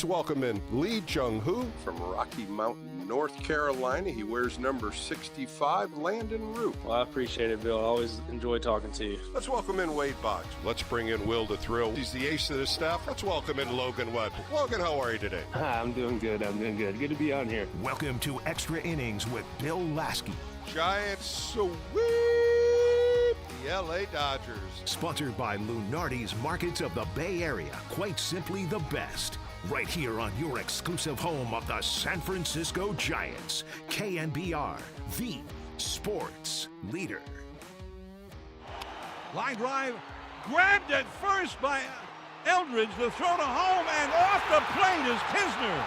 Let's welcome in Lee Jung-hoo from Rocky Mountain, North Carolina. He wears number 65, Landon Root. Well, I appreciate it, Bill. I always enjoy talking to you. Let's welcome in Wade Boggs. Let's bring in Will the Thrill. He's the ace of the staff. Let's welcome in Logan Webb. Logan, how are you today? Hi, I'm doing good. Good to be on here. Welcome to Extra Innings with Bill Laskey. Giants sweep the LA Dodgers. Sponsored by Lunardi's Markets of the Bay Area. Quite simply the best. Right here on your exclusive home of the San Francisco Giants. KNBR, the sports leader. Line drive, grabbed at first by Eldridge. The throw to home, and off the plate is Kisner.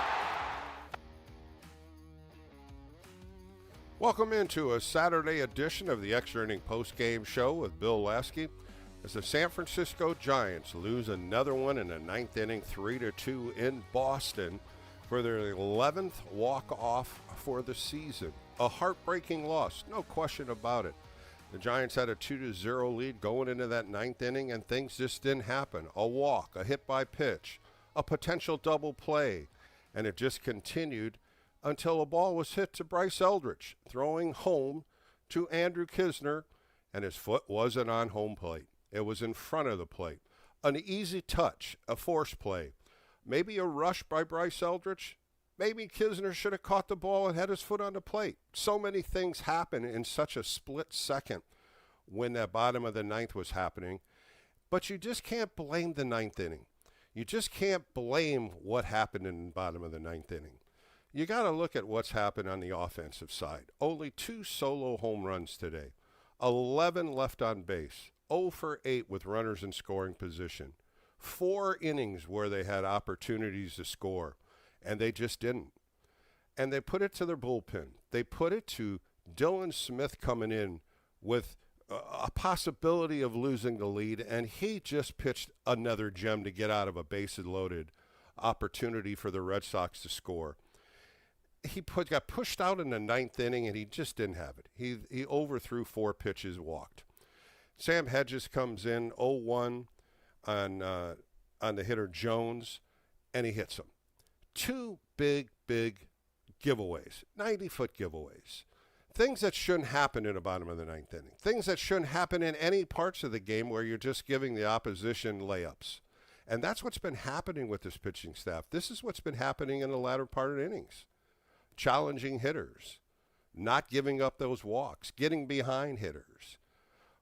Welcome into a Saturday edition of the Extra Inning Post-Game Show with Bill Laskey. As the San Francisco Giants lose another one in the ninth inning, 3-2 in Boston for their 11th walk-off for the season. A heartbreaking loss, no question about it. The Giants had a 2-0 lead going into that ninth inning, and things just didn't happen. A walk, a hit by pitch, a potential double play, and it just continued until a ball was hit to Bryce Eldridge, throwing home to Andrew Kisner, and his foot wasn't on home plate. It was in front of the plate. An easy touch, a force play. Maybe a rush by Bryce Eldridge. Maybe Kisner should have caught the ball and had his foot on the plate. So many things happen in such a split second when that bottom of the ninth was happening. But you just can't blame the ninth inning. You just can't blame what happened in the bottom of the ninth inning. You got to look at what's happened on the offensive side. Only 2 solo home runs today. 11 left on base. 0 for 8 with runners in scoring position. 4 innings where they had opportunities to score, and they just didn't. And they put it to their bullpen. They put it to Dylan Smith coming in with a possibility of losing the lead, and he just pitched another gem to get out of a bases-loaded opportunity for the Red Sox to score. He got pushed out in the ninth inning, and he just didn't have it. He overthrew 4 pitches, walked. Sam Hedges comes in 0-1 on the hitter Jones, and he hits him. 2 big giveaways, 90-foot giveaways. Things that shouldn't happen in the bottom of the ninth inning. Things that shouldn't happen in any parts of the game where you're just giving the opposition layups. And that's what's been happening with this pitching staff. This is what's been happening in the latter part of innings. Challenging hitters, not giving up those walks, getting behind hitters.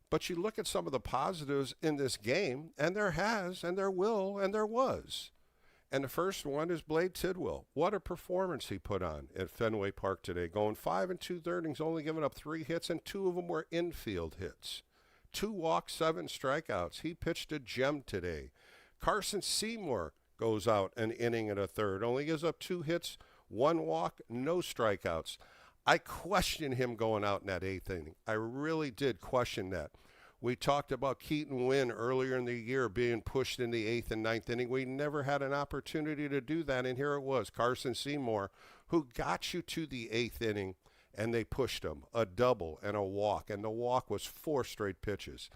But you look at some of the positives in this game, and there has, and there will, and there was. And the first one is Blade Tidwell. What a performance he put on at Fenway Park today, going 5 2/3 innings, only giving up 3 hits, and 2 of them were infield hits. 2 walks, 7 strikeouts. He pitched a gem today. Carson Seymour goes out an inning and a third, only gives up 2 hits, 1 walk, no strikeouts. I question him going out in that 8th inning. I really did question that. We talked about Keaton Wynn earlier in the year being pushed in the 8th and 9th inning. We never had an opportunity to do that, and here it was, Carson Seymour, who got you to the 8th inning, and they pushed him, a double and a walk, and the walk was 4 straight pitches.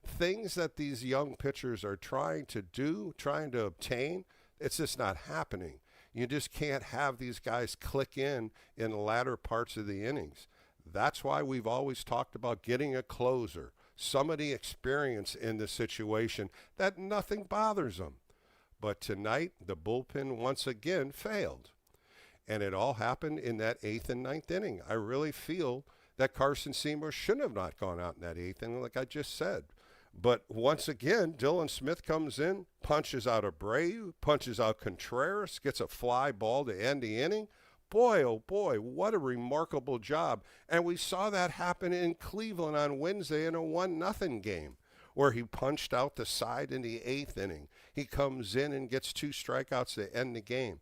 Things that these young pitchers are trying to do, trying to obtain, it's just not happening. You just can't have these guys click in the latter parts of the innings. That's why we've always talked about getting a closer, somebody experienced in the situation that nothing bothers them. But tonight, the bullpen once again failed. And it all happened in that 8th and 9th inning. I really feel that Carson Seymour shouldn't have not gone out in that 8th inning, like I just said. But once again, Dylan Smith comes in, punches out Abreu, punches out Contreras, gets a fly ball to end the inning. Boy, oh boy, what a remarkable job. And we saw that happen in Cleveland on Wednesday in a 1-0 game where he punched out the side in the 8th inning. He comes in and gets 2 strikeouts to end the game.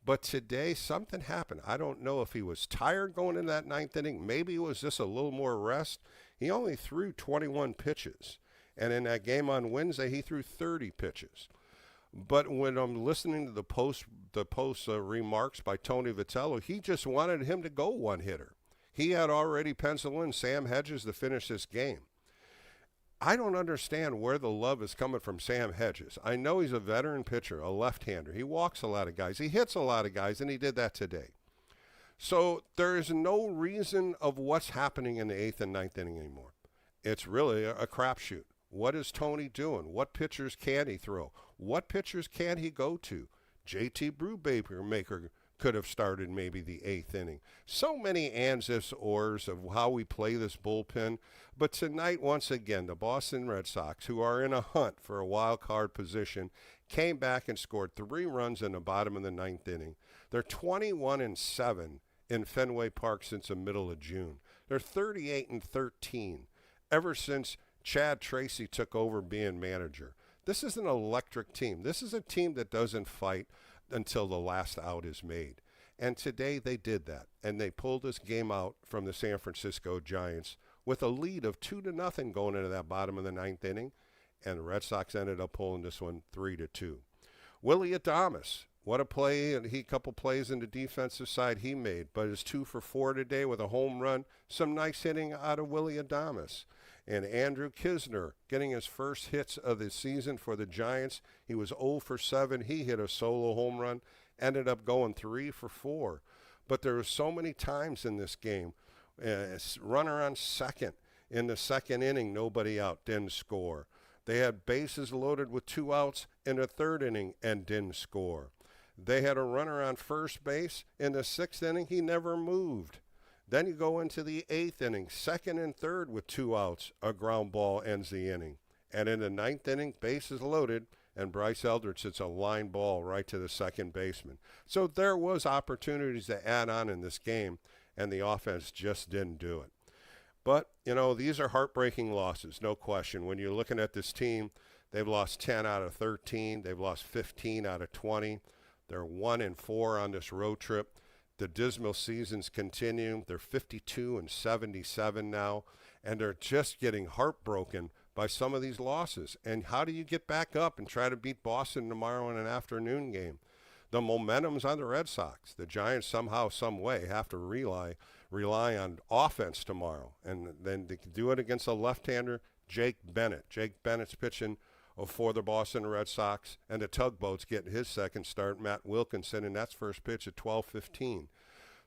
But today, something happened. I don't know if he was tired going into that 9th inning. Maybe it was just a little more rest. He only threw 21 pitches. And in that game on Wednesday, he threw 30 pitches. But when I'm listening to the post remarks by Tony Vitello, he just wanted him to go one hitter. He had already penciled in Sam Hedges to finish this game. I don't understand where the love is coming from Sam Hedges. I know he's a veteran pitcher, a left-hander. He walks a lot of guys. He hits a lot of guys, and he did that today. So there is no reason of what's happening in the 8th and 9th inning anymore. It's really a crapshoot. What is Tony doing? What pitchers can he throw? What pitchers can he go to? JT Brubaker could have started maybe the 8th inning. So many ands, ifs, ors of how we play this bullpen. But tonight, once again, the Boston Red Sox, who are in a hunt for a wild card position, came back and scored 3 runs in the bottom of the 9th inning. They're 21-7 in Fenway Park since the middle of June. They're 38-13 ever since Chad Tracy took over being manager. This is an electric team. This is a team that doesn't fight until the last out is made. And today they did that, and they pulled this game out from the San Francisco Giants with a lead of 2-0 going into that bottom of the 9th inning, and the Red Sox ended up pulling this one 3-2. Willie Adames, what a play, and a couple plays in the defensive side he made, but it's 2 for 4 today with a home run. Some nice hitting out of Willie Adames. And Andrew Kisner getting his first hits of the season for the Giants. He was 0 for 7. He hit a solo home run, ended up going 3 for 4. But there were so many times in this game, runner on second in the 2nd inning, nobody out, didn't score. They had bases loaded with 2 outs in the 3rd inning and didn't score. They had a runner on first base in the 6th inning. He never moved. Then you go into the 8th inning, 2nd and 3rd with 2 outs. A ground ball ends the inning. And in the 9th inning, bases loaded, and Bryce Eldridge hits a line ball right to the second baseman. So there was opportunities to add on in this game, and the offense just didn't do it. But, these are heartbreaking losses, no question. When you're looking at this team, they've lost 10 out of 13. They've lost 15 out of 20. They're 1-4 on this road trip. The dismal seasons continue. They're 52-77 now, and they're just getting heartbroken by some of these losses. And how do you get back up and try to beat Boston tomorrow in an afternoon game? The momentum's on the Red Sox. The Giants somehow, some way have to rely on offense tomorrow, and then they can do it against a left-hander, Jake Bennett. Jake Bennett's pitching for the Boston Red Sox, and the Tugboat's getting his second start, Matt Wilkinson, and that's first pitch at 12:15.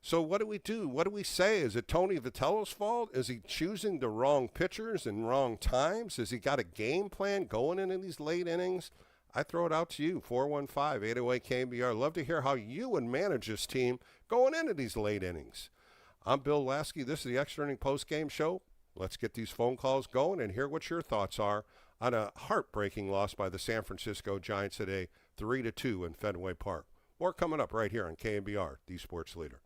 So what do we do? What do we say? Is it Tony Vitello's fault? Is he choosing the wrong pitchers and wrong times? Has he got a game plan going into these late innings? I throw it out to you, 415-808-KBR. Love to hear how you would manage this team going into these late innings. I'm Bill Laskey. This is the Extra Inning Post-Game Show. Let's get these phone calls going and hear what your thoughts are on a heartbreaking loss by the San Francisco Giants today, 3-2 in Fenway Park. More coming up right here on KBR, the Sports Leader.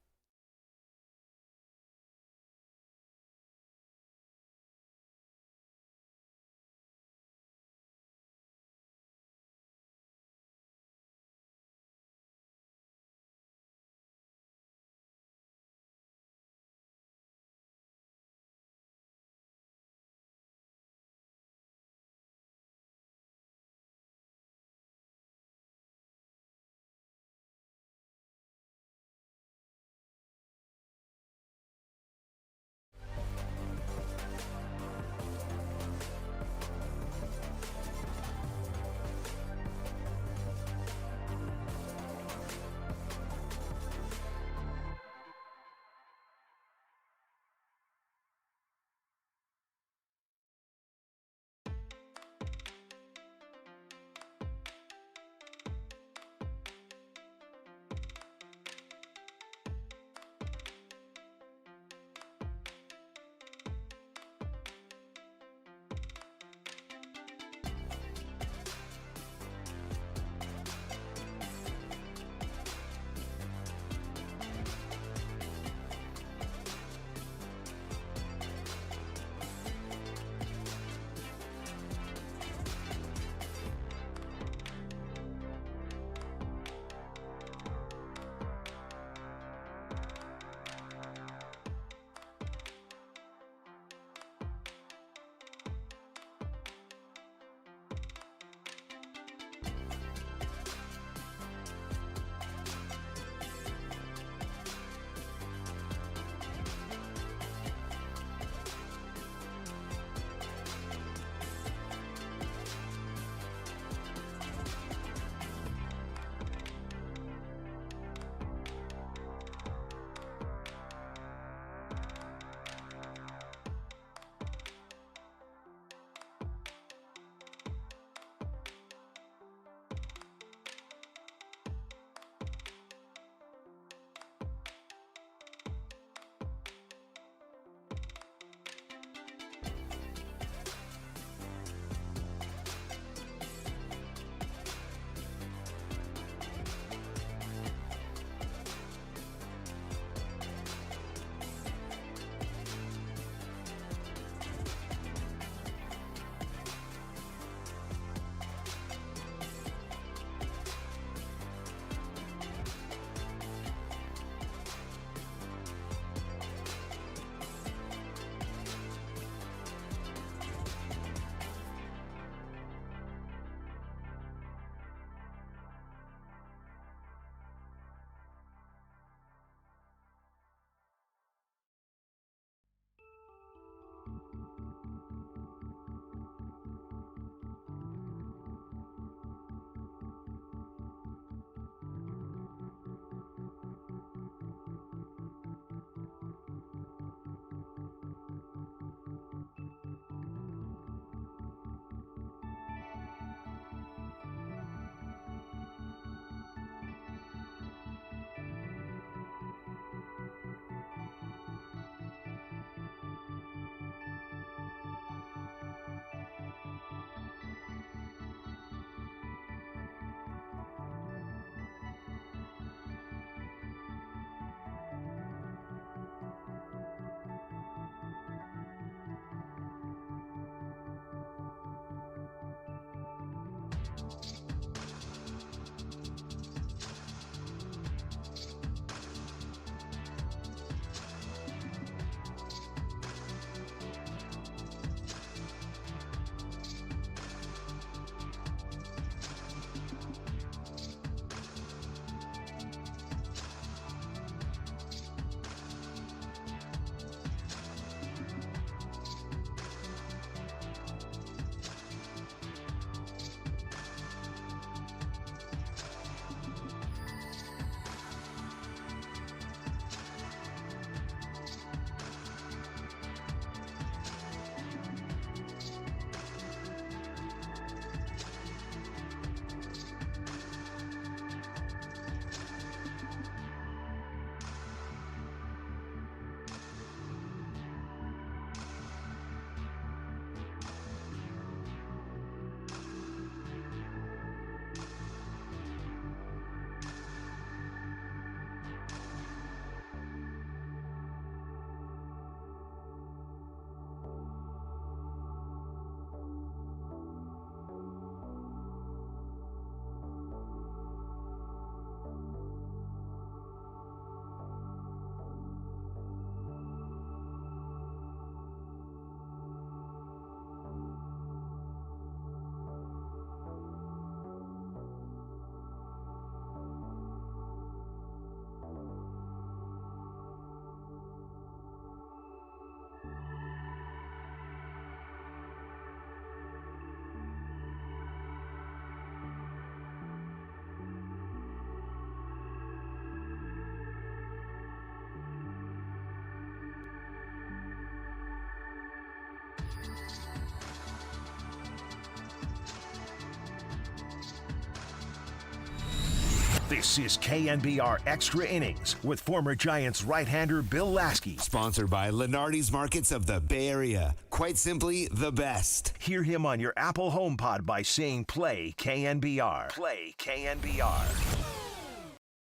This is KNBR Extra Innings with former Giants right-hander Bill Laskey. Sponsored by Lenardi's Markets of the Bay Area. Quite simply, the best. Hear him on your Apple HomePod by saying play KNBR. Play KNBR.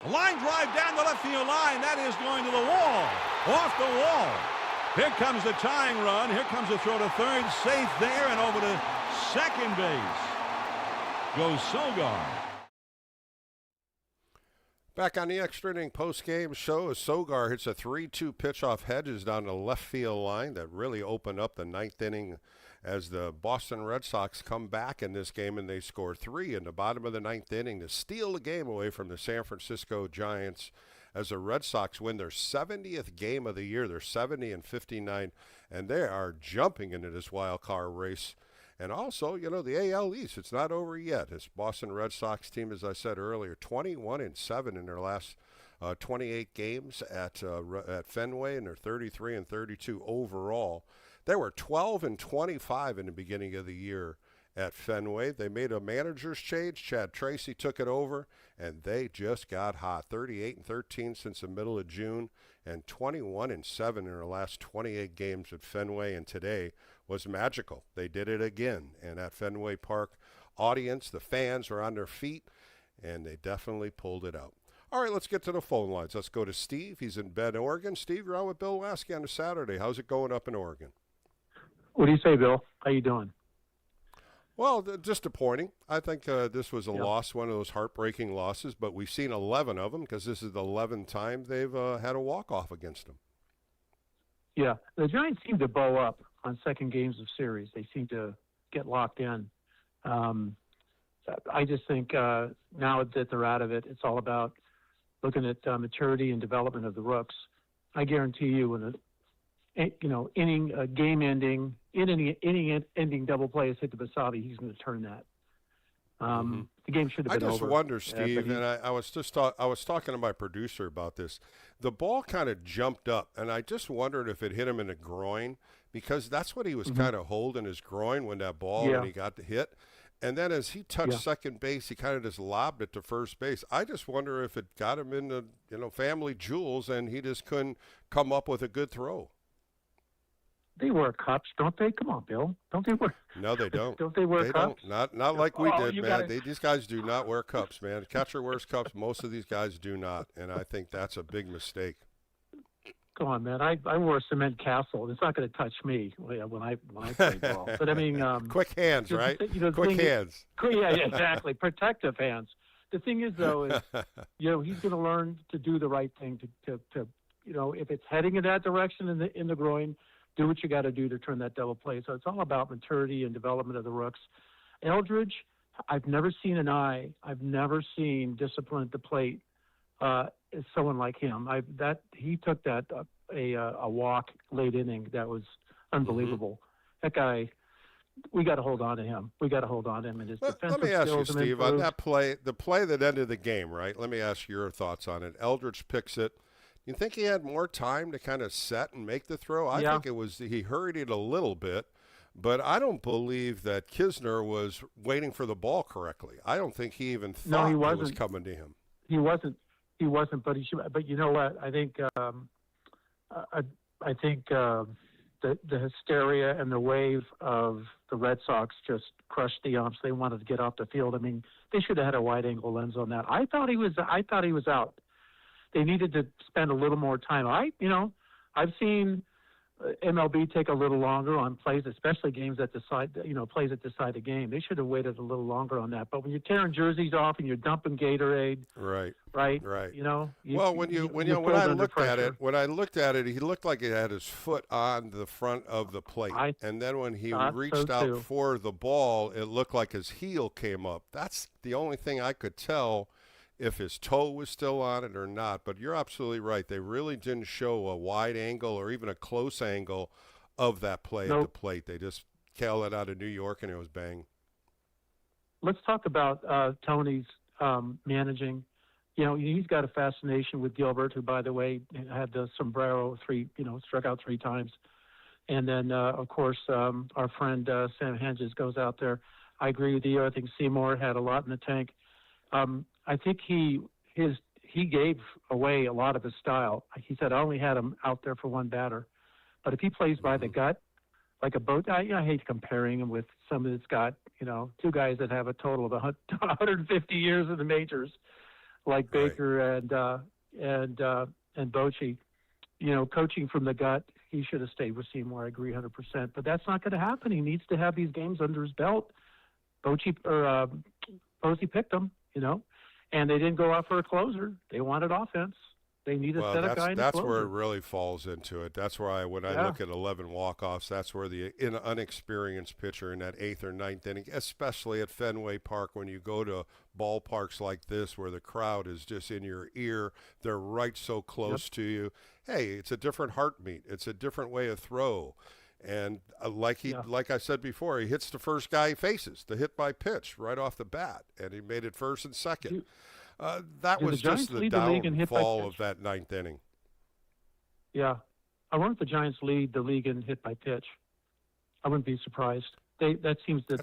A line drive down the left field line. That is going to the wall. Off the wall. Here comes the tying run. Here comes the throw to third. Safe there and over to second base. Goes Sogar. Back on the extra inning post-game show as Sogar hits a 3-2 pitch off Hedges down the left field line that really opened up the ninth inning as the Boston Red Sox come back in this game and they score 3 in the bottom of the ninth inning to steal the game away from the San Francisco Giants as the Red Sox win their 70th game of the year. They're 70-59, and they are jumping into this wild card race. And also, you know, the AL East, it's not over yet. This Boston Red Sox team, as I said earlier, 21-7 in their last 28 games at Fenway, and they're 33-32 overall. They were 12-25 in the beginning of the year at Fenway. They made a manager's change. Chad Tracy took it over, and they just got hot. 38-13 since the middle of June, and 21-7 in their last 28 games at Fenway, and today was magical. They did it again, and at Fenway Park audience, the fans were on their feet, and they definitely pulled it out. All right, let's get to the phone lines. Let's go to Steve. He's in Bend, Oregon. Steve, you're on with Bill Laskey on a Saturday. How's it going up in Oregon? What do you say, Bill? How you doing? Well, disappointing. I think this was a loss, one of those heartbreaking losses, but we've seen 11 of them because this is the 11th time they've had a walk-off against them. Yeah, the Giants seem to bow up on second games of series. They seem to get locked in. I just think now that they're out of it, it's all about looking at maturity and development of the rooks. I guarantee you, when game-ending double play is hit to Basavi, he's going to turn that. The game should have been over. I just wonder, Steve, and I was talking to my producer about this. The ball kind of jumped up, and I just wondered if it hit him in the groin, because that's what he was kind of holding his groin when that ball when he got the hit. And then as he touched second base, he kind of just lobbed it to first base. I just wonder if it got him in the family jewels, and he just couldn't come up with a good throw. They wear cups, don't they? Come on, Bill. Don't they wear? No, they don't. Don't they wear cups? Don't. Not like we did, man. These guys do not wear cups, man. The catcher wears cups. Most of these guys do not, and I think that's a big mistake. Come on, man. I wore a cement castle. It's not going to touch me when I play ball. But I mean, quick hands, right? Quick hands. Yeah, exactly. Protective hands. The thing is, though, is he's going to learn to do the right thing. To if it's heading in that direction in the groin, do what you got to do to turn that double play. So it's all about maturity and development of the rooks. Eldridge, I've never seen an eye. I've never seen discipline at the plate. Is someone like him. He took that a walk late inning that was unbelievable. That guy, we got to hold on to him. We got to hold on to him and his defensive skills. Let me ask you, Steve, improved. on that play, the play that ended the game, right? Let me ask your thoughts on it. Eldridge picks it. You think he had more time to kind of set and make the throw? I think it was he hurried it a little bit, but I don't believe that Kisner was waiting for the ball correctly. I don't think he even thought it was coming to him. He wasn't, but he should. But you know what? I think the hysteria and the wave of the Red Sox just crushed the umps. They wanted to get off the field. I mean, they should have had a wide-angle lens on that. I thought he was out. They needed to spend a little more time. I've seen MLB take a little longer on plays, especially games that decide, plays that decide the game. They should have waited a little longer on that. But when you're tearing jerseys off and you're dumping Gatorade, right. When I looked at it, he looked like he had his foot on the front of the plate, and then when he reached out for the ball, it looked like his heel came up. That's the only thing I could tell if his toe was still on it or not. But you're absolutely right. They really didn't show a wide angle or even a close angle of that play at the plate. They just called it out of New York, and it was bang. Let's talk about Tony's managing. He's got a fascination with Gilbert, who, by the way, had the sombrero struck out 3 times. And then, of course, our friend Sam Hedges goes out there. I agree with you. I think Seymour had a lot in the tank. I think he gave away a lot of his style. He said, I only had him out there for one batter. But if he plays by the gut, like a boat, I hate comparing him with somebody that's got, 2 guys that have a total of 150 years in the majors, like Baker and Bochy. Coaching from the gut, he should have stayed with Seymour. I agree 100%. But that's not going to happen. He needs to have these games under his belt. Posey picked him, and they didn't go out for a closer. They wanted offense. They need to set a guy in the closer. That's where it really falls into it. That's where when I look at 11 walk-offs, that's where the unexperienced pitcher in that 8th or 9th inning, especially at Fenway Park, when you go to ballparks like this where the crowd is just in your ear, they're right so close to you. Hey, it's a different heartbeat. It's a different way of throw. And like I said before, he hits the first guy he faces, the hit by pitch right off the bat, and he made it first and second. That was just the downfall of that 9th inning. Yeah. I wonder if the Giants lead the league in hit by pitch. I wouldn't be surprised. That seems to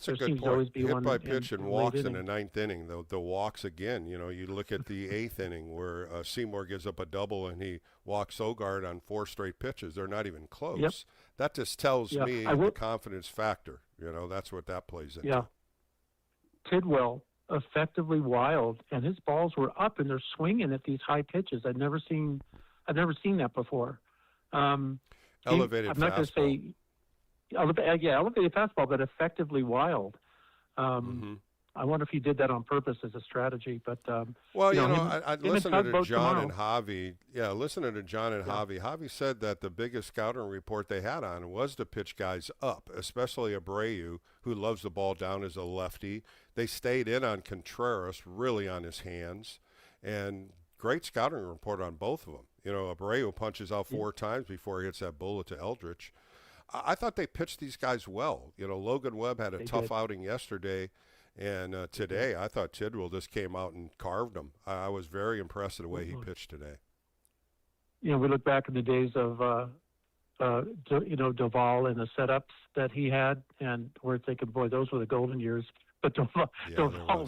always be hit one by pitch and walks in the 9th inning. The walks again. You look at the 8th inning where Seymour gives up a double and he walks Sogard on 4 straight pitches. They're not even close. Yep. That just tells me the confidence factor. That's what that plays into. Yeah. Tidwell, effectively wild, and his balls were up and they're swinging at these high pitches. I've never seen that before. Elevated I'm not going to say. Elevated fastball, but effectively wild. I wonder if he did that on purpose as a strategy. But I listened to John and Javi. Yeah, listening to John and Javi. Javi said that the biggest scouting report they had on was to pitch guys up, especially Abreu, who loves the ball down as a lefty. They stayed in on Contreras, really on his hands, and great scouting report on both of them. Abreu punches out 4 times before he hits that bullet to Eldridge. I thought they pitched these guys well. Logan Webb had a tough outing yesterday, and today I thought Tidwell just came out and carved them. I was very impressed with the way he pitched today. We look back in the days of, Duvall and the setups that he had, and we're thinking, boy, those were the golden years. But Duvall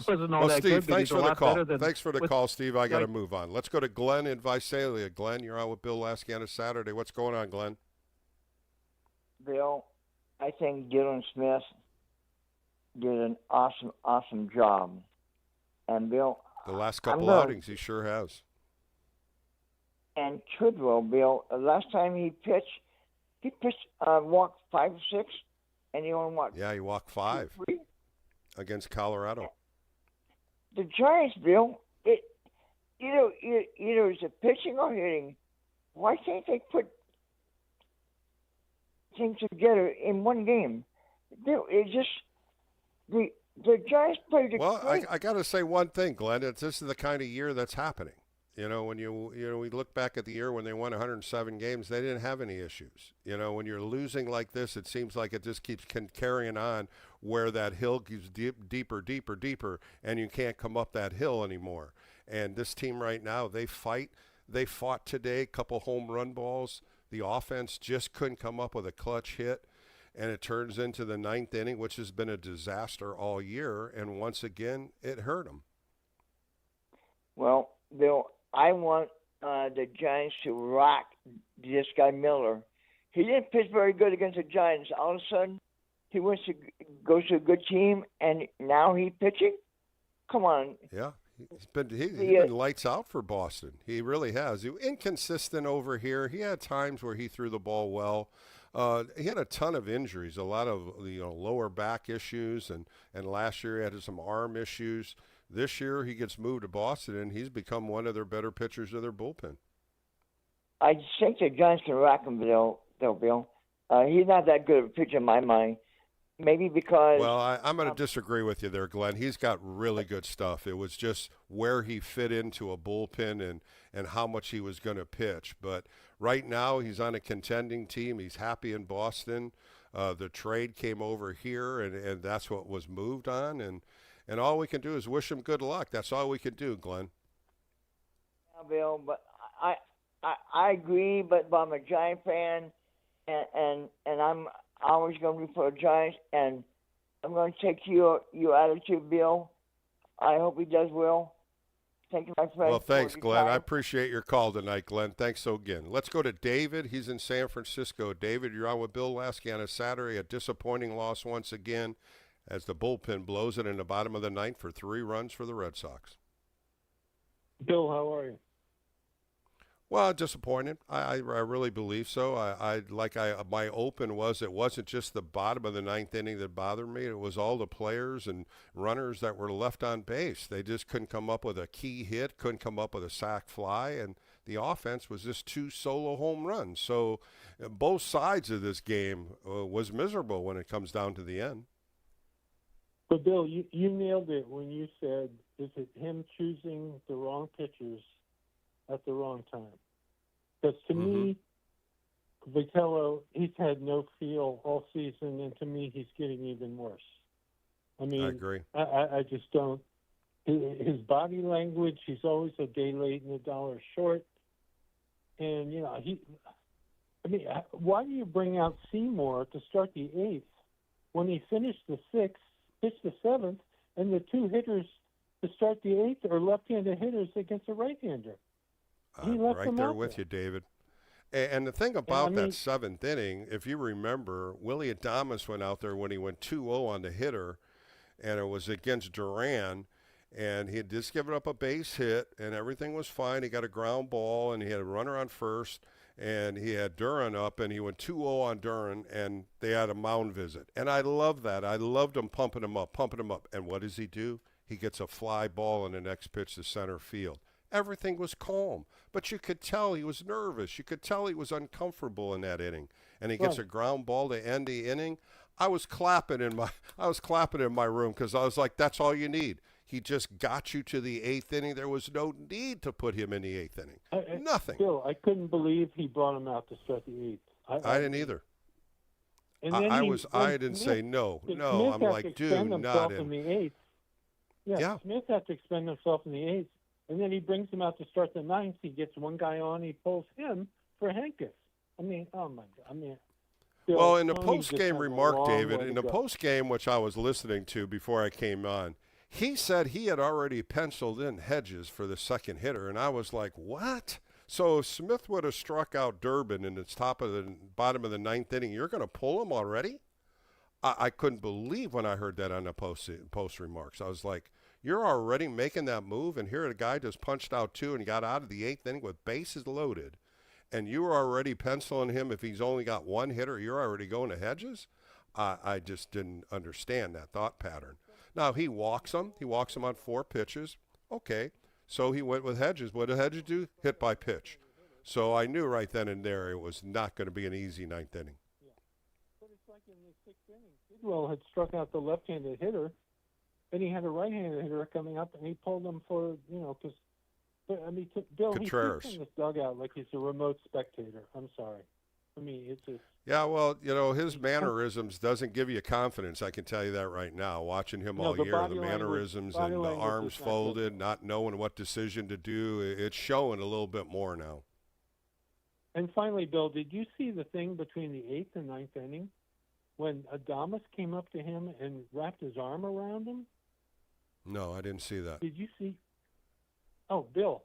wasn't all that Steve, good. Thanks for the call. Thanks for the call, Steve. I got to move on. Let's go to Glenn in Visalia. Glenn, you're out with Bill Laskey on a Saturday. What's going on, Glenn? Bill, I think Dylan Smith did an awesome job. And Bill, the last couple outings, he sure has. and Treadwell, Bill. Last time he pitched walked 5 or 6, and he only walked. Yeah, he walked 5 3. against Colorado. The Giants, Bill. Either it's a pitching or hitting. Why can't they put things together in one game? It just the Giants played. Well, I got to say one thing, Glenn. This is the kind of year that's happening. When we look back at the year when they won 107 games, they didn't have any issues. When you're losing like this, it seems like it just keeps carrying on where that hill gets deeper, and you can't come up that hill anymore. And this team right now, they fight. They fought today, a couple home run balls. The offense just couldn't come up with a clutch hit, and it turns into the 9th inning, which has been a disaster all year, and once again, it hurt them. Well, Bill, I want the Giants to rock this guy Miller. He didn't pitch very good against the Giants. All of a sudden, he goes to a good team, and now he's pitching? Come on. Yeah. He's been lights out for Boston. He really has. He inconsistent over here. He had times where he threw the ball well. He had a ton of injuries, a lot of lower back issues, and last year he had some arm issues. This year he gets moved to Boston, and he's become one of their better pitchers of their bullpen. I think the Giants can rock him, Bill. He's not that good of a pitcher in my mind. Maybe because... Well, I'm going to disagree with you there, Glenn. He's got really good stuff. It was just where he fit into a bullpen and how much he was going to pitch. But right now he's on a contending team. He's happy in Boston. The trade came over here, and that's what was moved on. And all we can do is wish him good luck. That's all we can do, Glenn. Yeah, Bill, but I agree, but I'm a Giant fan, and I'm always going to root for the Giants, and I'm going to take your attitude, Bill. I hope he does well. Thank you, my friend. Well, thanks, Glenn. I appreciate your call tonight, Glenn. Thanks so again. Let's go to David. He's in San Francisco. David, you're on with Bill Laskey on a Saturday. A disappointing loss once again as the bullpen blows it in the bottom of the 9th for 3 runs for the Red Sox. Bill, how are you? Well, disappointed. I really believe so. My open was it wasn't just the bottom of the 9th inning that bothered me. It was all the players and runners that were left on base. They just couldn't come up with a key hit, couldn't come up with a sac fly, and the offense was just 2 solo home runs. So both sides of this game was miserable when it comes down to the end. But, Bill, you nailed it when you said, is it him choosing the wrong pitchers at the wrong time? Because to me, Vitello, he's had no feel all season, and to me, he's getting even worse. I mean, I agree. I just don't. His body language, he's always a day late and $1 short. And, why do you bring out Seymour to start the 8th when he finished the 6th, pitched the 7th, and the 2 hitters to start the 8th are left-handed hitters against a right-hander? Right there with you, David. And the thing about that 7th inning, if you remember, Willie Adames went out there when he went 2-0 on the hitter, and it was against Duran, and he had just given up a base hit, and everything was fine. He got a ground ball, and he had a runner on first, and he had Duran up, and he went 2-0 on Duran, and they had a mound visit. And I love that. I loved him pumping him up. And what does he do? He gets a fly ball in the next pitch to center field. Everything was calm, but you could tell he was nervous. You could tell he was uncomfortable in that inning. And he gets a ground ball to end the inning. I was clapping in my room because I was like, that's all you need. He just got you to the 8th inning. There was no need to put him in the 8th inning. Nothing. Bill, I couldn't believe he brought him out to start the 8th. I didn't either. And I didn't say no. No, I'm like, dude, not in the 8th. Yeah, Smith had to expend himself in the 8th. And then he brings him out to start the 9th. He gets one guy on. He pulls him for Henkus. I mean, oh, my God. Well, in the post-game remark, David, in the post-game, which I was listening to before I came on, he said he had already penciled in Hedges for the second hitter. And I was like, what? So if Smith would have struck out Durbin in the bottom of the 9th inning, you're going to pull him already? I couldn't believe when I heard that on the post remarks. I was like, You're already making that move, and here a guy just punched out 2 and got out of the 8th inning with bases loaded, and you were already penciling him if he's only got 1 hitter, you're already going to Hedges? I just didn't understand that thought pattern. Now, he walks him. He walks him on 4 pitches. Okay, so he went with Hedges. What did Hedges do? Hit by pitch. So I knew right then and there it was not going to be an easy 9th inning. Yeah. But it's like in the 6th inning, Sidwell had struck out the left-handed hitter, and he had a right-handed hitter coming up, and he pulled him for, because, Bill, Contreras. he sits in this dugout like he's a remote spectator. I'm sorry. It's just. Yeah, well, his mannerisms doesn't give you confidence. I can tell you that right now. Watching him all year, the mannerisms and the arms folded, not knowing what decision to do, it's showing a little bit more now. And finally, Bill, did you see the thing between the 8th and 9th inning when Adames came up to him and wrapped his arm around him? No, I didn't see that. Did you see? Oh, Bill,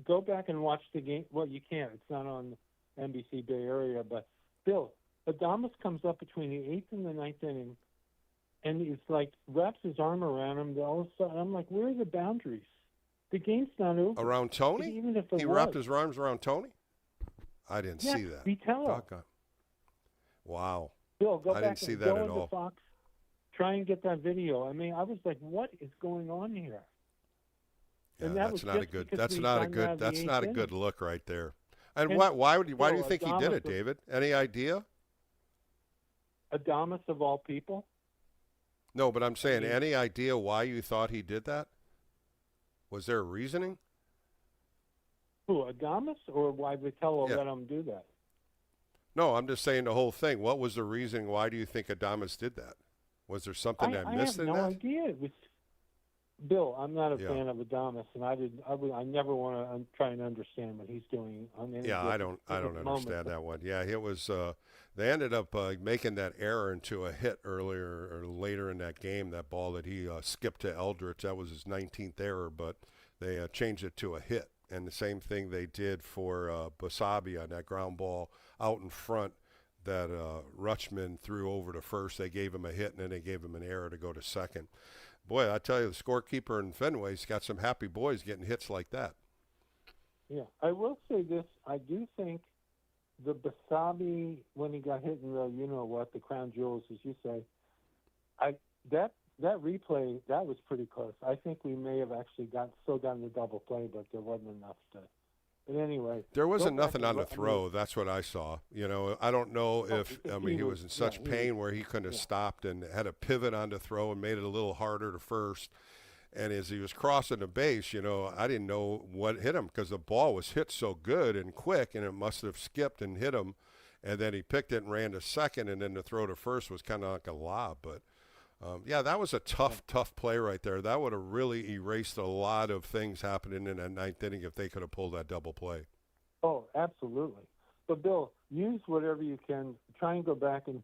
go back and watch the game. Well, you can't. It's not on NBC Bay Area. But, Bill, Adames comes up between the 8th and the 9th inning, and he's like wraps his arm around him. All of a sudden, I'm like, where are the boundaries? The game's not over. Around Tony? Even if he wrapped his arms around Tony? I didn't see that. Vitello. Wow. Bill, go I back didn't see and that go at into all. Fox. Try and get that video. I was like, what is going on here? Yeah, And that that's was not a just good. because That's we not a found out good. in the That's 8th not a inning. good look right there. And And why do you Bill, think he did it, Adames- David? Any idea? Adames of all people. No, but I'm saying, mean- any idea why you thought he did that? Was there a reasoning? Who, Adames, or why Vitello Yeah. let him do that? No, I'm just saying the whole thing. What was the reason? Why do you think Adames did that? Was there something I missed have in no that? idea. It was Bill. I'm not a Yeah. fan of Adames, and I never want to try and understand what he's doing on any. Yeah, I don't moment. understand that one. Yeah, it was. They ended up making that error into a hit earlier or later in that game. That ball that he skipped to Eldritch, that was his 19th error, but they changed it to a hit. And the same thing they did for Basabi on that ground ball out in front that Rutschman threw over to first. They gave him a hit, and then they gave him an error to go to second. Boy, I tell you, the scorekeeper in Fenway's got some happy boys getting hits like that. Yeah, I will say this. I do think the Basabi, when he got hit in the crown jewels, as you say, that replay, that was pretty close. I think we may have actually gotten the double play, but there wasn't enough to. But anyway, there wasn't nothing on the throw. That's what I saw. I don't know if he was in such pain where he couldn't have stopped and had a pivot on the throw and made it a little harder to first. And as he was crossing the base, I didn't know what hit him because the ball was hit so good and quick, and it must have skipped and hit him. And then he picked it and ran to second, and then the throw to first was kind of like a lob. But that was a tough play right there. That would have really erased a lot of things happening in that 9th inning if they could have pulled that double play. Oh, absolutely. But, Bill, use whatever you can. Try and go back and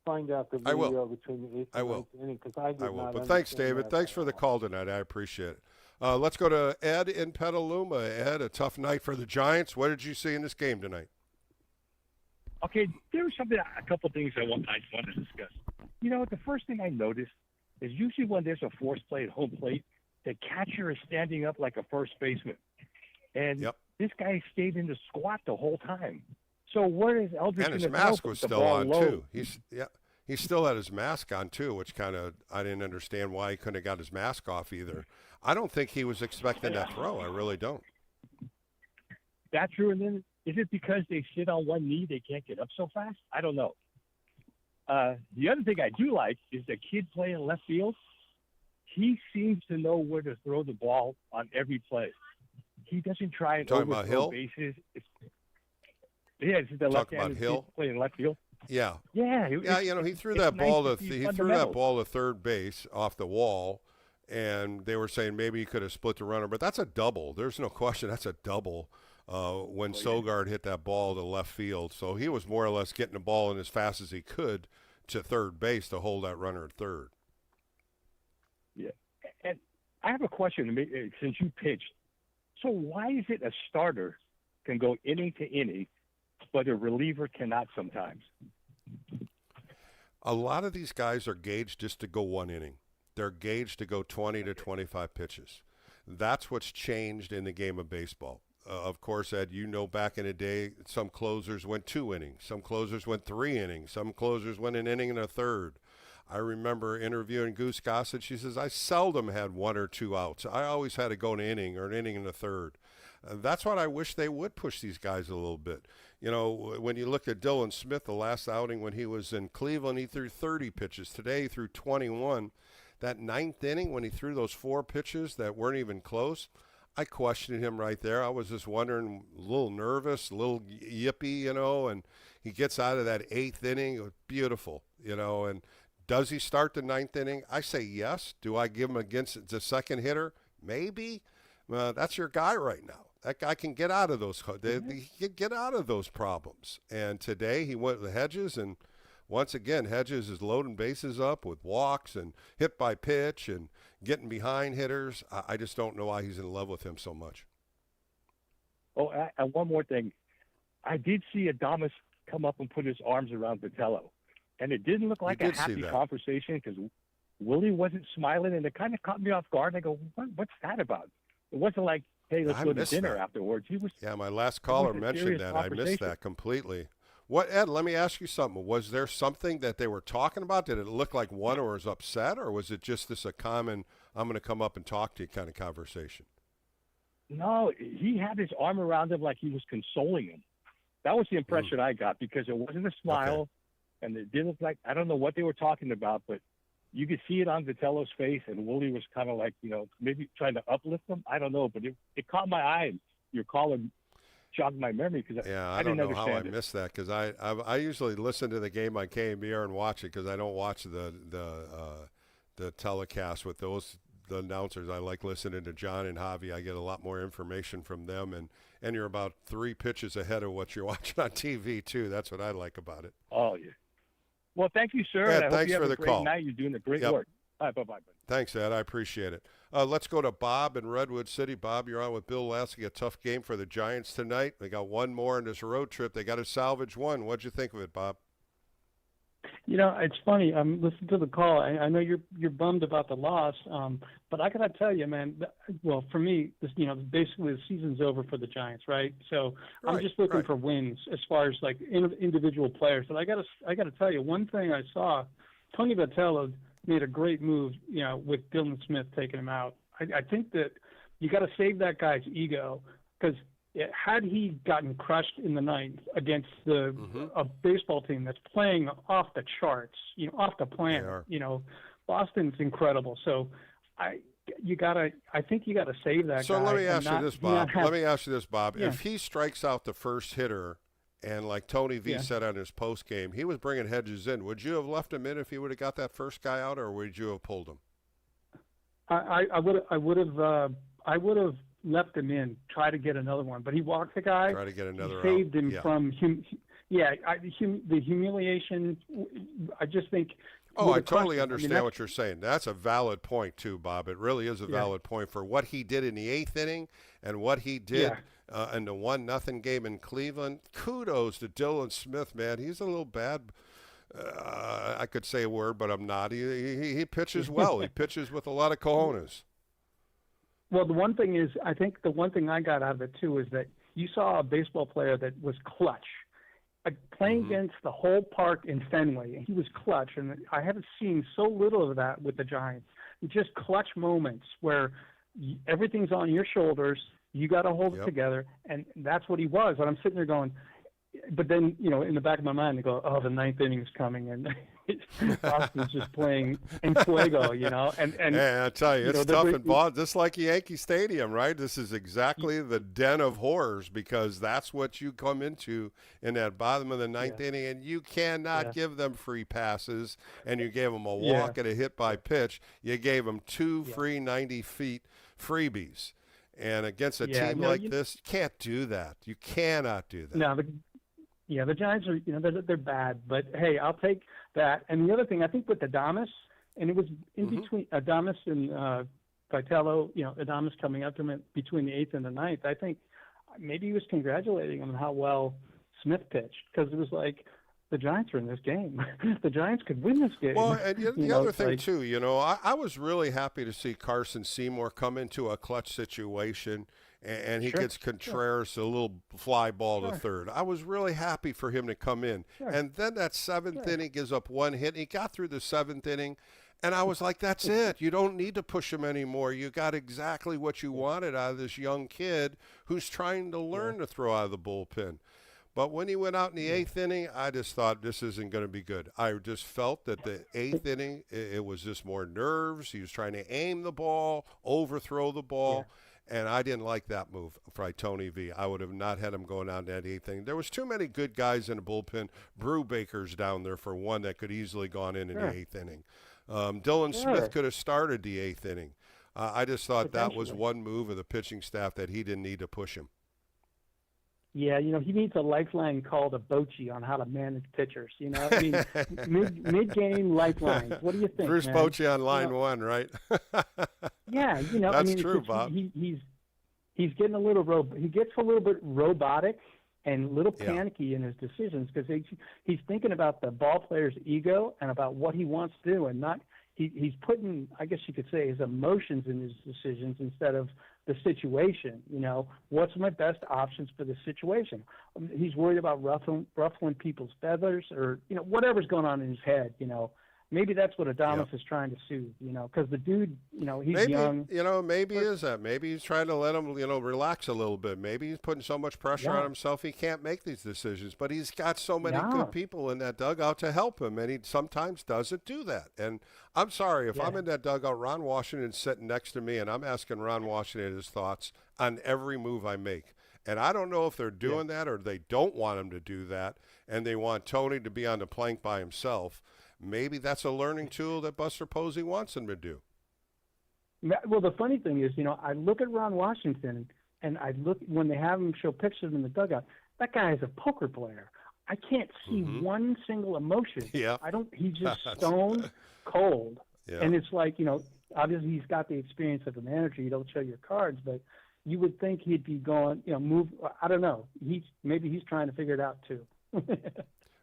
find out the video between the 8th and 9th inning, because I did not. But thanks, David. Thanks for the call tonight. I appreciate it. Let's go to Ed in Petaluma. Ed, a tough night for the Giants. What did you see in this game tonight? Okay, there was a couple of things I want to discuss. The first thing I noticed is usually when there's a forced play at home plate, the catcher is standing up like a first baseman. And this guy stayed in the squat the whole time. So where is Eldridge? And his mask was still on, too. He still had his mask on, too, which kind of I didn't understand why he couldn't have got his mask off either. I don't think he was expecting that throw. I really don't. That's true. And then is it because they sit on one knee, they can't get up so fast? I don't know. The other thing I do like is the kid playing left field. He seems to know where to throw the ball on every play. He doesn't try and overthrow bases. This is the left-handed kid playing left field. Yeah. Yeah. He threw that ball to third base off the wall, and they were saying maybe he could have split the runner, but that's a double. There's no question that's a double. When Sogard hit that ball to left field. So he was more or less getting the ball in as fast as he could to third base to hold that runner at third. Yeah. And I have a question since you pitched. So why is it a starter can go inning to inning, but a reliever cannot sometimes? A lot of these guys are gauged just to go one inning. they're gauged to go 20 to 25 pitches. That's what's changed in the game of baseball. Of course, Ed, you know, back in the day, some closers went 2 innings, some closers went 3 innings, some closers went an inning and a third. I remember interviewing Goose Gossett. She says, I seldom had 1 or 2 outs. I always had to go an inning or an inning and a third. That's what I wish they would push these guys a little bit. You know, when you look at Dylan Smith, the last outing when he was in Cleveland, he threw 30 pitches. Today he threw 21. That 9th inning when he threw those 4 pitches that weren't even close, I questioned him right there. I was just wondering, a little nervous, a little yippy, you know, and he gets out of that 8th inning. It was beautiful, you know, and does he start the 9th inning? I say yes. Do I give him against the second hitter? Maybe. That's your guy right now. That guy can get out of those. He can get out of those problems. And today he went with Hedges, and once again, Hedges is loading bases up with walks and hit by pitch and getting behind hitters. I just don't know why he's in love with him so much. Oh, and one more thing. I did see Adames come up and put his arms around Vitello, and it didn't look like a happy conversation because Willie wasn't smiling, and it kind of caught me off guard. I go, what's that about? It wasn't like, hey, let's go to dinner afterwards. He was. Yeah, my last caller mentioned that. I missed that completely. What, Ed, let me ask you something. Was there something that they were talking about? Did it look like one was upset, or was it just a common, I'm going to come up and talk to you kind of conversation? No, he had his arm around him like he was consoling him. That was the impression I got, because it wasn't a smile, and it didn't look like, I don't know what they were talking about, but you could see it on Vitello's face, and Willie was kind of like, you know, maybe trying to uplift him. I don't know, but it caught my eye. Your caller jogged my memory because I didn't understand it. I don't know how I missed that, because I usually listen to the game on KMBR and watch it, because I don't watch the telecast with the announcers. I like listening to John and Javi. I get a lot more information from them, and you're about 3 pitches ahead of what you're watching on TV too. That's what I like about it. Oh yeah. Well, thank you, sir. Ed, I thanks hope you for have the a great call. night. You're doing a great work. All right, bye-bye. Thanks, Ed. I appreciate it. Let's go to Bob in Redwood City. Bob, you're on with Bill Laskey. A tough game for the Giants tonight. They got one more in this road trip. They got to salvage one. What'd you think of it, Bob? You know, it's funny. I'm listening to the call. I know you're bummed about the loss, but I gotta tell you, man. Well, for me, basically the season's over for the Giants, right? So I'm just looking for wins as far as like individual players. But I gotta tell you, one thing I saw, Tony Vitello made a great move, you know, with Dylan Smith taking him out. I think that you got to save that guy's ego, because had he gotten crushed in the 9th against a baseball team that's playing off the charts, you know, off the planet, you know, Boston's incredible. So I think you got to save that guy. So let me ask you this, Bob. Let me ask you this, Bob. Yeah. If he strikes out the first hitter, and like Tony V said on his post game, he was bringing Hedges in, would you have left him in if he would have got that first guy out, or would you have pulled him? I would have left him in, try to get another one, but he walked the guy. Try to get another out. Saved him from the humiliation. I just think. Oh, I totally understand what you're saying. That's a valid point too, Bob. It really is a valid point for what he did in the 8th inning and what he did in the 1-0 game in Cleveland. Kudos to Dylan Smith, man. He's a little bad. I could say a word, but I'm not. He pitches well. He pitches with a lot of cojones. Well, the one thing is, I think the one thing I got out of it too is that you saw a baseball player that was clutch. Playing against the whole park in Fenway, he was clutch, and I haven't seen so little of that with the Giants. Just clutch moments where everything's on your shoulders, you got to hold it together, and that's what he was. And I'm sitting there going, but then, you know, in the back of my mind, I go, oh, the 9th inning's coming, and Boston's just playing in fuego, you know. And I tell you, it's tough in Boston, just like Yankee Stadium, right? This is exactly the den of horrors, because that's what you come into in that bottom of the 9th inning, and you cannot give them free passes, and you gave them a walk and a hit by pitch. You gave them 2 free 90 feet freebies. And against a team like this, you can't do that. You cannot do that. No, the Giants are, you know, they're bad, but hey, I'll take that. And the other thing, I think with Adames, and it was in between Adames and Vitello, you know, Adames coming up to him between the 8th and the 9th, I think maybe he was congratulating him on how well Smith pitched, because it was like, the Giants are in this game. The Giants could win this game. Well, and the other thing, too, I was really happy to see Carson Seymour come into a clutch situation, and he gets Contreras a little fly ball to third. I was really happy for him to come in. And then that seventh inning gives up one hit. And he got through the seventh inning, and I was like, that's it. You don't need to push him anymore. You got exactly what you wanted out of this young kid who's trying to learn to throw out of the bullpen. But when he went out in the eighth inning, I just thought this isn't going to be good. I just felt that the eighth inning, it was just more nerves. He was trying to aim the ball, overthrow the ball, and I didn't like that move by Tony V. I would have not had him going out in that eighth inning. There was too many good guys in the bullpen. Brubaker's down there for one that could easily gone in the eighth inning. Dylan Smith could have started the eighth inning. I just thought that was one move of the pitching staff that he didn't need to push him. Yeah, he needs a lifeline called a Bochy on how to manage pitchers. I mean, mid-game lifelines. What do you think, Bruce man? Bochy on line one, right? Yeah, that's true, Bob. He's getting he gets a little bit robotic and a little panicky in his decisions because he's thinking about the ball player's ego and about what he wants to do, and not he's putting, I guess you could say, his emotions in his decisions instead of the situation. What's my best options for the situation? He's worried about ruffling people's feathers, or whatever's going on in his head. Maybe that's what Adames is trying to soothe. Because the dude, he's young. Maybe is that. Maybe he's trying to let him, relax a little bit. Maybe he's putting so much pressure on himself he can't make these decisions. But he's got so many good people in that dugout to help him, and he sometimes doesn't do that. And I'm sorry, if I'm in that dugout, Ron Washington's sitting next to me, and I'm asking Ron Washington his thoughts on every move I make. And I don't know if they're doing that or they don't want him to do that, and they want Tony to be on the plank by himself. Maybe that's a learning tool that Buster Posey wants him to do. Well, the funny thing is, I look at Ron Washington, and I look when they have him show pictures in the dugout. That guy is a poker player. I can't see one single emotion. Yeah. He's just stone cold. Yeah. And it's like, obviously he's got the experience of a manager. You don't show your cards, but you would think he'd be going, move. I don't know. Maybe he's trying to figure it out too.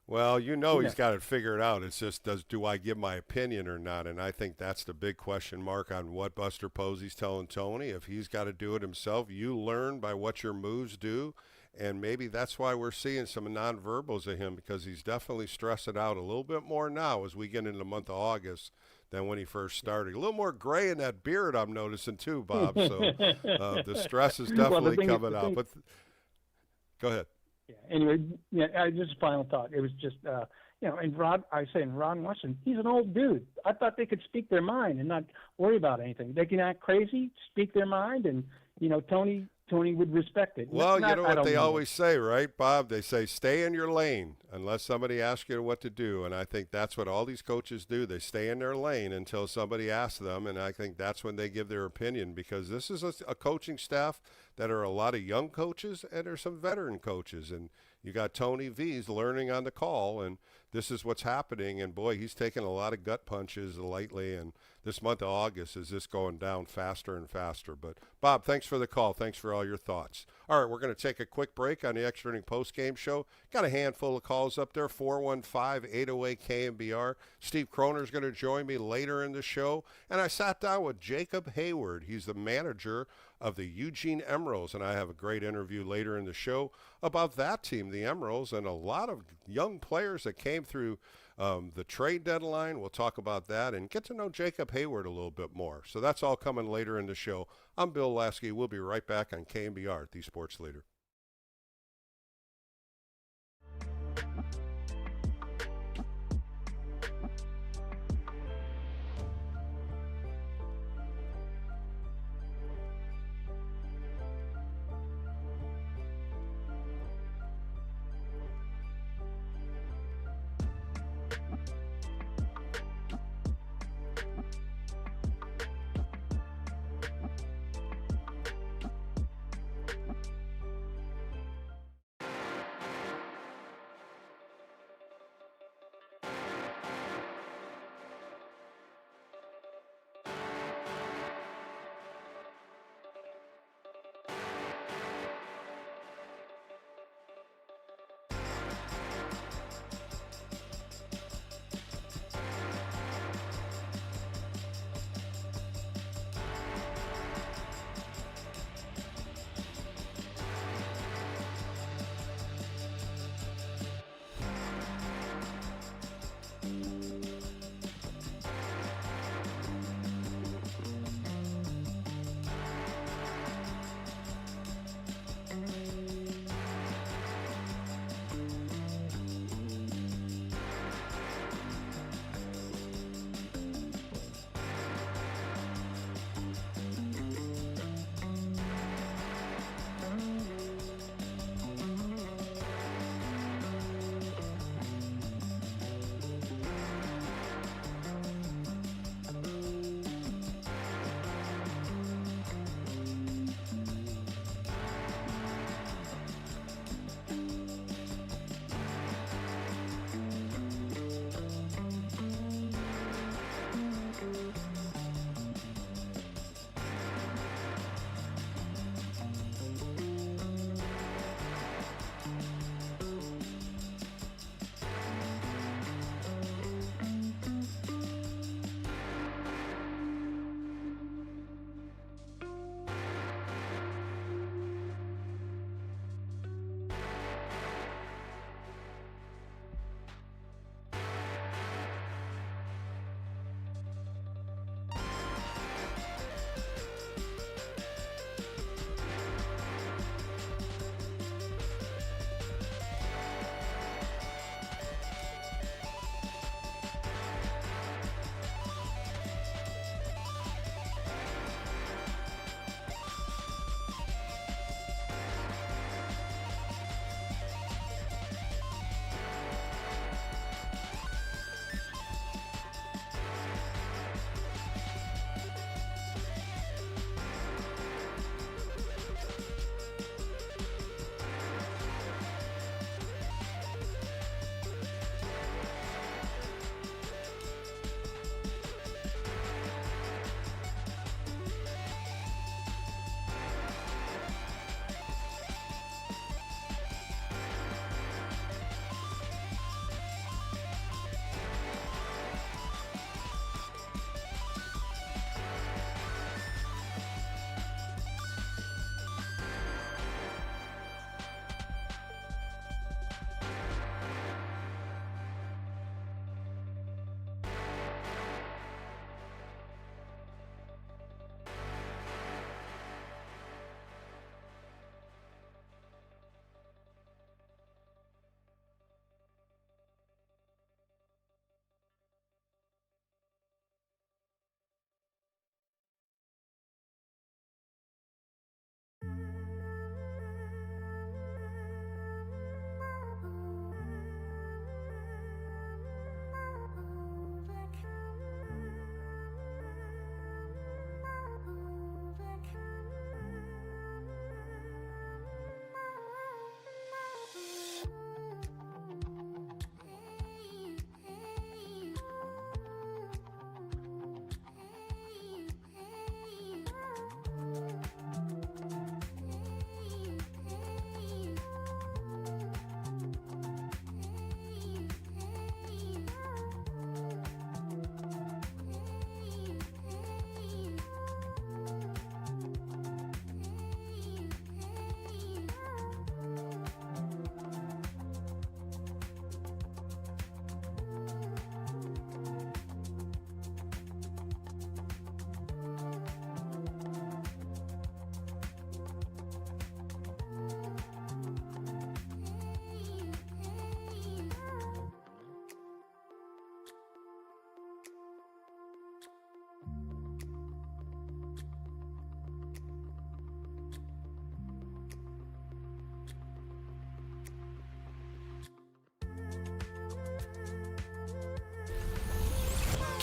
Well, he's got it figured out. It's just, do I give my opinion or not? And I think that's the big question mark on what Buster Posey's telling Tony. If he's got to do it himself, you learn by what your moves do. And maybe that's why we're seeing some nonverbals of him, because he's definitely stressing out a little bit more now as we get into the month of August than when he first started. A little more gray in that beard, I'm noticing too, Bob. So the stress is definitely coming out. But go ahead. Yeah. Anyway, just a final thought. It was just, and Ron Washington, he's an old dude. I thought they could speak their mind and not worry about anything. They can act crazy, speak their mind, and Tony would respect it. Well, you know what they always say, right, Bob? They say stay in your lane unless somebody asks you what to do. And I think that's what all these coaches do. They stay in their lane until somebody asks them, and I think that's when they give their opinion, because this is a coaching staff that are a lot of young coaches and there's some veteran coaches. And you got Tony V's learning on the call, and this is what's happening. And, boy, he's taken a lot of gut punches lately, and this month of August is just going down faster and faster. But, Bob, thanks for the call. Thanks for all your thoughts. All right, we're going to take a quick break on the Extra Inning Post-Game Show. Got a handful of calls up there, 415-808-KMBR. Steve Kroner's going to join me later in the show. And I sat down with Jacob Hayward. He's the manager of the Eugene Emeralds, and I have a great interview later in the show about that team, the Emeralds, and a lot of young players that came through the trade deadline. We'll talk about that and get to know Jacob Hayward a little bit more. So that's all coming later in the show. I'm Bill Laskey. We'll be right back on KMBR, the Sports Leader.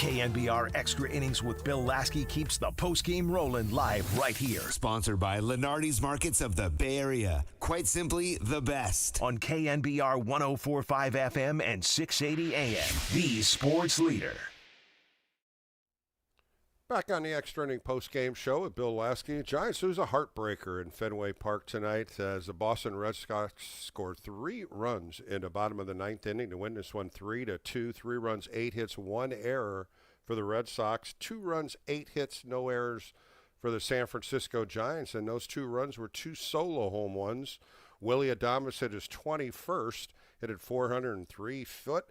KNBR Extra Innings with Bill Laskey keeps the postgame rolling live right here. Sponsored by Lenardi's Markets of the Bay Area. Quite simply, the best. On KNBR 104.5 FM and 680 AM. The sports leader. Back on the Extra Inning post-game show with Bill Laskey. Giants lose a heartbreaker in Fenway Park tonight as the Boston Red Sox scored 3 runs in the bottom of the 9th inning to win this one 3-2. 3 runs, 8 hits, 1 error for the Red Sox. 2 runs, 8 hits, no errors for the San Francisco Giants, and those 2 runs were 2 solo home runs. Willie Adames hit his 21st, hit it 403 foot.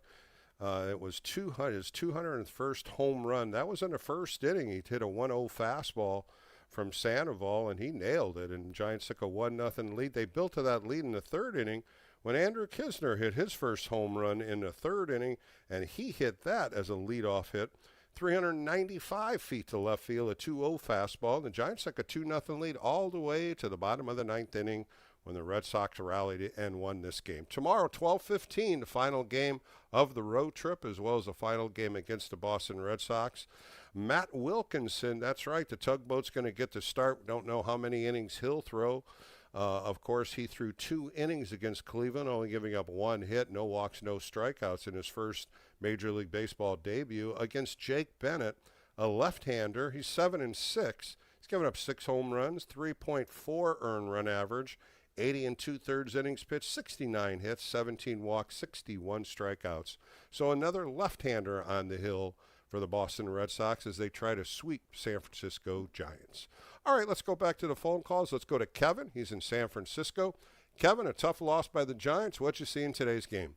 It was his 201st home run. That was in the first inning. He hit a 1-0 fastball from Sandoval, and he nailed it, and the Giants took a 1-0 lead. They built to that lead in the third inning when Andrew Kisner hit his first home run in the third inning, and he hit that as a leadoff hit. 395 feet to left field, a 2-0 fastball. And the Giants took a 2-0 lead all the way to the bottom of the 9th inning when the Red Sox rallied and won this game. Tomorrow, 12:15, the final game of the road trip, as well as the final game against the Boston Red Sox. Matt Wilkinson, that's right, the tugboat's going to get the start. Don't know how many innings he'll throw. Of course, he threw 2 innings against Cleveland, only giving up 1 hit, no walks, no strikeouts in his first Major League Baseball debut against Jake Bennett, a left-hander. He's 7-6. He's given up 6 home runs, 3.4 earned run average, 80 2/3 innings pitched, 69 hits, 17 walks, 61 strikeouts. So another left-hander on the hill for the Boston Red Sox as they try to sweep San Francisco Giants. All right, let's go back to the phone calls. Let's go to Kevin. He's in San Francisco. Kevin, a tough loss by the Giants. What you see in today's game?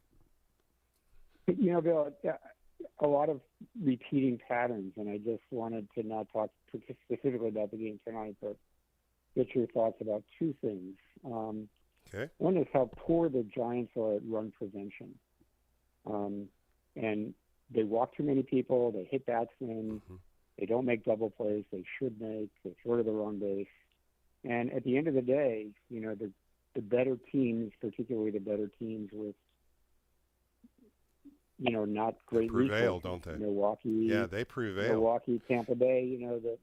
You know, Bill, a lot of repeating patterns, and I just wanted to not talk specifically about the game tonight, but get your thoughts about 2 things. Okay. One is how poor the Giants are at run prevention. And they walk too many people, they hit batsmen, they don't make double plays they should make, they throw to the wrong base. And at the end of the day, you know, the better teams, particularly the better teams with, you know, not great prevail, don't they? Milwaukee. Yeah, they prevail. Milwaukee, Tampa Bay, you know, that.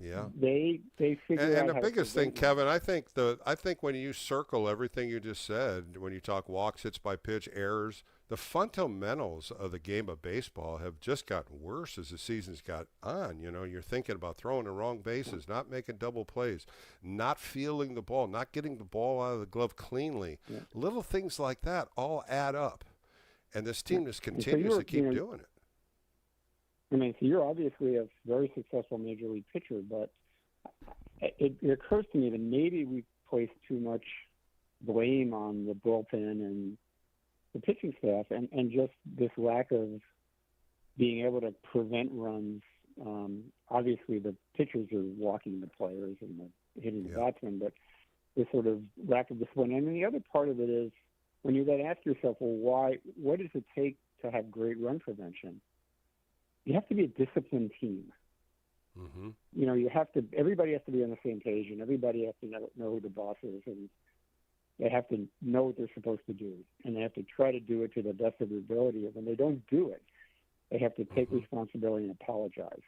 Yeah. They figure out. And the biggest thing, Kevin, I think when you circle everything you just said, when you talk walks, hits by pitch, errors, the fundamentals of the game of baseball have just gotten worse as the season's got on. You know, you're thinking about throwing the wrong bases, not making double plays, not fielding the ball, not getting the ball out of the glove cleanly. Yeah. Little things like that all add up. And this team just continues to keep doing it. I mean, so you're obviously a very successful major league pitcher, but it occurs to me that maybe we place too much blame on the bullpen and the pitching staff, and just this lack of being able to prevent runs. Obviously, the pitchers are walking the players and hitting the batsmen, but this sort of lack of discipline. And then the other part of it is when you then ask yourself, well, what does it take to have great run prevention? You have to be a disciplined team. Mm-hmm. You know, everybody has to be on the same page, and everybody has to know who the boss is, and they have to know what they're supposed to do, and they have to try to do it to the best of their ability. And when they don't do it, they have to take responsibility and apologize.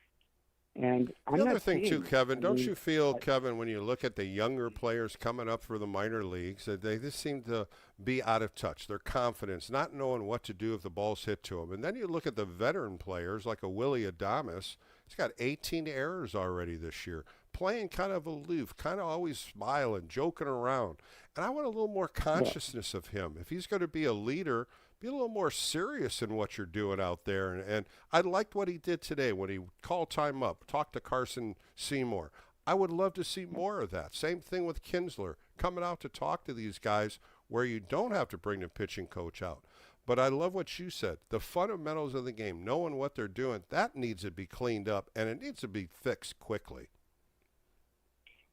And the other thing too, Kevin, don't you feel, Kevin, when you look at the younger players coming up for the minor leagues, that they just seem to be out of touch, their confidence, not knowing what to do if the ball's hit to them. And then you look at the veteran players like a Willie Adames. He's got 18 errors already this year, playing kind of aloof, kind of always smiling, joking around. And I want a little more consciousness of him. If he's going to be a leader, be a little more serious in what you're doing out there. And I liked what he did today when he called time up, talked to Carson Seymour. I would love to see more of that. Same thing with Kinsler, coming out to talk to these guys where you don't have to bring the pitching coach out. But I love what you said. The fundamentals of the game, knowing what they're doing, that needs to be cleaned up, and it needs to be fixed quickly.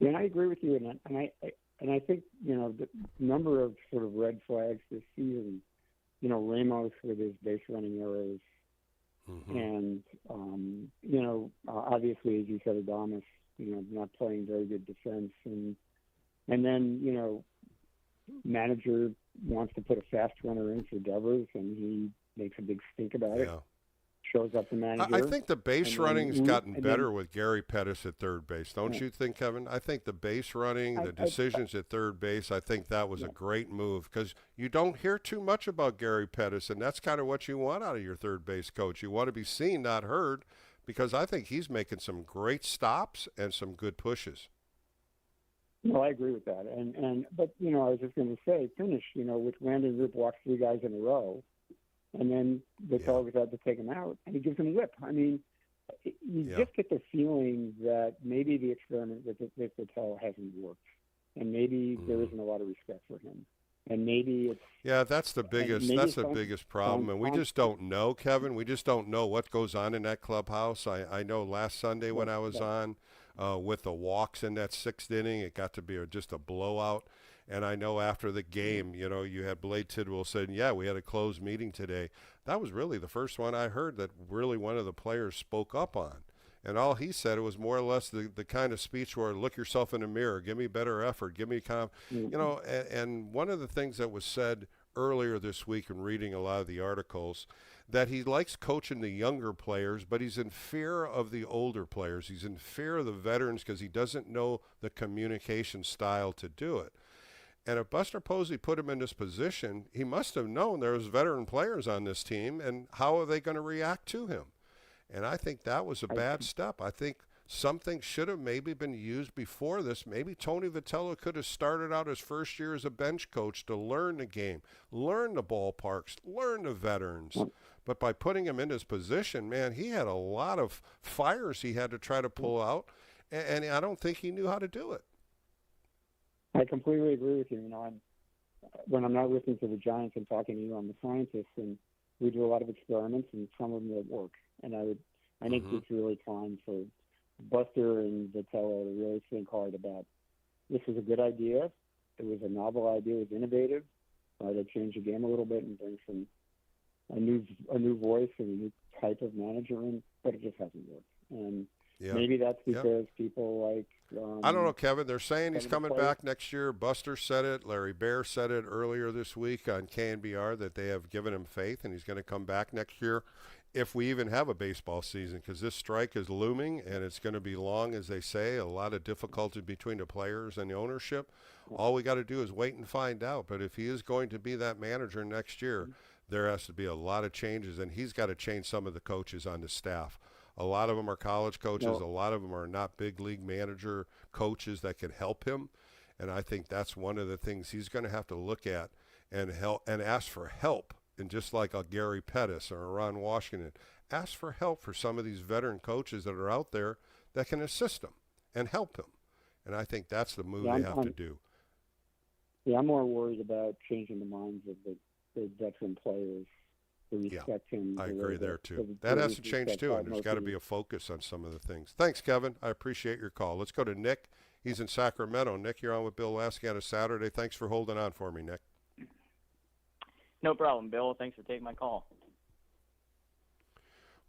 Yeah, and I agree with you. And I think, you know, the number of sort of red flags this season, you know, Ramos with his base running errors, and, you know, obviously, as you said, Adames, you know, not playing very good defense. And then, you know, manager wants to put a fast runner in for Devers, and he makes a big stink about it. shows up the manager. I think the base then running's gotten and better then- with Gary Pettis at third base. Don't Yeah. you think, Kevin? I think the base running, the decisions at third base, I think that was a great move because you don't hear too much about Gary Pettis, and that's kind of what you want out of your third base coach. You want to be seen, not heard, because I think he's making some great stops and some good pushes. No, I agree with that. But I was just going to say, finish. With Landon Roop walks 3 guys in a row, and then the Tigers had to take him out, and he gives him whip. I mean, you just get the feeling that maybe the experiment with Vitello hasn't worked, and maybe there isn't a lot of respect for him, and maybe it's that's the biggest problem, and we just don't know, Kevin. We just don't know what goes on in that clubhouse. I know last Sunday when I was on with the walks in that 6th inning, it got to be just a blowout. And I know after the game, you had Blade Tidwell saying, we had a closed meeting today. That was really the first one I heard that really one of the players spoke up on. And all he said, it was more or less the kind of speech where look yourself in the mirror, give me better effort, give me and one of the things that was said earlier this week in reading a lot of the articles, that he likes coaching the younger players, but he's in fear of the older players. He's in fear of the veterans because he doesn't know the communication style to do it. And if Buster Posey put him in this position, he must have known there was veteran players on this team, and how are they going to react to him? And I think that was a bad step. I think something should have maybe been used before this. Maybe Tony Vitello could have started out his first year as a bench coach to learn the game, learn the ballparks, learn the veterans. But by putting him in his position, man, he had a lot of fires he had to try to pull out, and I don't think he knew how to do it. I completely agree with you. When I'm not listening to the Giants and talking to you, I'm a scientist, and we do a lot of experiments, and some of them don't work. And I think it's really time for Buster and Vitello to really think hard about this is a good idea. It was a novel idea. It was innovative. To change the game a little bit and bring a new voice and a new type of manager in, but it just hasn't worked. And maybe that's because people like I don't know, Kevin. They're saying he's coming back next year. Buster said it. Larry Bear said it earlier this week on KNBR that they have given him faith and he's going to come back next year if we even have a baseball season, because this strike is looming and it's going to be long, as they say, a lot of difficulty between the players and the ownership. All we got to do is wait and find out. But if he is going to be that manager next year, there has to be a lot of changes, and he's got to change some of the coaches on the staff. A lot of them are college coaches. A lot of them are not big league manager coaches that can help him. And I think that's one of the things he's going to have to look at and help and ask for help. And just like a Gary Pettis or a Ron Washington, ask for help for some of these veteran coaches that are out there that can assist him and help him. And I think that's the move they have to do. Yeah, I'm more worried about changing the minds of the veteran players to respect him. I agree there, too. That has to change, too, and there's got to be a focus on some of the things. Thanks, Kevin. I appreciate your call. Let's go to Nick. He's in Sacramento. Nick, you're on with Bill Laskey on a Saturday. Thanks for holding on for me, Nick. No problem, Bill. Thanks for taking my call.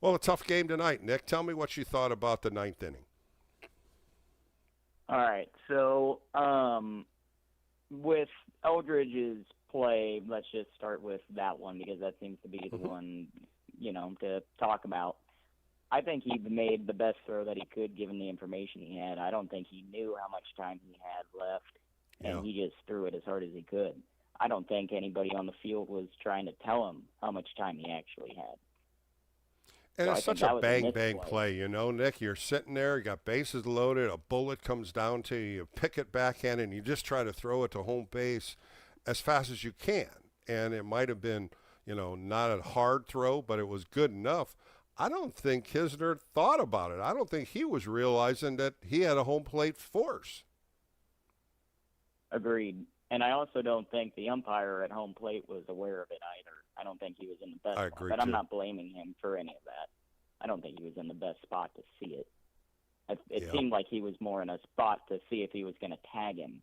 Well, a tough game tonight, Nick. Tell me what you thought about the 9th inning. All right. So with Eldridge's play, let's just start with that one because that seems to be the one, to talk about. I think he made the best throw that he could given the information he had. I don't think he knew how much time he had left, and he just threw it as hard as he could. I don't think anybody on the field was trying to tell him how much time he actually had. And it's such a bang play, Nick. You're sitting there, you got bases loaded, a bullet comes down to you, you pick it backhand, and you just try to throw it to home base as fast as you can. And it might have been, not a hard throw, but it was good enough. I don't think Kisner thought about it. I don't think he was realizing that he had a home plate force. Agreed. And I also don't think the umpire at home plate was aware of it either. I don't think he was in the best spot. But I'm not blaming him for any of that. I don't think he was in the best spot to see it. It seemed like he was more in a spot to see if he was going to tag him.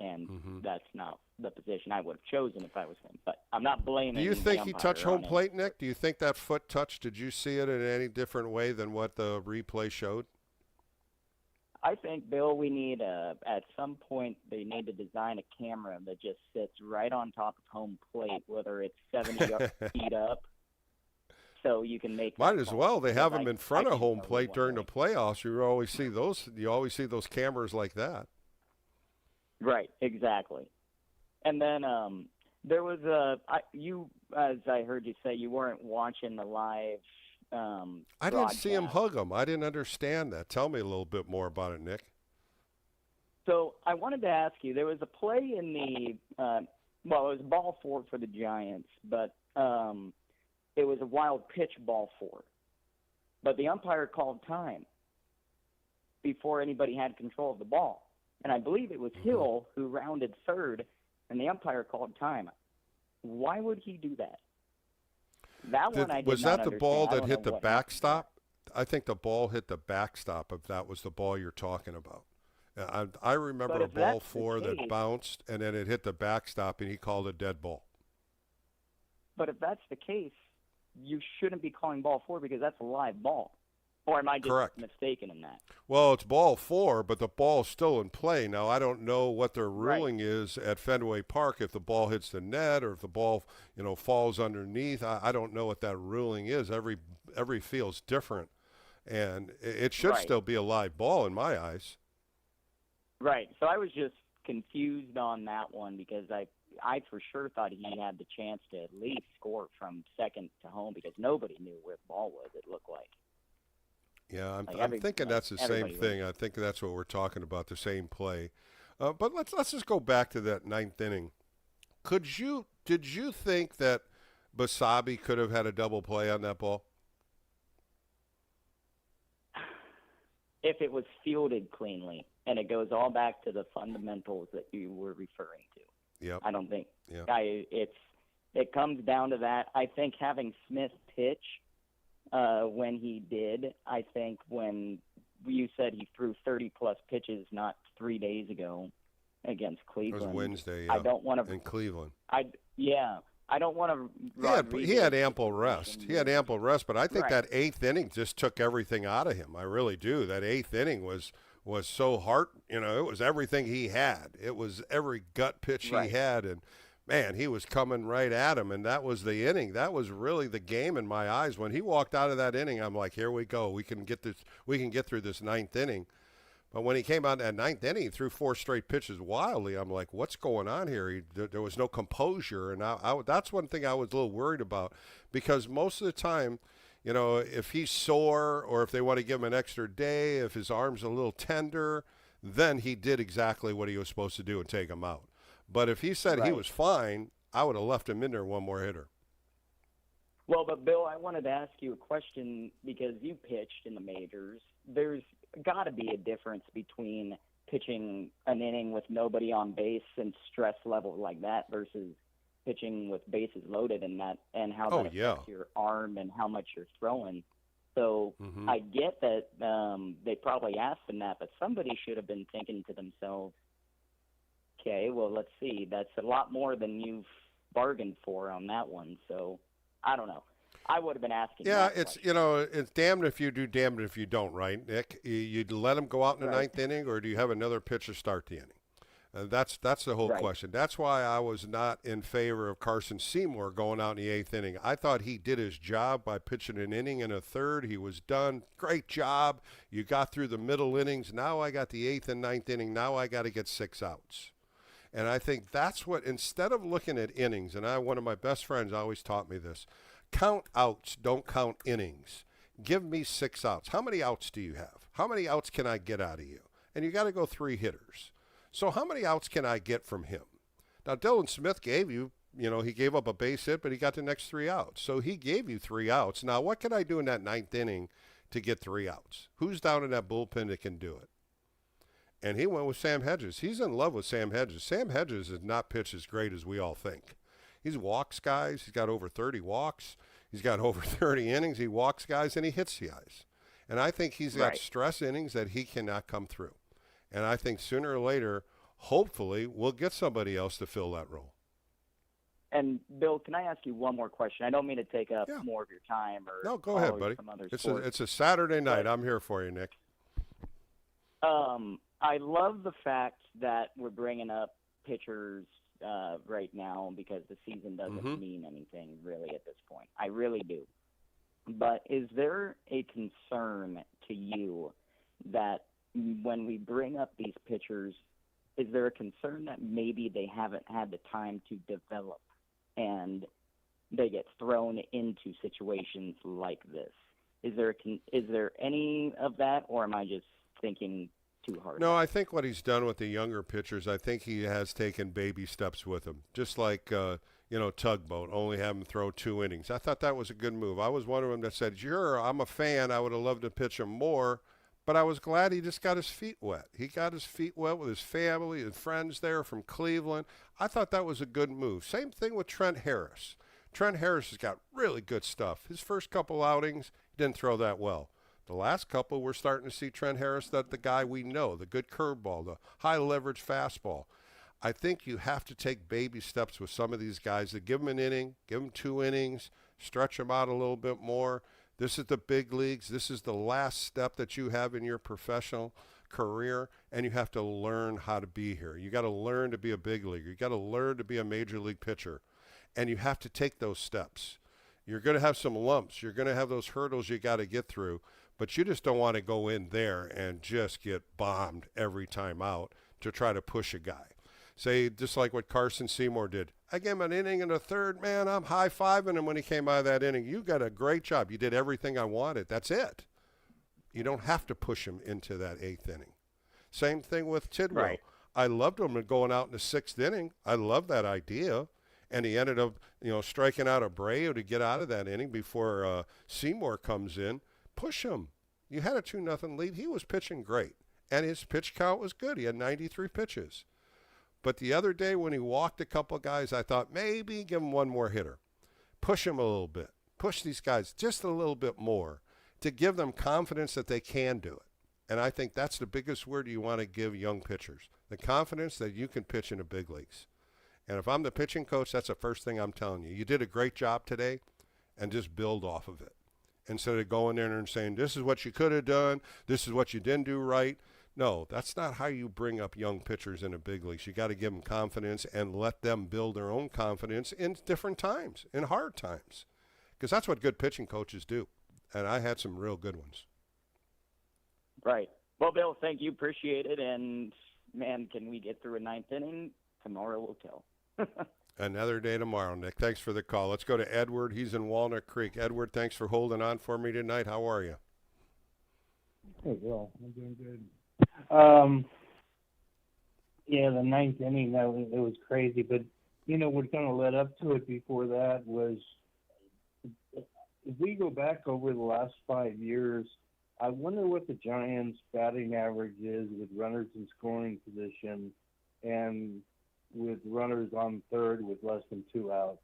And that's not the position I would have chosen if I was him. But I'm not blaming him. Do you think he touched home plate, Nick? Do you think that foot touch, did you see it in any different way than what the replay showed? I think, Bill, we need at some point they need to design a camera that just sits right on top of home plate, whether it's 70 feet up, so you can make. Might that as call. well. They have Because them in front of can't home go plate one during way. the playoffs. You always see those. You always see those cameras like that. Right, exactly. And then there was as I heard you say, you weren't watching the live. I didn't see him hug him. I didn't understand that. Tell me a little bit more about it, Nick. So I wanted to ask you, there was a play in the it was ball 4 for the Giants, but it was a wild pitch ball 4. But the umpire called time before anybody had control of the ball. And I believe it was Hill who rounded third, and the umpire called time. Why would he do that? That one I did was not that the understand. ball I that don't hit know the what backstop? I think the ball hit the backstop, if that was the ball you're talking about. I remember But a if ball that's the 4 that case- bounced, and then it hit the backstop, and he called a dead ball. But if that's the case, you shouldn't be calling ball 4 because that's a live ball. Or am I just Correct. mistaken in that? Well, it's ball 4, but the ball's still in play. Now, I don't know what their ruling is at Fenway Park, if the ball hits the net or if the ball, falls underneath. I don't know what that ruling is. Every field's different, and it should still be a live ball in my eyes. Right. So I was just confused on that one because I for sure thought he had the chance to at least score from second to home because nobody knew where the ball was, it looked like. Yeah, I'm thinking that's the same thing. I think that's what we're talking about, the same play. But let's just go back to that 9th inning. Did you think that Basabe could have had a double play on that ball? If it was fielded cleanly, and it goes all back to the fundamentals that you were referring to. Yeah. I don't think. Yeah. It comes down to that. I think having Smith pitch when he did, I think when you said he threw 30-plus pitches not 3 days ago against Cleveland. It was Wednesday, yeah. I don't want to. In Cleveland. I don't want to. He had ample rest. He had ample rest, but I think Right. that 8th inning just took everything out of him. I really do. That 8th inning was so it was everything he had. It was every gut pitch he had, and man, he was coming right at him, and that was the inning. That was really the game in my eyes. When he walked out of that inning, I'm like, here we go. We can get through this 9th inning. But when he came out that 9th inning, he threw 4 straight pitches wildly. I'm like, what's going on here? There was no composure, and that's one thing I was a little worried about, because most of the time, if he's sore or if they want to give him an extra day, if his arm's a little tender, then he did exactly what he was supposed to do and take him out. But if he said he was fine, I would have left him in there one more hitter. Well, but Bill, I wanted to ask you a question because you pitched in the majors. There's got to be a difference between pitching an inning with nobody on base and stress level like that versus pitching with bases loaded and how that affects your arm and how much you're throwing. So I get that they probably asked him that, but somebody should have been thinking to themselves, okay, well, let's see. That's a lot more than you've bargained for on that one. So I don't know. I would have been asking. Yeah, it's it's damned if you do, damned if you don't, right, Nick? You'd let him go out in the 9th inning, or do you have another pitcher start the inning? That's the whole question. That's why I was not in favor of Carson Seymour going out in the 8th inning. I thought he did his job by pitching an inning and a third. He was done. Great job. You got through the middle innings. Now I got the 8th and 9th inning. Now I got to get 6 outs. And I think that's what, instead of looking at innings, and one of my best friends always taught me this, count outs, don't count innings. Give me 6 outs. How many outs do you have? How many outs can I get out of you? And you got to go 3 hitters. So how many outs can I get from him? Now, Dylan Smith gave you, he gave up a base hit, but he got the next 3 outs. So he gave you 3 outs. Now, what can I do in that 9th inning to get 3 outs? Who's down in that bullpen that can do it? And he went with Sam Hedges. He's in love with Sam Hedges. Sam Hedges has not pitched as great as we all think. He's walks guys. He's got over 30 walks. He's got over 30 innings. He walks guys, and he hits the guys. And I think he's got stress innings that he cannot come through. And I think sooner or later, hopefully, we'll get somebody else to fill that role. And, Bill, can I ask you one more question? I don't mean to take up more of your time. No, go ahead, buddy. It's a Saturday night. I'm here for you, Nick. I love the fact that we're bringing up pitchers right now because the season doesn't mean anything really at this point. I really do. but is there a concern to you that when we bring up these pitchers, is there a concern that maybe they haven't had the time to develop and they get thrown into situations like this? Is there any of that, or am I just thinking too hard? No, I think what he's done with the younger pitchers, I think he has taken baby steps with them, just like Tugboat, only have him throw 2 innings. I thought that was a good move. I was one of them that said, sure, I'm a fan. I would have loved to pitch him more, but I was glad he just got his feet wet. He got his feet wet with his family and friends there from Cleveland. I thought that was a good move. Same thing with Trent Harris. Trent Harris has got really good stuff. His first couple outings, he didn't throw that well. The last couple, we're starting to see Trent Harris, that the guy we know, the good curveball, the high leverage fastball. I think you have to take baby steps with some of these guys to give them an inning, give them 2 innings, stretch them out a little bit more. This is the big leagues. This is the last step that you have in your professional career, and you have to learn how to be here. You got to learn to be a big leaguer. You got to learn to be a major league pitcher, and you have to take those steps. You're going to have some lumps. You're going to have those hurdles you got to get through, but you just don't want to go in there and just get bombed every time out to try to push a guy. Say, just like what Carson Seymour did. I gave him an inning and a third, man, I'm high-fiving him when he came out of that inning. You got a great job. You did everything I wanted. That's it. You don't have to push him into that 8th inning. Same thing with Tidwell. Right. I loved him going out in the 6th inning. I love that idea. And he ended up, striking out Abreu to get out of that inning before Seymour comes in. Push him. You had a 2-0 lead. He was pitching great, and his pitch count was good. He had 93 pitches. But the other day when he walked a couple of guys, I thought maybe give him one more hitter. Push him a little bit. Push these guys just a little bit more to give them confidence that they can do it. And I think that's the biggest word you want to give young pitchers, the confidence that you can pitch in the big leagues. And if I'm the pitching coach, that's the first thing I'm telling you. You did a great job today, and just build off of it. Instead of going in and saying, this is what you could have done, this is what you didn't do right. No, that's not how you bring up young pitchers in the big leagues. You got to give them confidence and let them build their own confidence in different times, in hard times. Because that's what good pitching coaches do. And I had some real good ones. Right. Well, Bill, thank you. Appreciate it. And, man, can we get through a 9th inning? Tomorrow will tell. Another day tomorrow, Nick. Thanks for the call. Let's go to Edward. He's in Walnut Creek. Edward, thanks for holding on for me tonight. How are you? Hey, Bill. I'm doing good. Yeah, the 9th inning, it was crazy. But, what kind of led up to it before that was, if we go back over the last 5 years, I wonder what the Giants' batting average is with runners in scoring position and with runners on third with less than 2 outs.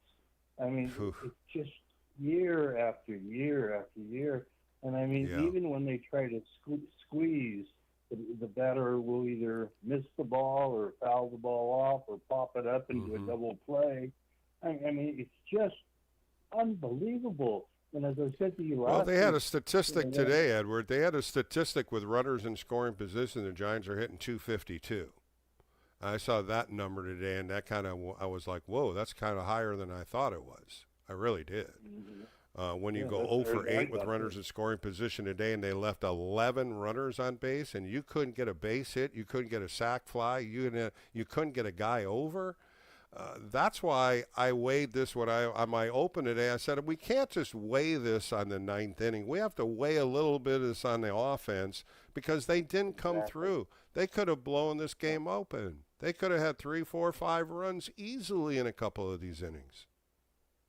I mean, it's just year after year after year. And, I mean, even when they try to squeeze, the batter will either miss the ball or foul the ball off or pop it up into a double play. I mean, it's just unbelievable. And as I said to you last they had a statistic today, Edward. They had a statistic with runners in scoring position. The Giants are hitting 252. I saw that number today, and that I was like, whoa, that's kind of higher than I thought it was. I really did. When you go 0 for 8 with runners in scoring position today, and they left 11 runners on base, and you couldn't get a base hit, you couldn't get a sac fly, you couldn't get a guy over. That's why I weighed this on my open today. I said, we can't just weigh this on the 9th inning. We have to weigh a little bit of this on the offense because they didn't come through. They could have blown this game open. They could have had 3, 4, 5 runs easily in a couple of these innings.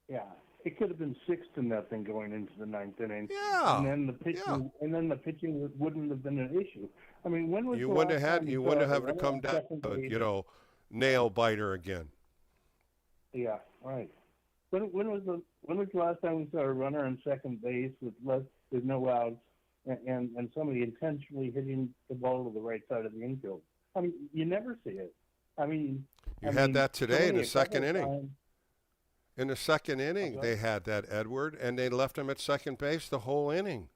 Yeah, it could have been 6-0 going into the 9th inning. Yeah, and then the pitching wouldn't have been an issue. I mean, when was you wouldn't have to come down, nail biter again. Yeah, right. When was the last time we saw a runner on second base with no outs and somebody intentionally hitting the ball to the right side of the infield? I mean, you never see it. I mean, you had that today in the second inning. In the second inning, they had that, Edward, and they left him at second base the whole inning.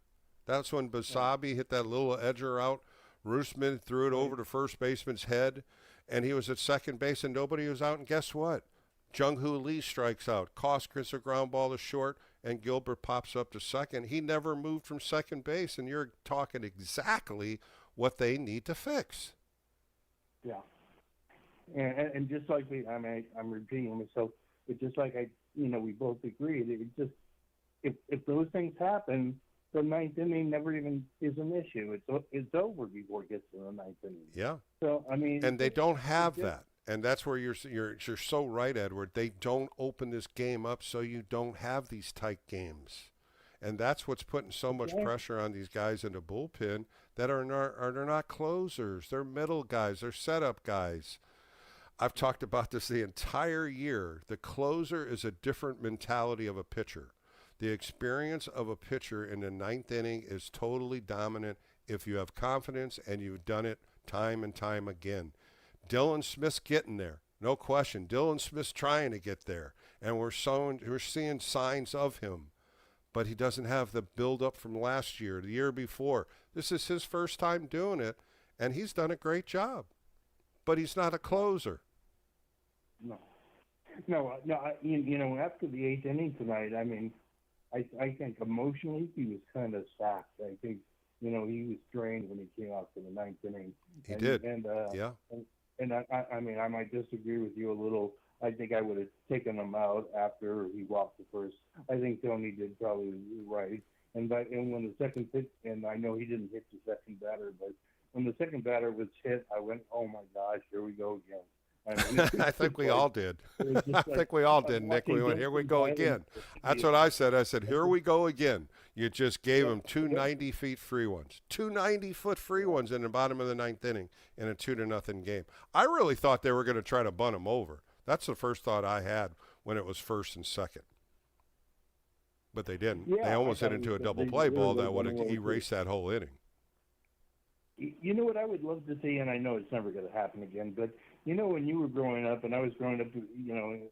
That's when Basabe hit that little edger out. Roosman threw it over to first baseman's head, and he was at second base, and nobody was out. And guess what? Jung-Hoo Lee strikes out. Kosk gets a ground ball to short, and Gilbert pops up to second. He never moved from second base, and you're talking exactly what they need to fix. Yeah. And just like I'm repeating myself, but just like we both agreed, it just, if those things happen, the ninth inning never even is an issue. It's over before it gets to the ninth inning. Yeah. So and they don't have that, and that's where you're so right, Edward. They don't open this game up, so you don't have these tight games, and that's what's putting so much pressure on these guys in the bullpen that are not closers. They're middle guys. They're setup guys. I've talked about this the entire year. The closer is a different mentality of a pitcher. The experience of a pitcher in the ninth inning is totally dominant if you have confidence and you've done it time and time again. Dylan Smith's getting there, no question. Dylan Smith's trying to get there, and we're seeing signs of him. But he doesn't have the build-up from last year, the year before. This is his first time doing it, and he's done a great job. But he's not a closer. No. After the eighth inning tonight, I think emotionally he was kind of sacked. I think, he was drained when he came out for the ninth inning. He did. Yeah. And I might disagree with you a little. I think I would have taken him out after he walked the first. I think Tony did probably right. And when the second pitch, and I know he didn't hit the second batter, but when the second batter was hit, I went, oh my gosh, here we go again. I think we all did. I think we all did, Nick. We went, here we go again. That's what I said. I said, here we go again. You just gave him two 90-foot free ones. Two 90-foot free ones in the bottom of the ninth inning in a 2-0 game. I really thought they were going to try to bunt him over. That's the first thought I had when it was first and second. But they didn't. Yeah, they almost hit into a double play ball that would have erased that whole inning. You know what I would love to see, and I know it's never going to happen again, but when you were growing up, and I was growing up, in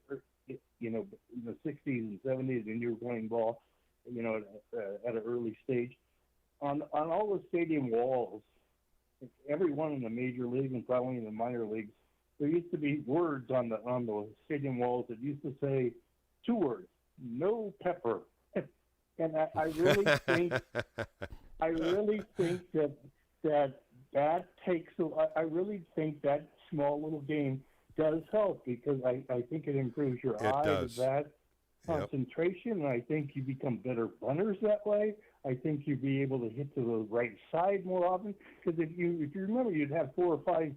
the 60s and 70s, and you were playing ball, at an early stage, on all the stadium walls, every one in the major league and probably in the minor leagues, there used to be words on the stadium walls that used to say two words: no pepper. And I really think that takes. I really think that small little game does help, because I think it improves your that concentration, and I think you become better runners that way. I think you'd be able to hit to the right side more often, because if you remember, you'd have 4 or 5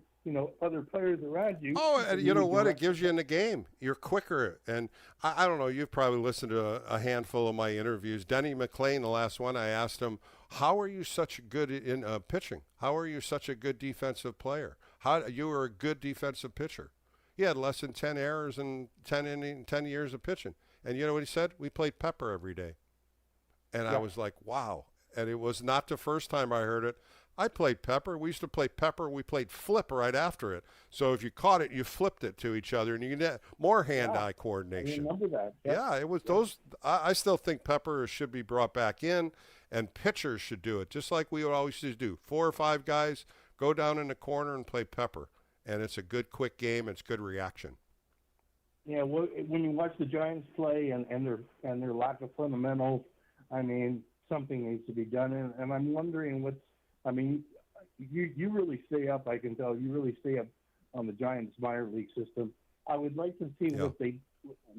other players around you. Oh, and you know what? It gives you in the game. You're quicker. And I don't know, you've probably listened to a handful of my interviews. Denny McClain, the last one, I asked him, how are you such good in pitching? How are you such a good defensive player? You were a good defensive pitcher. He had less than 10 errors in 10 years of pitching. And you know what he said? We played pepper every day. And I was like, wow. And it was not the first time I heard it. I played pepper. We used to play pepper. We played flip right after it. So if you caught it, you flipped it to each other, and you get more hand-eye coordination. I remember that. Yeah, it was those. I still think pepper should be brought back in, and pitchers should do it, just like we would always used to do. 4 or 5 guys go down in the corner and play pepper, and it's a good, quick game. It's good reaction. Yeah, well, when you watch the Giants play and their lack of fundamentals, something needs to be done, and I'm wondering you really stay up. I can tell you really stay up on the Giants minor league system. I would like to see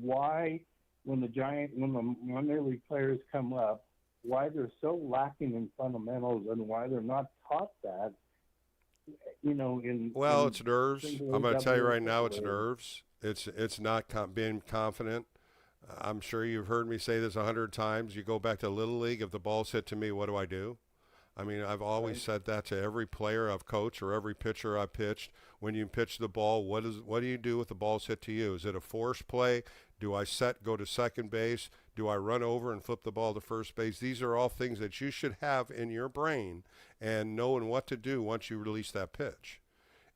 why when the minor league players come up, why they're so lacking in fundamentals and why they're not taught that. It's nerves. I'm going to tell you right now, it's nerves. It's not being confident. I'm sure you've heard me say this 100 times. You go back to Little League, if the ball's hit to me, what do? I've always said that to every player I've coached or every pitcher I've pitched. When you pitch the ball, what do you do with the ball's hit to you? Is it a forced play? Do I go to second base? Do I run over and flip the ball to first base? These are all things that you should have in your brain and knowing what to do once you release that pitch.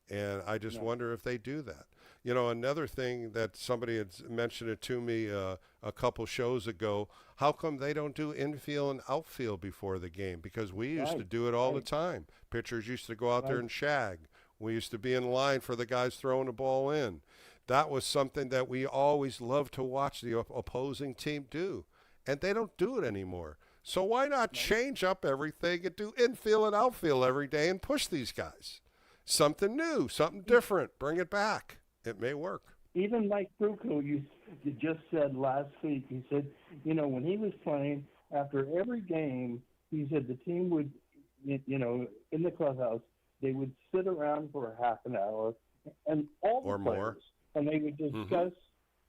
And I just wonder if they do that. Another thing that somebody had mentioned it to me a couple shows ago, how come they don't do infield and outfield before the game? Because we used to do it all the time. Pitchers used to go out there and shag. We used to be in line for the guys throwing the ball in. that was something that we always loved to watch the opposing team do, and they don't do it anymore. So why not change up everything and do infield and outfield every day and push these guys? Something new, something different. Bring it back. It may work. Even Mike Bruco, you just said last week, he said, when he was playing, after every game, he said the team would, in the clubhouse, they would sit around for half an hour, and all the or players, more, and they would discuss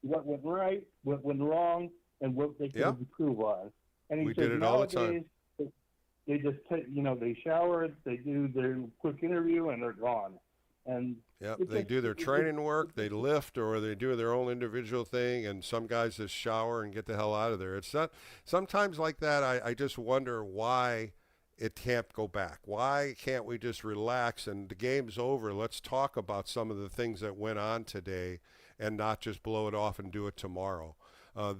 what went right, what went wrong, and what they could improve on. And he we said, did it all the time. They just they shower, they do their quick interview, and they're gone. And they do their training work, they lift, or they do their own individual thing, and some guys just shower and get the hell out of there. It's not sometimes like that. I just wonder why it can't go back. Why can't we just relax and the game's over? Let's talk about some of the things that went on today and not just blow it off and do it tomorrow.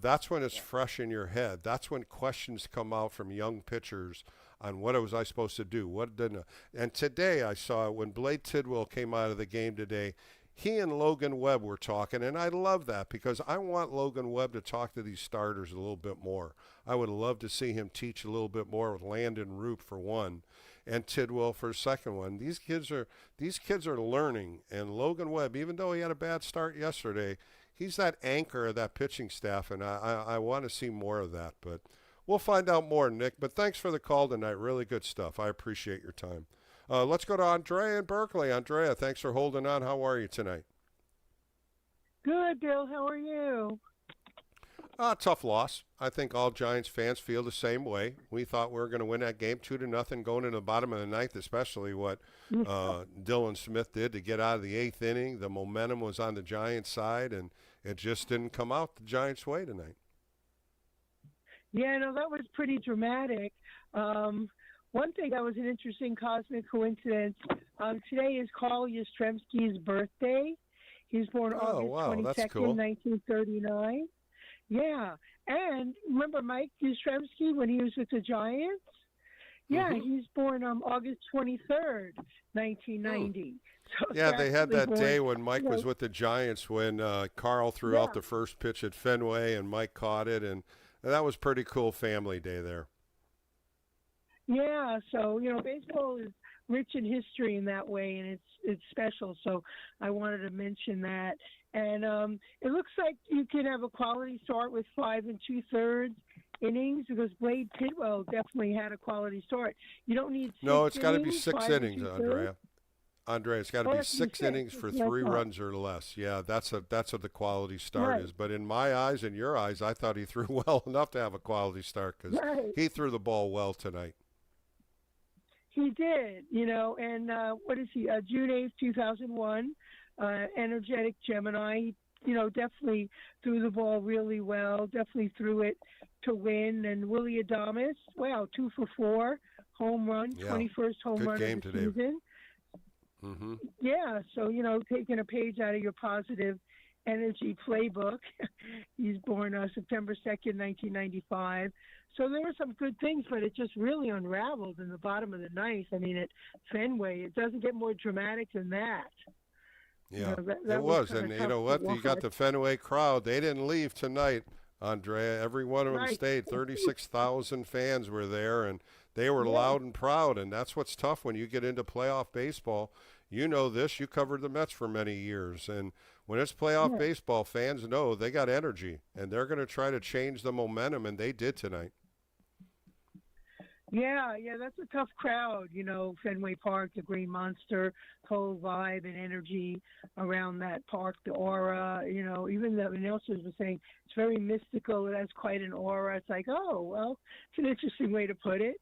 That's when it's fresh in your head. That's when questions come out from young pitchers on what was I supposed to do, what didn't. And today I saw when Blade Tidwell came out of the game today, he and Logan Webb were talking, and I love that because I want Logan Webb to talk to these starters a little bit more. I would love to see him teach a little bit more with Landon Roop for one, and Tidwell for a second one. These kids are learning, and Logan Webb, even though he had a bad start yesterday, he's that anchor of that pitching staff, and I want to see more of that. But we'll find out more, Nick. But thanks for the call tonight. Really good stuff. I appreciate your time. Let's go to Andrea in Berkeley. Andrea, thanks for holding on. How are you tonight? Good, Bill. How are you? Tough loss. I think all Giants fans feel the same way. We thought we were going to win that game 2-0 going into the bottom of the ninth, especially what Dylan Smith did to get out of the eighth inning. The momentum was on the Giants' side, and it just didn't come out the Giants' way tonight. Yeah, no, that was pretty dramatic. One thing that was an interesting cosmic coincidence. Today is Carl Yastrzemski's birthday. He was born August 22nd, cool. 1939. Yeah, and remember Mike Yastrzemski when he was with the Giants? Yeah, he's born August 23rd, 1990. So yeah, they had that day when Mike was with the Giants when Carl threw out the first pitch at Fenway and Mike caught it, and that was pretty cool family day there. Yeah, so, baseball is rich in history in that way, and it's special. So I wanted to mention that. And it looks like you can have a quality start with 5 2/3 innings because Blade Tidwell definitely had a quality start. You don't need 6 No, it's got to be innings, 6 innings, Andrea. It's got to be 6 innings for 3 runs or less. Yeah, that's what the quality start is. But in my eyes and your eyes, I thought he threw well enough to have a quality start because he threw the ball well tonight. He did, and what is he, June 8th, 2001, energetic Gemini, definitely threw the ball really well, definitely threw it to win. And Willie Adames, 2 for 4, home run, 21st home run of the season. Mm-hmm. Yeah, so, taking a page out of your positive energy playbook. He's born September 2nd, 1995. So there were some good things, but it just really unraveled in the bottom of the ninth. I mean, at Fenway, it doesn't get more dramatic than that. Yeah, it was. And you know what? You got the Fenway crowd. They didn't leave tonight, Andrea. Every one of them stayed. 36,000 fans were there, and they were loud and proud. And that's what's tough when you get into playoff baseball. You know this. You covered the Mets for many years. And when it's playoff baseball, fans know they got energy, and they're going to try to change the momentum, and they did tonight. Yeah, that's a tough crowd, Fenway Park, the Green Monster, whole vibe and energy around that park, the aura, even the announcers were saying it's very mystical. It has quite an aura. It's like, oh, well, it's an interesting way to put it.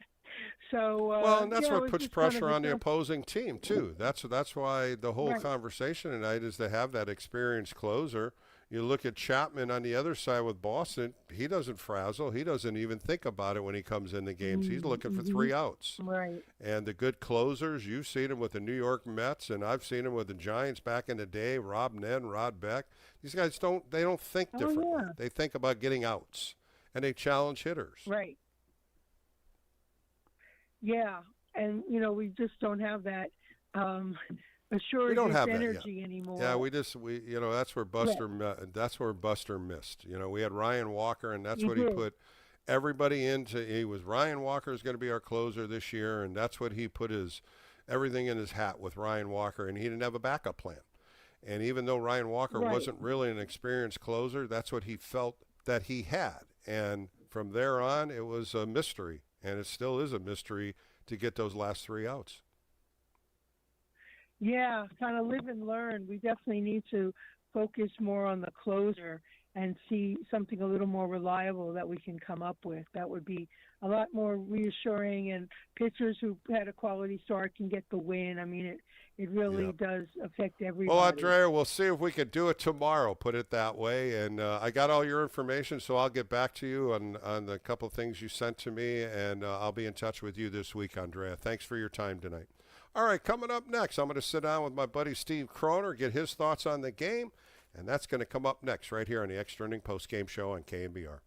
So and that's what puts pressure on the opposing team too. That's why the whole conversation tonight is to have that experienced closer. You look at Chapman on the other side with Boston. He doesn't frazzle. He doesn't even think about it when he comes in the games. He's looking for 3 outs. Right. And the good closers, you've seen him with the New York Mets, and I've seen him with the Giants back in the day. Rob Nen, Rod Beck. These guys don't think differently. Yeah. They think about getting outs, and they challenge hitters. Right. Yeah, and we just don't have that assured We don't his have that yet. energy anymore. Yeah, that's where Buster missed. We had Ryan Walker, and that's what he put everybody into. He was Ryan Walker is going to be our closer this year, and that's what he put everything in his hat with Ryan Walker, and he didn't have a backup plan. And even though Ryan Walker wasn't really an experienced closer, that's what he felt that he had. And from there on, it was a mystery, and it still is a mystery to get those last 3 outs. Yeah, kind of live and learn. We definitely need to focus more on the closer and see something a little more reliable that we can come up with. That would be a lot more reassuring, and pitchers who had a quality start can get the win. I mean, it really does affect everybody. Well, Andrea, we'll see if we can do it tomorrow, put it that way. And I got all your information, so I'll get back to you on the couple things you sent to me, and I'll be in touch with you this week, Andrea. Thanks for your time tonight. All right, coming up next, I'm going to sit down with my buddy Steve Kroner, get his thoughts on the game, and that's going to come up next right here on the Extra Inning Postgame Show on KNBR.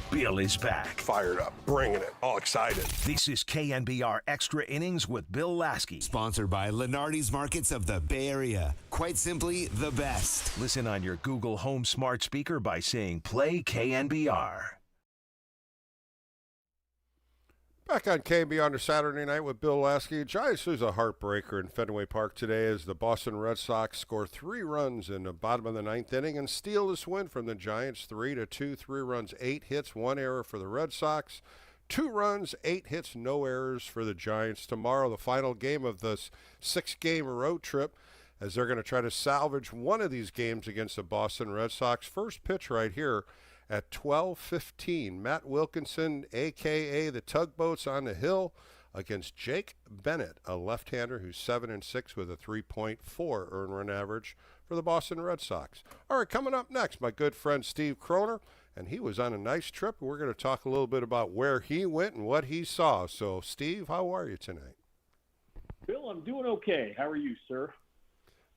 Bill is back. Fired up, bringing it, all excited. This is KNBR Extra Innings with Bill Laskey. Sponsored by Lenardi's Markets of the Bay Area. Quite simply, the best. Listen on your Google Home smart speaker by saying play KNBR. Back on KNBR on a Saturday night with Bill Laskey. Giants lose a heartbreaker in Fenway Park today as the Boston Red Sox score 3 runs in the bottom of the 9th inning and steal this win from the Giants 3-2. 3 runs, 8 hits, 1 error for the Red Sox. 2 runs, 8 hits, no errors for the Giants. Tomorrow, the final game of this 6-game road trip, as they're going to try to salvage one of these games against the Boston Red Sox. First pitch right here at 12:15. Matt Wilkinson, a.k.a. the Tugboats on the Hill, against Jake Bennett, a left-hander who's 7-6 with a 3.4 earned run average for the Boston Red Sox. All right, coming up next, my good friend Steve Kroner, and he was on a nice trip. We're going to talk a little bit about where he went and what he saw. So, Steve, how are you tonight? Bill, I'm doing okay. How are you, sir?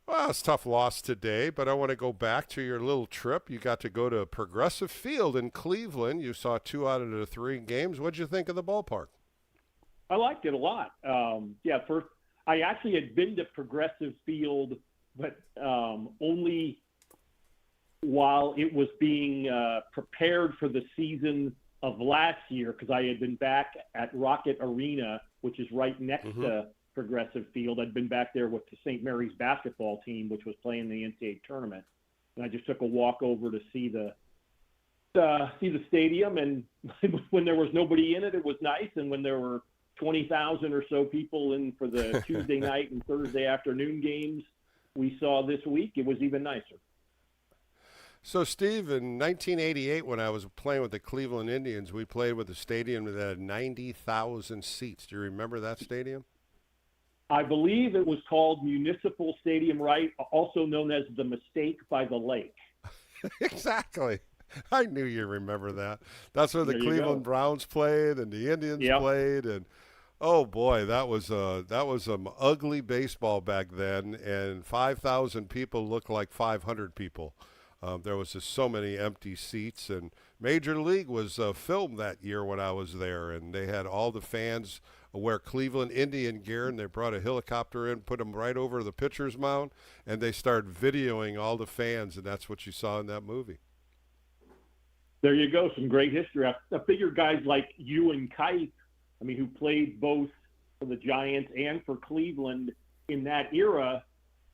Well, it's a tough loss today, but I want to go back to your little trip. You got to go to Progressive Field in Cleveland. You saw 2 out of the 3 games. What'd you think of the ballpark? I liked it a lot. First, I actually had been to Progressive Field, but only while it was being prepared for the season of last year, because I had been back at Rocket Arena, which is right next to Progressive Field. I'd been back there with the St. Mary's basketball team, which was playing the NCAA tournament, and I just took a walk over to see the stadium. And when there was nobody in it, it was nice. And when there were 20,000 or so people in for the Tuesday night and Thursday afternoon games we saw this week, it was even nicer. So, Steve, in 1988, when I was playing with the Cleveland Indians, we played with a stadium that had 90,000 seats. Do you remember that stadium? I believe it was called Municipal Stadium, right? Also known as the Mistake by the Lake. Exactly. I knew you remember that. That's where the Cleveland Browns played and the Indians played, and oh boy, that was some ugly baseball back then. And 5,000 people looked like 500 people. There was just so many empty seats, and Major League was filmed that year when I was there, and they had all the fans wear Cleveland Indian gear, and they brought a helicopter in, put them right over the pitcher's mound, and they started videoing all the fans, and that's what you saw in that movie. There you go, some great history. I figure guys like you and Kite, who played both for the Giants and for Cleveland in that era,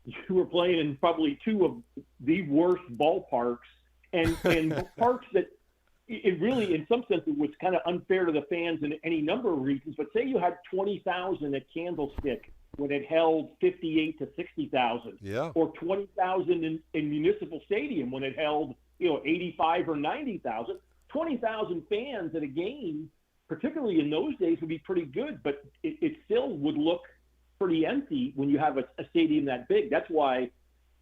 you were playing in probably 2 of the worst ballparks, and parks that it really, in some sense, it was kind of unfair to the fans in any number of reasons. But say you had 20,000 at Candlestick when it held 58 to 60,000, or 20,000 in Municipal Stadium when it held 85 or 90,000. 20,000 fans at a game, particularly in those days, would be pretty good, but it still would look pretty empty when you have a stadium that big. That's why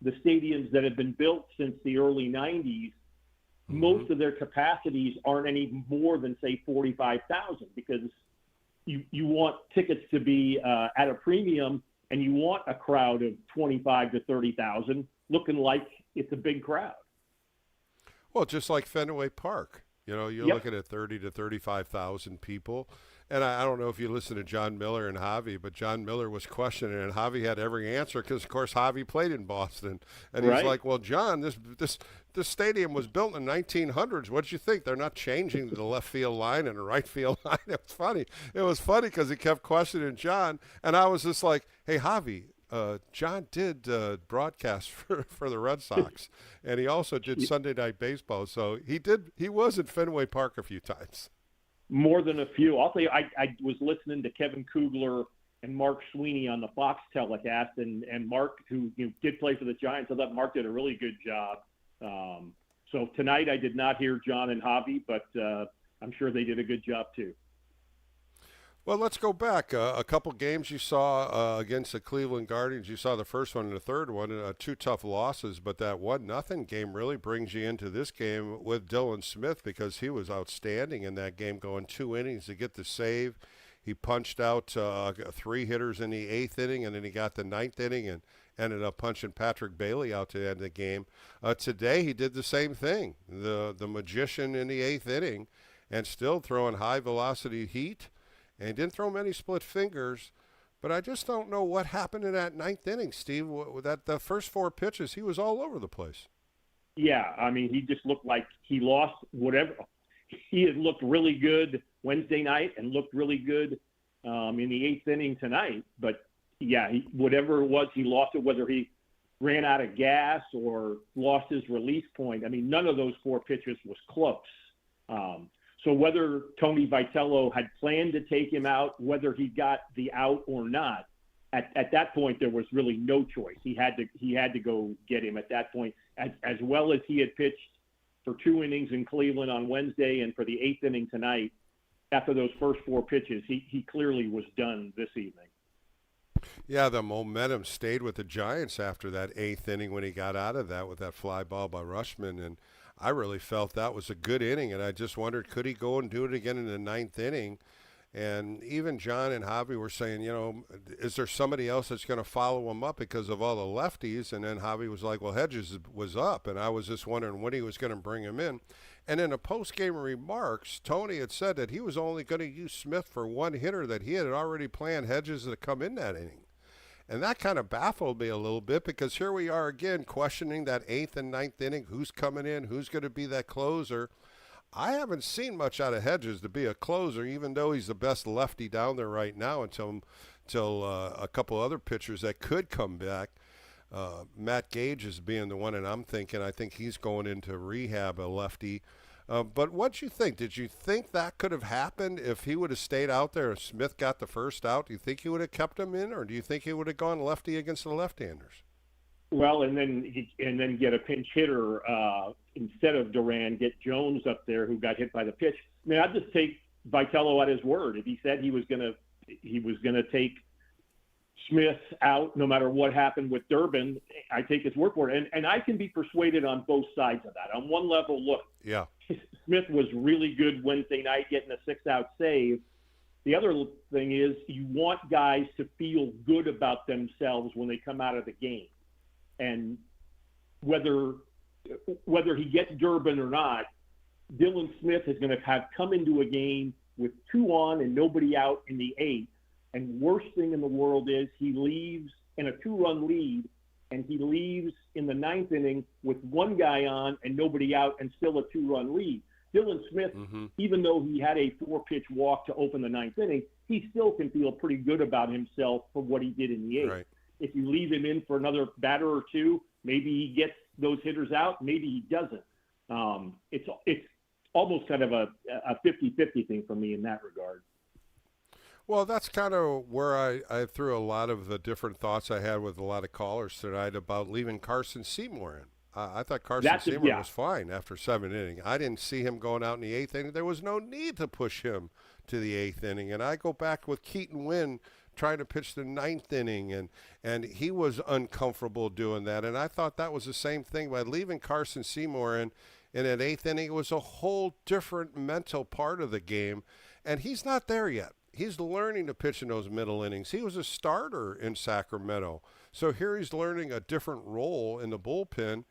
the stadiums that have been built since the early 90s, most of their capacities aren't any more than, say, 45,000, because you want tickets to be at a premium, and you want a crowd of 25 to 30,000 looking like it's a big crowd. Well, just like Fenway Park. You're looking at 30 to 35,000 people. And I don't know if you listen to John Miller and Javi, but John Miller was questioning, and Javi had every answer because, of course, Javi played in Boston. And he's like, well, John, this stadium was built in the 1900s. What did you think? They're not changing the left field line and the right field line. It was funny. It was funny because he kept questioning John. And I was just like, hey, Javi, John did broadcast for the Red Sox, and he also did Sunday Night Baseball. So he was at Fenway Park a few times. More than a few. I'll tell you, I was listening to Kevin Kugler and Mark Sweeney on the Fox telecast, and Mark, who did play for the Giants, I thought Mark did a really good job. So tonight I did not hear John and Javi, but I'm sure they did a good job too. Well, let's go back. A couple games you saw against the Cleveland Guardians. You saw the first one and the third one, 2 tough losses, but that 1-0 game really brings you into this game with Dylan Smith, because he was outstanding in that game, going 2 innings to get the save. He punched out 3 hitters in the 8th inning, and then he got the 9th inning and ended up punching Patrick Bailey out to end the game. Today he did the same thing, the magician in the 8th inning. and still throwing high-velocity heat, and he didn't throw many split fingers. But I just don't know what happened in that ninth inning, Steve. That the first 4 pitches, he was all over the place. Yeah, I mean, he just looked like he lost whatever. He had looked really good Wednesday night and looked really good in the 8th inning tonight. But, yeah, whatever it was, he lost it, whether he ran out of gas or lost his release point. I mean, none of those 4 pitches was close. So whether Tony Vitello had planned to take him out, whether he got the out or not, at that point there was really no choice. He had to go get him at that point. As well as he had pitched for 2 innings in Cleveland on Wednesday and for the 8th inning tonight, after those first 4 pitches, he clearly was done this evening. Yeah, the momentum stayed with the Giants after that 8th inning when he got out of that with that fly ball by Rushman, and I really felt that was a good inning, and I just wondered, could he go and do it again in the 9th inning? And even John and Javi were saying, is there somebody else that's going to follow him up because of all the lefties? And then Javi was like, well, Hedges was up, and I was just wondering when he was going to bring him in. And in the post-game remarks, Tony had said that he was only going to use Smith for 1 hitter, that he had already planned Hedges to come in that inning. And that kind of baffled me a little bit because here we are again questioning that 8th and 9th inning, who's coming in, who's going to be that closer. I haven't seen much out of Hedges to be a closer, even though he's the best lefty down there right now until a couple other pitchers that could come back. Matt Gage is being the one, and I think he's going into rehab, a lefty. But what'd you think? Did you think that could have happened if he would have stayed out there and Smith got the first out? Do you think he would have kept him in, or do you think he would have gone lefty against the left-handers? Well, and then get a pinch hitter instead of Duran, get Jones up there who got hit by the pitch. I mean, I'd just take Vitello at his word. If he said he was gonna take Smith out no matter what happened with Durbin, I take his word for it. And I can be persuaded on both sides of that. On one level, look, yeah, Smith was really good Wednesday night getting a 6-out save. The other thing is you want guys to feel good about themselves when they come out of the game. And whether he gets Durbin or not, Dylan Smith is going to have come into a game with 2 on and nobody out in the 8th. And worst thing in the world is he leaves in a 2-run lead, and he leaves in the 9th inning with 1 guy on and nobody out and still a 2-run lead. Dylan Smith, even though he had a 4-pitch walk to open the 9th inning, he still can feel pretty good about himself for what he did in the 8th. Right. If you leave him in for another batter or 2, maybe he gets those hitters out, maybe he doesn't. It's almost kind of a 50-50 thing for me in that regard. Well, that's kind of where I threw a lot of the different thoughts I had with a lot of callers tonight about leaving Carson Seymour in. I thought Carson Seymour was fine after 7 innings. I didn't see him going out in the 8th inning. There was no need to push him to the 8th inning. And I go back with Keaton Wynn trying to pitch the 9th inning, and he was uncomfortable doing that. And I thought that was the same thing by leaving Carson Seymour in that 8th inning. It was a whole different mental part of the game, and he's not there yet. He's learning to pitch in those middle innings. He was a starter in Sacramento. So here he's learning a different role in the bullpen.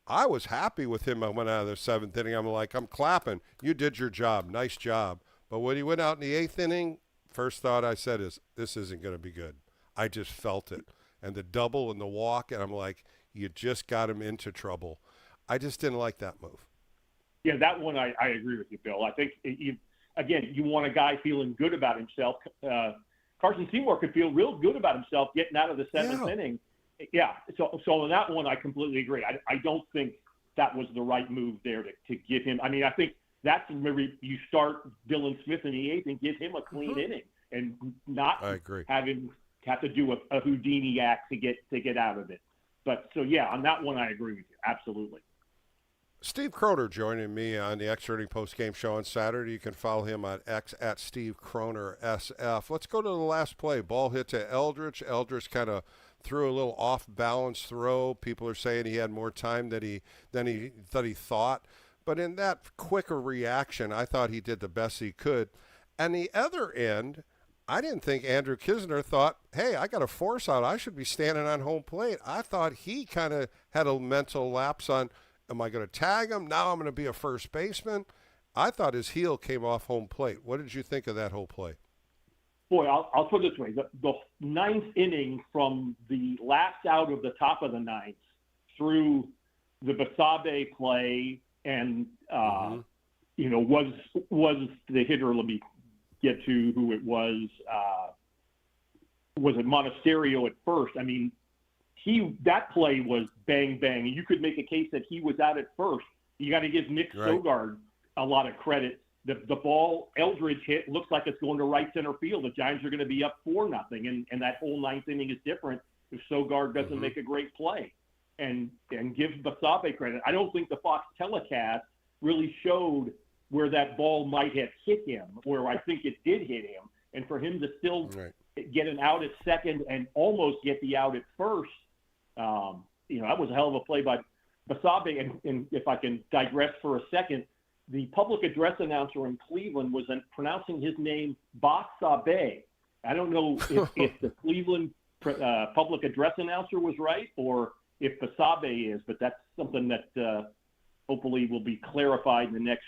I was happy with him. I went out of the 7th inning. I'm clapping. You did your job. Nice job. But when he went out in the 8th inning, first thought I said is, this isn't going to be good. I just felt it. And the double and the walk, and I'm like, you just got him into trouble. I just didn't like that move. Yeah, that one I agree with you, Bill. I think, you want a guy feeling good about himself. Carson Seymour could feel real good about himself getting out of the 7th inning. Yeah, so on that one, I completely agree. I don't think that was the right move there to give him. I mean, I think that's maybe you start Dylan Smith in the 8th and give him a clean inning and not have him have to do a Houdini act to get out of it. But so yeah, on that one I agree with you absolutely. Steve Croner joining me on the X Earning Post Game Show on Saturday. You can follow him on X at Steve Croner SF. Let's go to the last play. Ball hit to Eldridge. Eldridge kind of threw a little off-balance throw. People are saying he had more time than he thought. But in that quicker reaction, I thought he did the best he could. And the other end, I didn't think Andrew Kisner thought, hey, I got a force out. I should be standing on home plate. I thought he kind of had a mental lapse on, am I going to tag him? Now I'm going to be a first baseman. I thought his heel came off home plate. What did you think of that whole play? Boy, I'll put it this way. The ninth inning from the last out of the top of the ninth through the Basabe play and, was the hitter, let me get to who it was it Monasterio at first? I mean, that play was bang, bang. You could make a case that he was out at first. You got to give Nick Sogard a lot of credit. The ball Eldridge hit looks like it's going to right center field. The Giants are going to be up 4-0, and that whole ninth inning is different if Sogard doesn't make a great play. And give Basabe credit. I don't think the Fox telecast really showed where that ball might have hit him, where I think it did hit him. And for him to still get an out at second and almost get the out at first, that was a hell of a play by Basabe. And if I can digress for a second, the public address announcer in Cleveland was pronouncing his name Basabe. I don't know if the Cleveland public address announcer was right or if Basabe is, but that's something that hopefully will be clarified in the next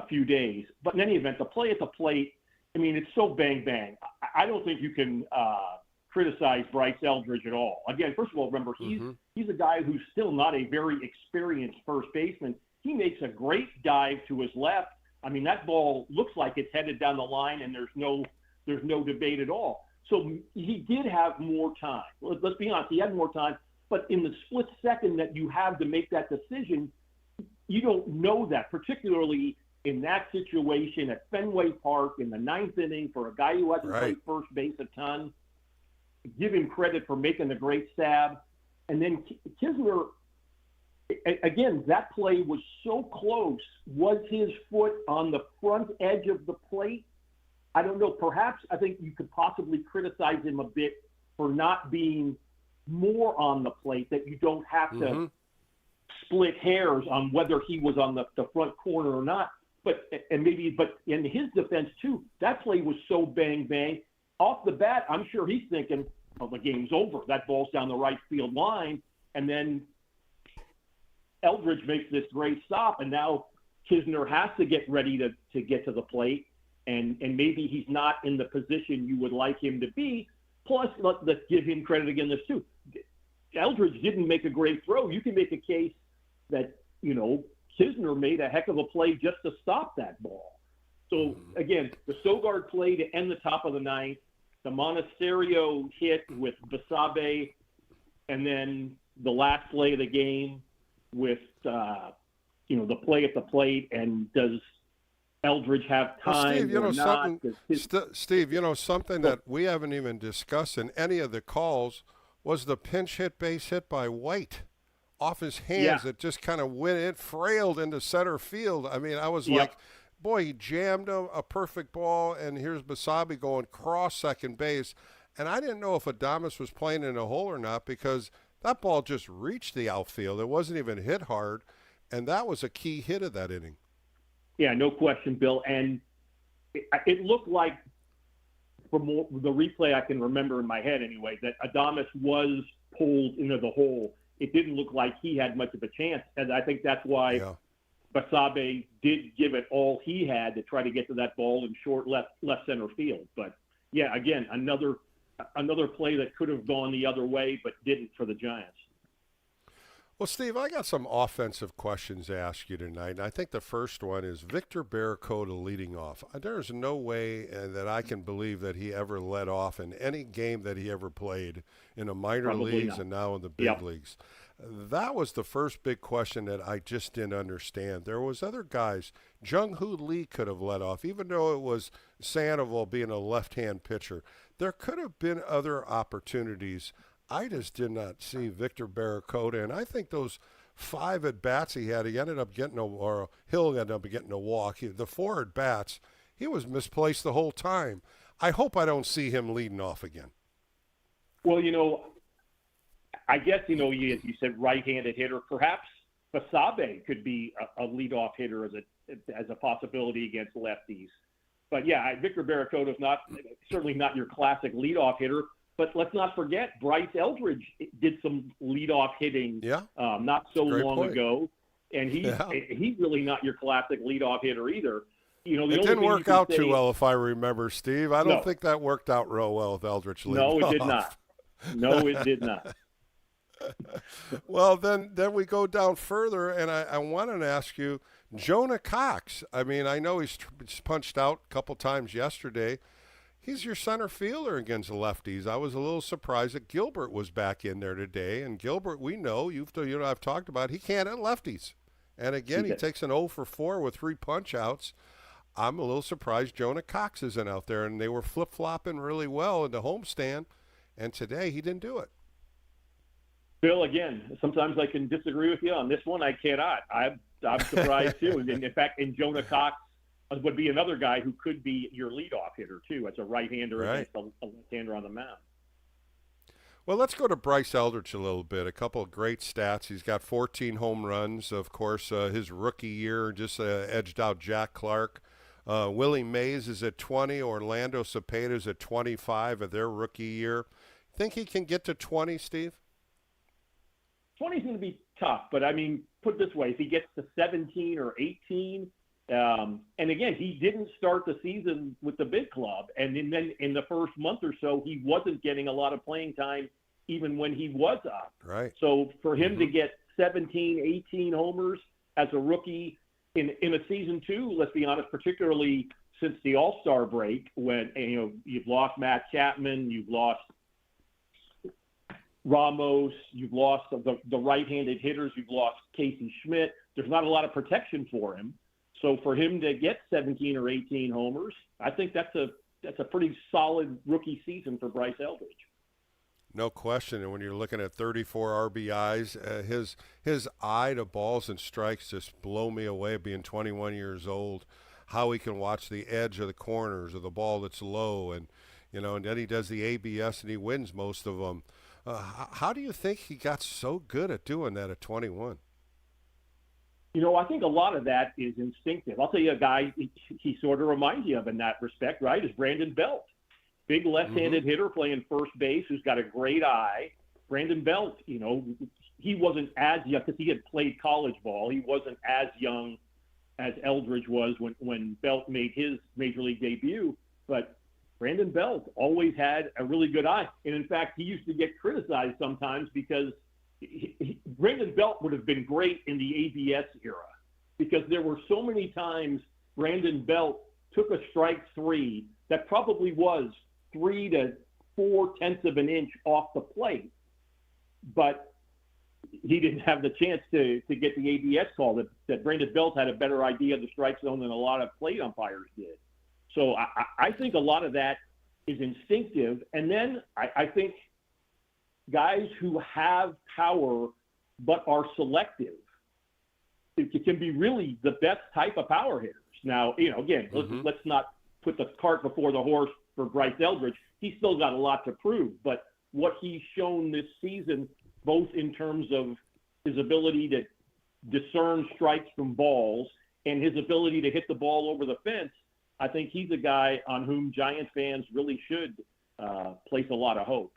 few days. But in any event, the play at the plate, I mean, it's so bang, bang. I don't think you can criticize Bryce Eldridge at all. Again, first of all, remember, he's a guy who's still not a very experienced first baseman. He makes a great dive to his left. I mean, that ball looks like it's headed down the line, and there's no debate at all. So he did have more time. Let's be honest, he had more time. But in the split second that you have to make that decision, you don't know that, particularly in that situation at Fenway Park in the ninth inning for a guy who hasn't played first base a ton. Give him credit for making a great stab. And then Kisner, again, that play was so close. Was his foot on the front edge of the plate? I don't know. Perhaps I think you could possibly criticize him a bit for not being more on the plate, that you don't have to split hairs on whether he was on the front corner or not. But in his defense too, that play was so bang bang. Off the bat, I'm sure he's thinking, "Oh, the game's over. That ball's down the right field line." And then Eldridge makes this great stop, and now Kisner has to get ready to get to the plate, and maybe he's not in the position you would like him to be. Plus, let's give him credit again this too. Eldridge didn't make a great throw. You can make a case that, Kisner made a heck of a play just to stop that ball. So, again, the Sogard play to end the top of the ninth, the Monasterio hit with Basabe, and then the last play of the game with, the play at the plate, and does Eldridge have time or not? Steve, something that we haven't even discussed in any of the calls was the pinch hit base hit by White off his hands. It just kind of it frailed into center field. I mean, I was like, boy, he jammed a perfect ball, and here's Basabe going cross second base. And I didn't know if Adames was playing in a hole or not because that ball just reached the outfield. It wasn't even hit hard, and that was a key hit of that inning. Yeah, no question, Bill. And it looked like, from the replay I can remember in my head anyway, that Adames was pulled into the hole. It didn't look like he had much of a chance. And I think that's why Basabe did give it all he had to try to get to that ball in short left center field. But, yeah, again, another play that could have gone the other way but didn't for the Giants. Well, Steve, I got some offensive questions to ask you tonight. And I think the first one is Victor Barracoda leading off. There's no way that I can believe that he ever led off in any game that he ever played in the minor leagues and now in the big leagues. That was the first big question that I just didn't understand. There was other guys. Jung-Hoo Lee could have led off, even though it was Sandoval being a left-hand pitcher. There could have been other opportunities. I just did not see Victor Barracoda, and I think those 5 at-bats he had, Hill ended up getting a walk. The 4 at-bats, he was misplaced the whole time. I hope I don't see him leading off again. Well, I guess, you said right-handed hitter. Perhaps Basabe could be a leadoff hitter as a possibility against lefties. But, yeah, Victor Barracoda is certainly not your classic leadoff hitter. But let's not forget, Bryce Eldridge did some leadoff hitting not so long ago. and he's really not your classic leadoff hitter either. You know, it didn't work out too well, if I remember, Steve. I don't think that worked out real well with Eldridge leading No, it off. did not. No, it did not. Well, then we go down further, and I wanted to ask you, Jonah Cox. I mean, I know he's punched out a couple times yesterday. He's your center fielder against the lefties. I was a little surprised that Gilbert was back in there today. And Gilbert, we know, I've talked about, he can't hit lefties. And again, he takes an 0 for 4 with 3 punch-outs. I'm a little surprised Jonah Cox isn't out there, and they were flip-flopping really well in the homestand, and today he didn't do it. Bill, again, sometimes I can disagree with you. On this one, I cannot. I'm surprised, too. And in fact, Jonah Cox would be another guy who could be your leadoff hitter, too, as a right-hander against a left-hander on the mound. Well, let's go to Bryce Eldridge a little bit. A couple of great stats. He's got 14 home runs. Of course, his rookie year just edged out Jack Clark. Willie Mays is at 20. Orlando Cepeda's at 25 of their rookie year. Think he can get to 20, Steve? 20 is going to be tough, but I mean, put it this way, if he gets to 17 or 18, and again, he didn't start the season with the big club, and then in the first month or so, he wasn't getting a lot of playing time even when he was up. Right. So for him to get 17, 18 homers as a rookie in a season two, let's be honest, particularly since the All-Star break, when you've lost Matt Chapman, you've lost Ramos, you've lost the right-handed hitters, you've lost Casey Schmidt. There's not a lot of protection for him. So for him to get 17 or 18 homers, I think that's a pretty solid rookie season for Bryce Eldridge. No question. And when you're looking at 34 RBIs, his eye to balls and strikes just blow me away, being 21 years old, how he can watch the edge of the corners of the ball that's low. And then he does the ABS and he wins most of them. How do you think he got so good at doing that at 21? I think a lot of that is instinctive. I'll tell you a guy he sort of reminds you of in that respect, right, is Brandon Belt. Big left-handed hitter playing first base who's got a great eye. Brandon Belt, he wasn't as young because he had played college ball. He wasn't as young as Eldridge was when Belt made his major league debut. But Brandon Belt always had a really good eye. And, in fact, he used to get criticized sometimes because Brandon Belt would have been great in the ABS era because there were so many times Brandon Belt took a strike three that probably was 3 to 4/10 of an inch off the plate, but he didn't have the chance to get the ABS call. That Brandon Belt had a better idea of the strike zone than a lot of plate umpires did. So I think a lot of that is instinctive. And then I think guys who have power but are selective can be really the best type of power hitters. Now, again, let's not put the cart before the horse for Bryce Eldridge. He's still got a lot to prove. But what he's shown this season, both in terms of his ability to discern strikes from balls and his ability to hit the ball over the fence, I think he's a guy on whom Giants fans really should place a lot of hope.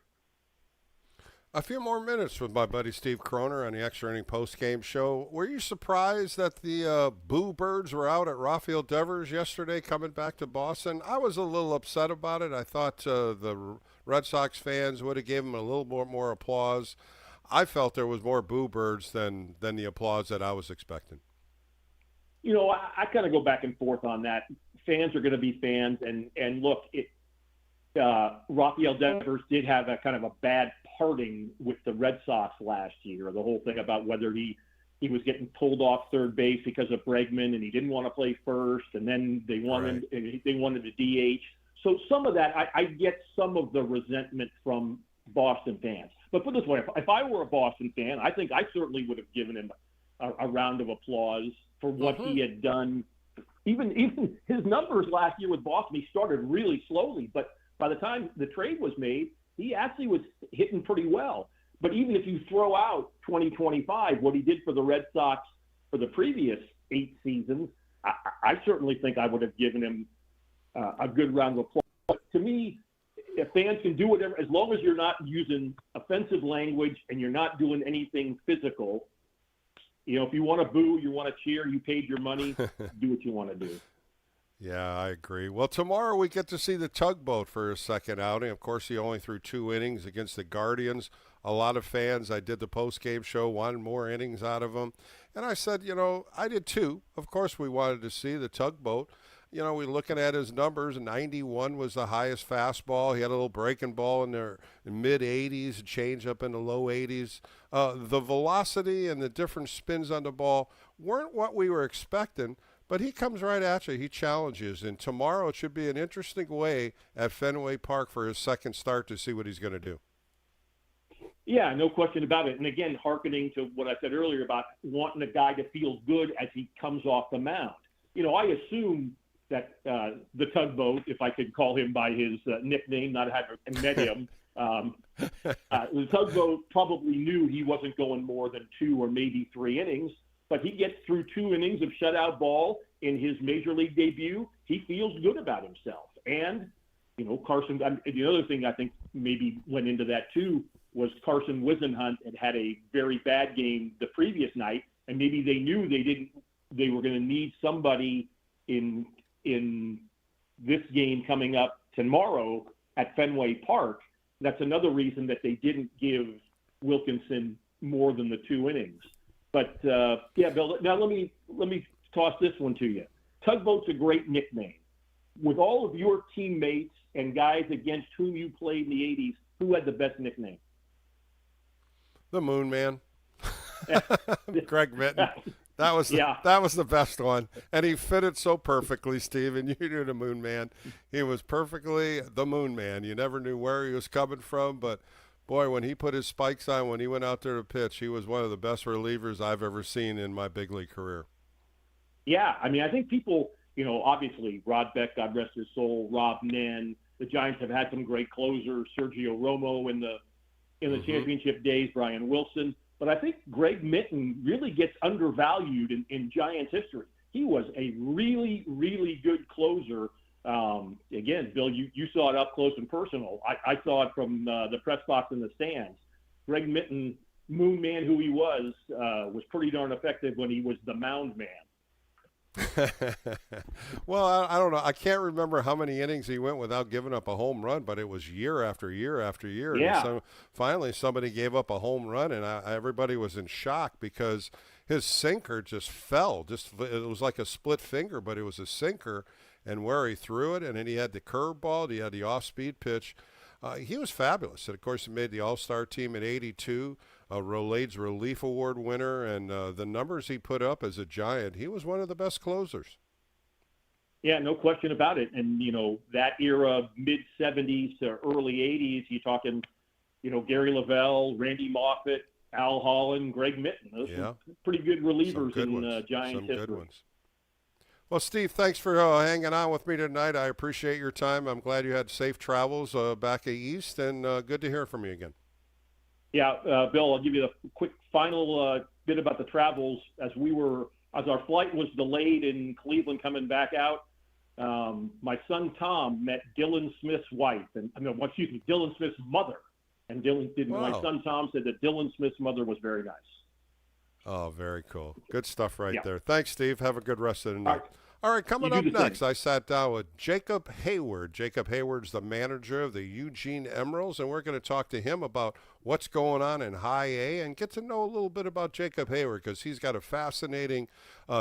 A few more minutes with my buddy Steve Kroner on the Extra Inning Post-Game Show. Were you surprised that the Boo Birds were out at Rafael Devers yesterday coming back to Boston? I was a little upset about it. I thought the Red Sox fans would have given him a little more applause. I felt there was more Boo Birds than the applause that I was expecting. I kind of go back and forth on that. Fans are going to be fans, and look, Rafael Devers did have a kind of a bad parting with the Red Sox last year. The whole thing about whether he was getting pulled off third base because of Bregman, and he didn't want to play first, and then they wanted to DH. So some of that, I get some of the resentment from Boston fans. But put it this way, if I were a Boston fan, I think I certainly would have given him a round of applause for what he had done. Even his numbers last year with Boston, he started really slowly, but by the time the trade was made, he actually was hitting pretty well. But even if you throw out 2025, what he did for the Red Sox for the previous 8 seasons, I certainly think I would have given him a good round of applause. But to me, if fans can do whatever, as long as you're not using offensive language and you're not doing anything physical, if you want to boo, you want to cheer, you paid your money, do what you want to do. Yeah, I agree. Well, tomorrow we get to see the Tugboat for his second outing. Of course, he only threw 2 innings against the Guardians. A lot of fans, I did the post-game show, wanted more innings out of him. And I said, I did too. Of course, we wanted to see the Tugboat. We're looking at his numbers. 91 was the highest fastball. He had a little breaking ball in the mid-80s, a changeup in the low 80s. The velocity and the different spins on the ball weren't what we were expecting, but he comes right at you. He challenges. And tomorrow it should be an interesting way at Fenway Park for his second start to see what he's going to do. Yeah, no question about it. And again, hearkening to what I said earlier about wanting a guy to feel good as he comes off the mound. I assume that the Tugboat, if I could call him by his nickname, not having met him, the Tugboat probably knew he wasn't going more than 2 or maybe 3 innings, but he gets through 2 innings of shutout ball in his major league debut. He feels good about himself. And, Carson, the other thing I think maybe went into that too was Carson Wisenhunt had a very bad game the previous night, and maybe they knew they were going to need somebody in this game coming up tomorrow at Fenway Park. That's another reason that they didn't give Wilkinson more than the 2 innings. But Bill, now let me toss this one to you. Tugboat's a great nickname. With all of your teammates and guys against whom you played in the 80s, who had the best nickname? The Moon Man. Greg Mitten. That was the best one. And he fit it so perfectly, Steve. And you knew the Moon Man. He was perfectly the Moon Man. You never knew where he was coming from. But, boy, when he put his spikes on, when he went out there to pitch, he was one of the best relievers I've ever seen in my big league career. Yeah, I think people, obviously, Rod Beck, God rest his soul, Rob Nen. The Giants have had some great closers, Sergio Romo in the championship days, Brian Wilson. But I think Greg Mitten really gets undervalued in Giants history. He was a really, really good closer. Again, Bill, you saw it up close and personal. I saw it from the press box in the stands. Greg Mitten, Moon Man who he was pretty darn effective when he was the Mound Man. Well, I don't know. I can't remember how many innings he went without giving up a home run, but it was year after year after year. Yeah. And so finally somebody gave up a home run, and everybody was in shock because his sinker just fell. It was like a split finger, but it was a sinker, and where he threw it, and then he had the curveball, he had the off-speed pitch. He was fabulous. And, of course, he made the All-Star team in '82. Rollade's Relief Award winner, and the numbers he put up as a Giant, he was one of the best closers. Yeah, no question about it. And, that era, mid-'70s to early '80s, you're talking, Gary Lavelle, Randy Moffett, Al Holland, Greg Mitten. Those were pretty good relievers in Giants history. Good ones. Well, Steve, thanks for hanging on with me tonight. I appreciate your time. I'm glad you had safe travels back east, and good to hear from you again. Yeah, Bill, I'll give you the quick final bit about the travels. As our flight was delayed in Cleveland coming back out, my son Tom met Dylan Smith's wife, Dylan Smith's mother. And my son Tom said that Dylan Smith's mother was very nice. Oh, very cool. Good stuff there. Thanks, Steve. Have a good rest of the night. All right, coming up next, I sat down with Jacob Hayward. Jacob Hayward's the manager of the Eugene Emeralds, and we're going to talk to him about what's going on in High A and get to know a little bit about Jacob Hayward because he's got a fascinating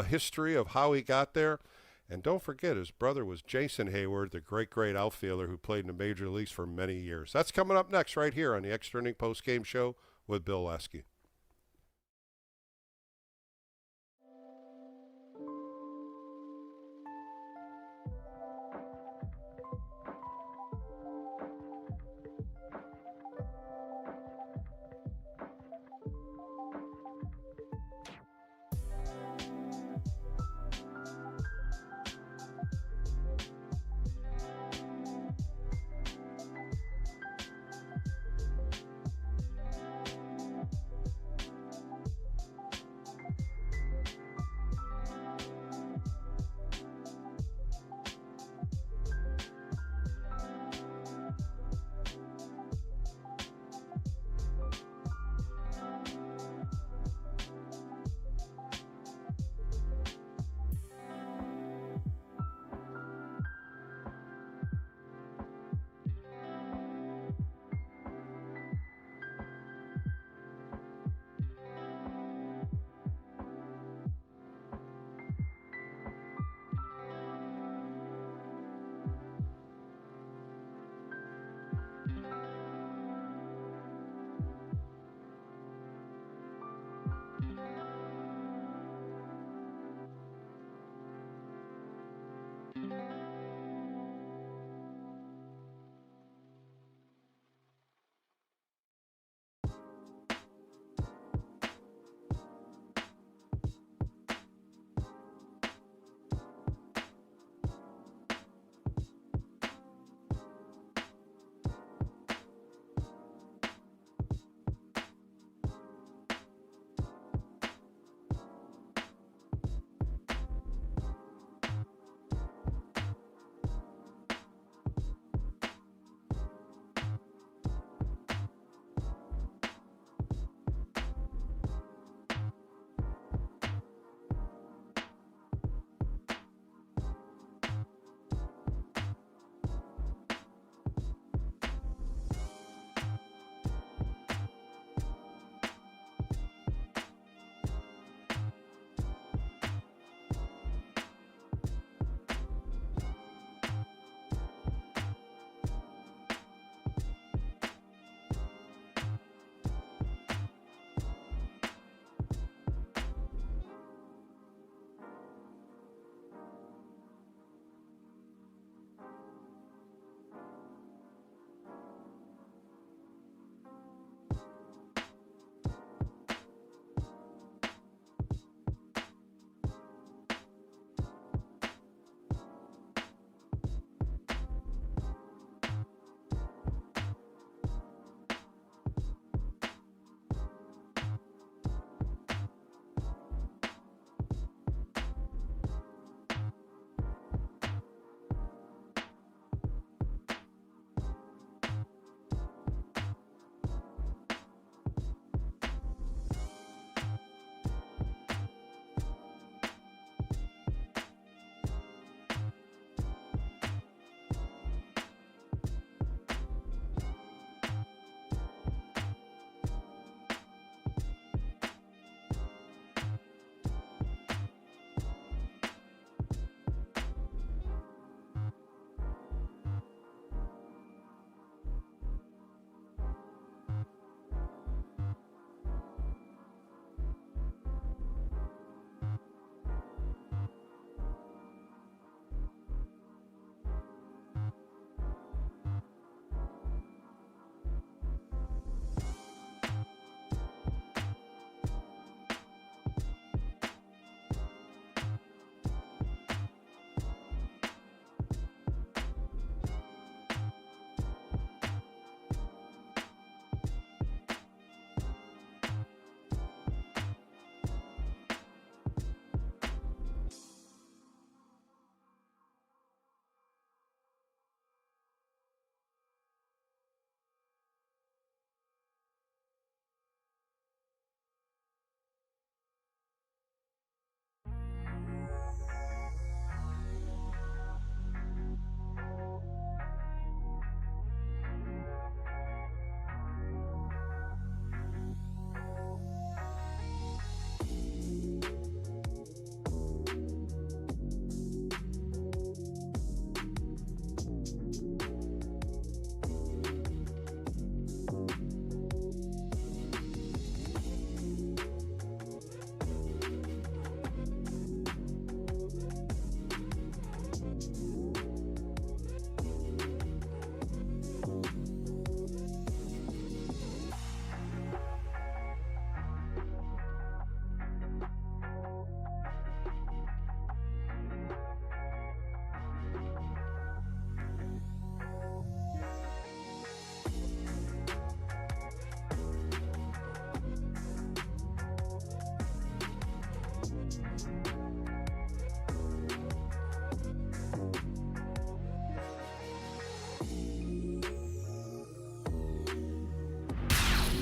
history of how he got there. And don't forget, his brother was Jason Hayward, the great outfielder who played in the major leagues for many years. That's coming up next right here on the Extra Inning Postgame Show with Bill Laskey.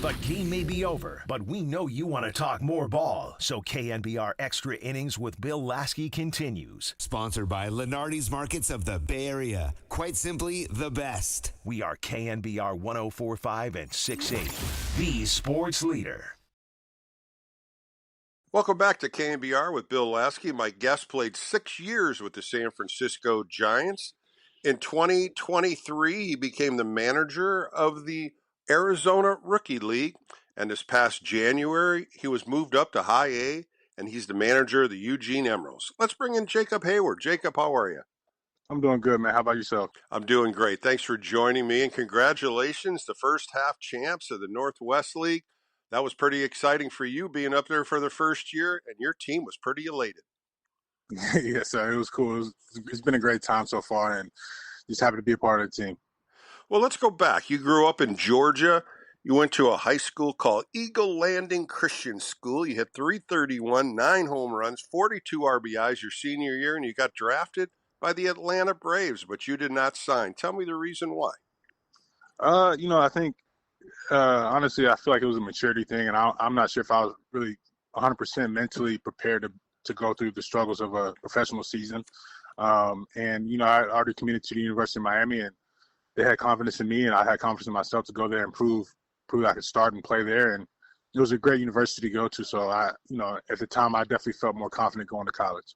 The game may be over, but we know you want to talk more ball. So KNBR Extra Innings with Bill Laskey continues. Sponsored by Lenardi's Markets of the Bay Area. Quite simply, the best. We are KNBR 104.5 and 6.8, the sports leader. Welcome back to KNBR with Bill Laskey. My guest played 6 years with the San Francisco Giants. In 2023, he became the manager of the Arizona Rookie League. And this past January, he was moved up to High A, and he's the manager of the Eugene Emeralds. Let's bring in Jacob Hayward. Jacob, how are you? I'm doing good, man. How about yourself? I'm doing great. Thanks for joining me, and congratulations, the first half champs of the Northwest League. That was pretty exciting for you being up there for the first year, and your team was pretty elated. Yes, sir. It was cool. It's been a great time so far, and just happy to be a part of the team. Well, let's go back. You grew up in Georgia. You went to a high school called Eagle Landing Christian School. You hit 331, 9 home runs, 42 RBIs your senior year, and you got drafted by the Atlanta Braves, but you did not sign. Tell me the reason why. I think honestly, I feel like it was a maturity thing, and I'm not sure if I was really 100% mentally prepared to go through the struggles of a professional season. I already committed to the University of Miami, and they had confidence in me, and I had confidence in myself to go there and prove I could start and play there. And it was a great university to go to. So at the time, I definitely felt more confident going to college.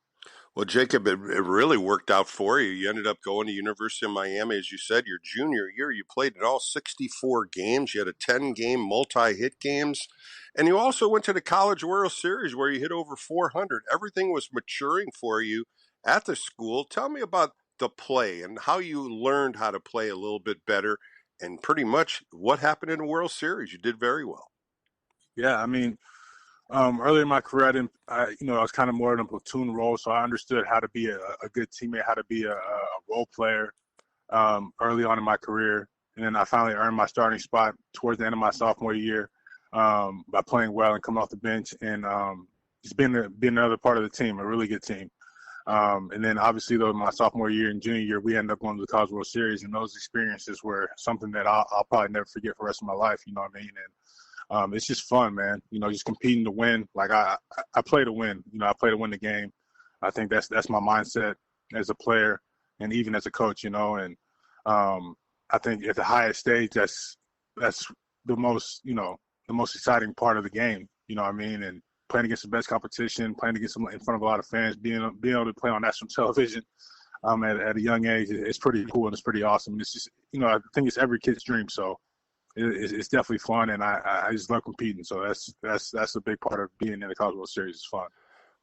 Well, Jacob, it really worked out for you. You ended up going to University of Miami, as you said, your junior year. You played in all 64 games. You had a 10-game multi-hit games. And you also went to the College World Series where you hit over 400. Everything was maturing for you at the school. Tell me about the play and how you learned how to play a little bit better and pretty much what happened in the World Series. You did very well. Yeah, I mean, early in my career, I was kind of more in a platoon role, so I understood how to be a good teammate, how to be a role player early on in my career. And then I finally earned my starting spot towards the end of my sophomore year by playing well and coming off the bench and just being another part of the team, a really good team. And then obviously, though, my sophomore year and junior year, we ended up going to the College World Series, and those experiences were something that I'll probably never forget for the rest of my life. You know what I mean? And it's just fun, man. Just competing to win. Like I play to win. I play to win the game. I think that's my mindset as a player and even as a coach. And I think at the highest stage, that's the most exciting part of the game. You know what I mean? And playing against the best competition, playing against them in front of a lot of fans, being able to play on national television at a young age, it's pretty cool and it's pretty awesome. And it's just I think it's every kid's dream. So. It's definitely fun, and I just love competing. So that's a big part of being in the College World Series. It's fun.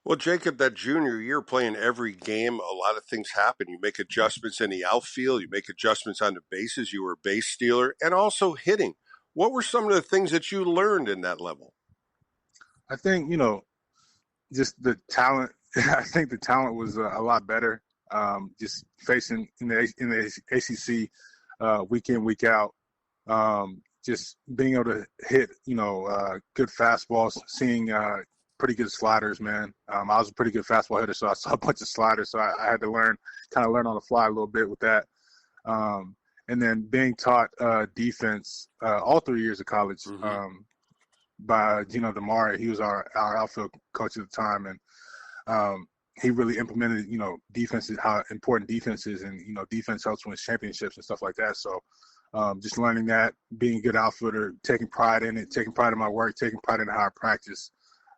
Well, Jacob, that junior year playing every game, a lot of things happen. You make adjustments in the outfield. You make adjustments on the bases. You were a base stealer and also hitting. What were some of the things that you learned in that level? I think, just the talent. I think the talent was a lot better. Just facing in the ACC week in, week out. Just being able to hit, good fastballs, seeing pretty good sliders, man. I was a pretty good fastball hitter, so I saw a bunch of sliders. So I had to learn on the fly a little bit with that. And then being taught defense all 3 years of college by Gino DeMare. He was our outfield coach at the time, and he really implemented, defenses, how important defense is, and defense helps win championships and stuff like that. So. Just learning that, being a good outfielder, taking pride in it, taking pride in my work, taking pride in how I practice.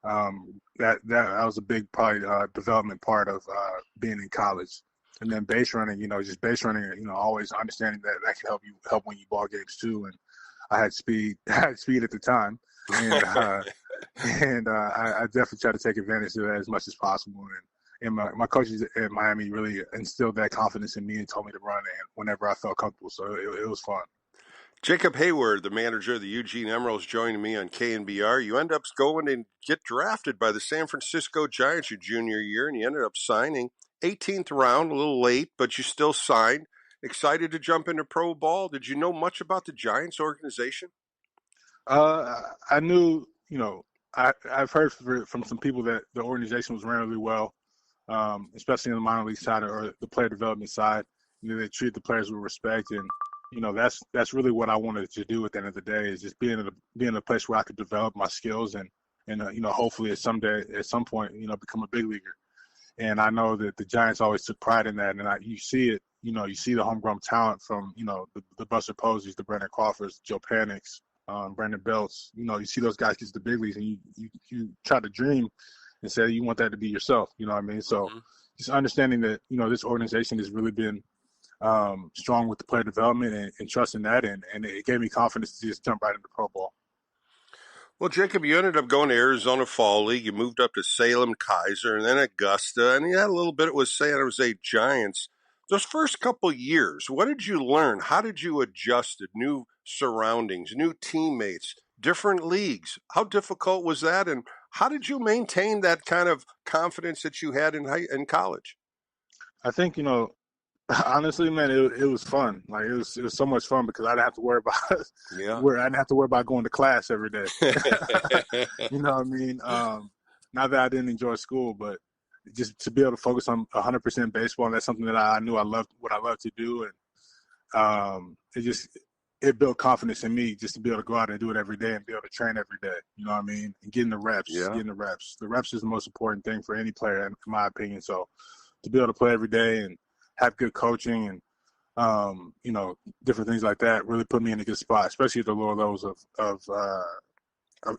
That was a big probably development part of being in college. And then base running, just base running, always understanding that can help win you ball games too. And I had speed at the time, and I definitely try to take advantage of that as much as possible. And my coaches at Miami really instilled that confidence in me and told me to run it whenever I felt comfortable. So it was fun. Jacob Hayward, the manager of the Eugene Emeralds, joining me on KNBR. You end up going and get drafted by the San Francisco Giants your junior year, and you ended up signing 18th round, a little late, but you still signed. Excited to jump into pro ball. Did you know much about the Giants organization? I knew, I've heard from some people that the organization was ran really well. Especially on the minor league side or the player development side. They treat the players with respect, and that's really what I wanted to do at the end of the day, is just being in a place where I could develop my skills and hopefully at some point become a big leaguer. And I know that the Giants always took pride in that, and you see it. You see the homegrown talent from the Buster Posies, the Brandon Crawfords, Joe Panics, Brandon Belts. You see those guys get to the big leagues, and you try to dream and say you want that to be yourself. You know what I mean? So just understanding that, this organization has really been strong with the player development and trusting that. And it gave me confidence to just jump right into pro ball. Well, Jacob, you ended up going to Arizona Fall League. You moved up to Salem Kaiser and then Augusta. And you had a little bit with San Jose Giants. Those first couple years, what did you learn? How did you adjust to new surroundings, new teammates, different leagues? How difficult was that, and how did you maintain that kind of confidence that you had in college? I think, honestly, man, it was fun. Like it was so much fun because I didn't have to worry about Yeah. where I didn't have to worry about going to class every day. You know what I mean? Not that I didn't enjoy school, but just to be able to focus on 100% baseball, and that's something that I knew I loved, what I love to do, and it built confidence in me just to be able to go out and do it every day and be able to train every day. You know what I mean? And getting the reps, Yeah. getting the reps. The reps is the most important thing for any player, in my opinion. So to be able to play every day and have good coaching and different things like that really put me in a good spot, especially at the lower levels of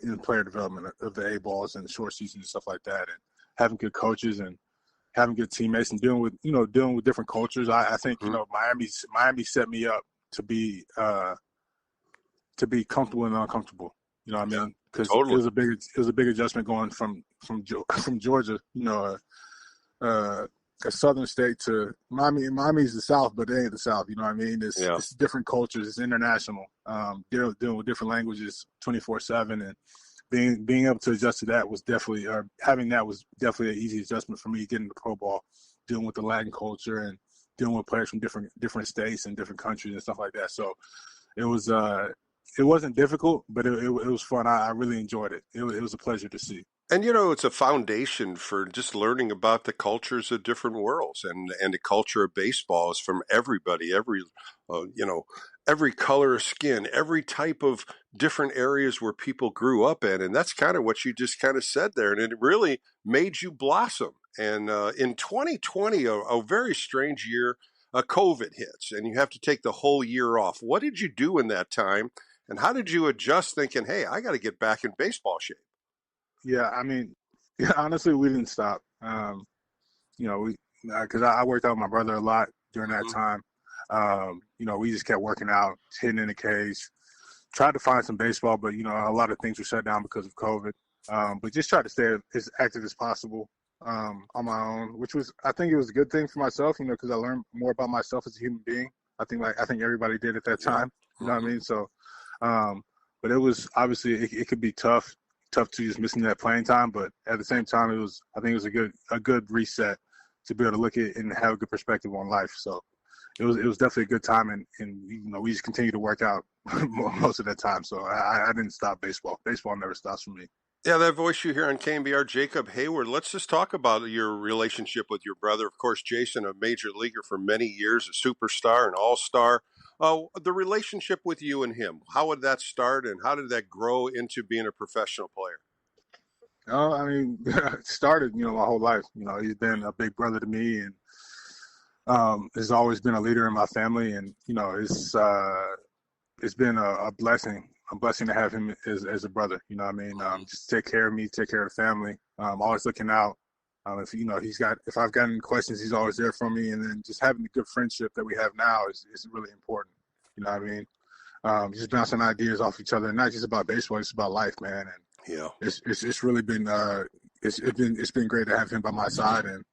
in player development of the A balls and the short season and stuff like that, and having good coaches and having good teammates and dealing with different cultures. I think Miami set me up to be comfortable and uncomfortable. You know what I mean? Because totally. it was a big adjustment going from Georgia, a southern state, to Miami. Miami's the South, but they ain't the South. You know what I mean? It's different cultures. It's international. Dealing with different languages 24/7, and being able to adjust to that was definitely, having that was definitely an easy adjustment for me. Getting the pro ball, dealing with the Latin culture, and dealing with players from different states and different countries and stuff like that. So it was it wasn't difficult, but it was fun. I really enjoyed it. It was a pleasure to see. And it's a foundation for just learning about the cultures of different worlds, and the culture of baseball is from everybody, every color of skin, every type of different areas where people grew up in, and that's kind of what you just kind of said there, and it really made you blossom. And in 2020, a very strange year, COVID hits, and you have to take the whole year off. What did you do in that time, and how did you adjust, thinking, "Hey, I got to get back in baseball shape"? Yeah, I mean, honestly, we didn't stop. Because I worked out with my brother a lot during that time. We just kept working out, hitting in the cage, tried to find some baseball, but a lot of things were shut down because of COVID. But just tried to stay as active as possible on my own, I think it was a good thing for myself, because I learned more about myself as a human being. I think everybody did at that time. You know what I mean? So, but it was obviously it could be tough to just missing that playing time, but at the same time, I think it was a good reset to be able to look at and have a good perspective on life. So it was definitely a good time, and we just continue to work out most of that time. So I didn't stop baseball. Baseball never stops for me. Yeah, that voice you hear on KNBR, Jacob Hayward. Let's just talk about your relationship with your brother. Of course, Jason, a major leaguer for many years, a superstar, an all-star. The relationship with you and him, how would that start, and how did that grow into being a professional player? I mean, it started, my whole life. He's been a big brother to me, and has always been a leader in my family. And, it's been a blessing to have him as a brother. You know what I mean? Just take care of me, take care of the family. Always looking out. If I've got any questions, he's always there for me. And then just having the good friendship that we have now is really important. You know what I mean? Just bouncing ideas off each other, and not just about baseball, it's about life, man. And it's really been it's been great to have him by my side and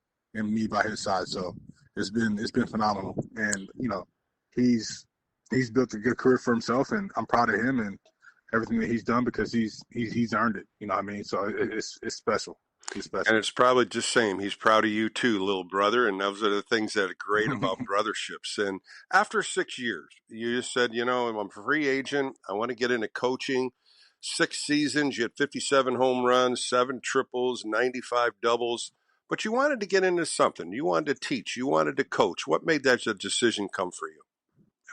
me by his side. So it's been phenomenal. And he's built a good career for himself, and I'm proud of him and everything that he's done, because he's earned it. You know what I mean? So it's special. It's special. And it's probably just same. He's proud of you too, little brother. And those are the things that are great about brotherships. And after 6 years, you just said, I'm a free agent. I want to get into coaching. 6 seasons, you had 57 home runs, 7 triples, 95 doubles. But you wanted to get into something. You wanted to teach. You wanted to coach. What made that decision come for you?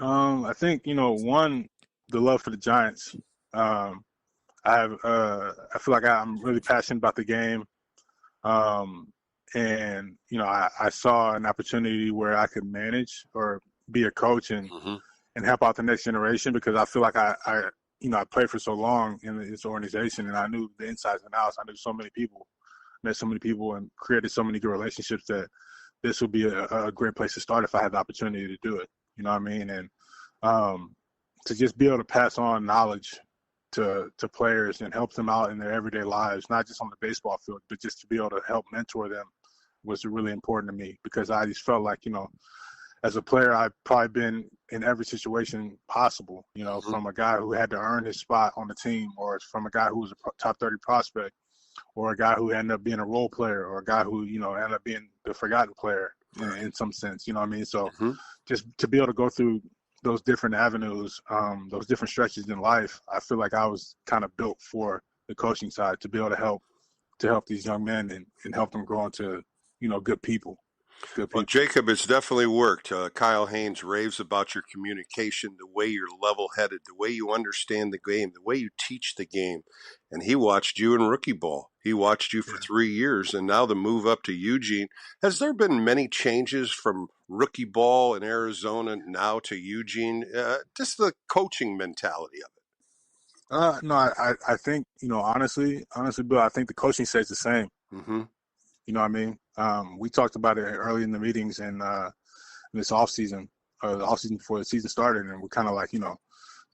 I think, one, the love for the Giants. I feel like I'm really passionate about the game. I saw an opportunity where I could manage or be a coach and help out the next generation, because I feel like I played for so long in this organization, and I knew the insides and outs. I knew so many people, met so many people, and created so many good relationships that this would be a great place to start if I had the opportunity to do it. You know what I mean? And to just be able to pass on knowledge to players and help them out in their everyday lives, not just on the baseball field, but just to be able to help mentor them was really important to me, because I just felt like, as a player, I've probably been in every situation possible, from a guy who had to earn his spot on the team, or from a guy who was a top 30 prospect, or a guy who ended up being a role player, or a guy who, ended up being the forgotten player in some sense, you know what I mean? So just to be able to go through those different avenues, those different stretches in life, I feel like I was kind of built for the coaching side to be able to help these young men and help them grow into, good people. Well, Jacob, it's definitely worked. Kyle Haynes raves about your communication, the way you're level-headed, the way you understand the game, the way you teach the game. And he watched you in rookie ball. He watched you for 3 years, and now the move up to Eugene. Has there been many changes from rookie ball in Arizona now to Eugene? Just the coaching mentality of it. No, I think, honestly, Bill, I think the coaching stays the same. Mm-hmm. You know what I mean? We talked about it early in the meetings and this offseason, the offseason before the season started, and we're kind of like,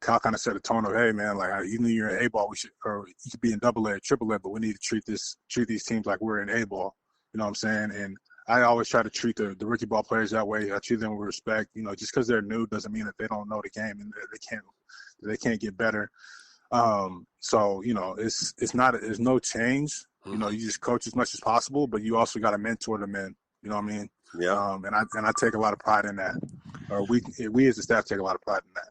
Kyle kind of set a tone of, hey, man, like, even though you're in A-ball, or you could be in AA or AAA, but we need to treat these teams like we're in A-ball. You know what I'm saying? And I always try to treat the rookie ball players that way. I treat them with respect. Just because they're new doesn't mean that they don't know the game and they can't get better. So, it's not, there's no change. You just coach as much as possible, but you also got to mentor the men. You know what I mean? Yeah. And I take a lot of pride in that. Or we as a staff take a lot of pride in that.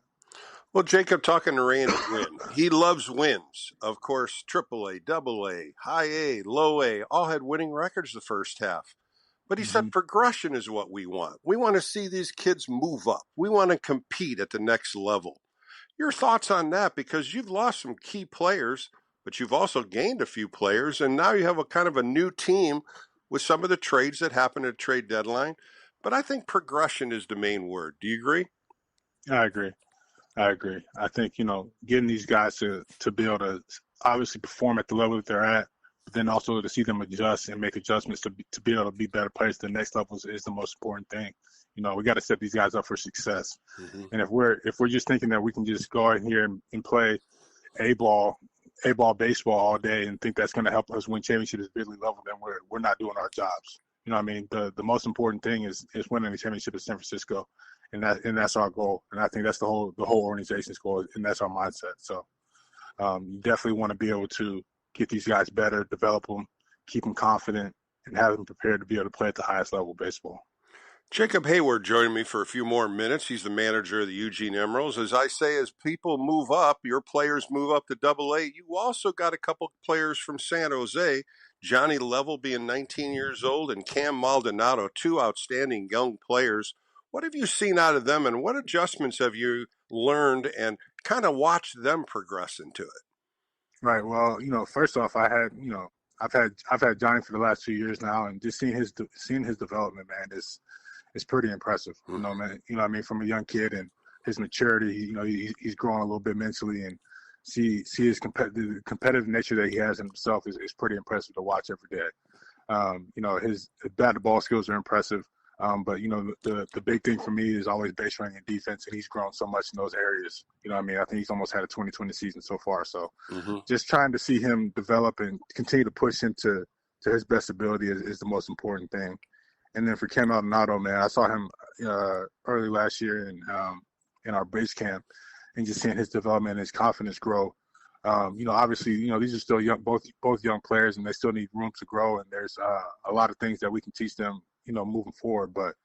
Well, Jacob, talking to Randy Wynn, he loves wins. Of course, AAA, AA, high A, low A, all had winning records the first half. But he said progression is what we want. We want to see these kids move up. We want to compete at the next level. Your thoughts on that? Because you've lost some key players, but you've also gained a few players, and now you have a kind of a new team with some of the trades that happened at trade deadline. But I think progression is the main word. Do you agree? I agree. I think, getting these guys to be able to obviously perform at the level that they're at, but then also to see them adjust and make adjustments to be able to be better players to the next level is the most important thing. We got to set these guys up for success. And if we're just thinking that we can just go out here and play A-ball baseball all day and think that's going to help us win championships at the big league level, then we're not doing our jobs. You know what I mean? The most important thing is winning the championship in San Francisco, and that's our goal. And I think that's the whole organization's goal, and that's our mindset. So you definitely want to be able to get these guys better, develop them, keep them confident, and have them prepared to be able to play at the highest level of baseball. Jacob Hayward joining me for a few more minutes. He's the manager of the Eugene Emeralds. As I say, as people move up, your players move up to AA. You also got a couple players from San Jose, Johnny Level being 19 years old and Cam Maldonado, two outstanding young players. What have you seen out of them, and what adjustments have you learned and kind of watched them progress into it? Right. Well, first off, I've had Johnny for the last 2 years now, and just seeing his development, man, it's pretty impressive. Man. What I mean, from a young kid and his maturity, he's growing a little bit mentally, and see his competitive nature that he has in himself is pretty impressive to watch every day. His bat to ball skills are impressive. But the big thing for me is always base running and defense, and he's grown so much in those areas. I think he's almost had a 2020 season so far. So just trying to see him develop and continue to push him to his best ability is the most important thing. And then for Cam Maldonado, man, I saw him early last year in our base camp, and just seeing his development and his confidence grow. Obviously, these are still young, both young players, and they still need room to grow. And there's a lot of things that we can teach them, moving forward. But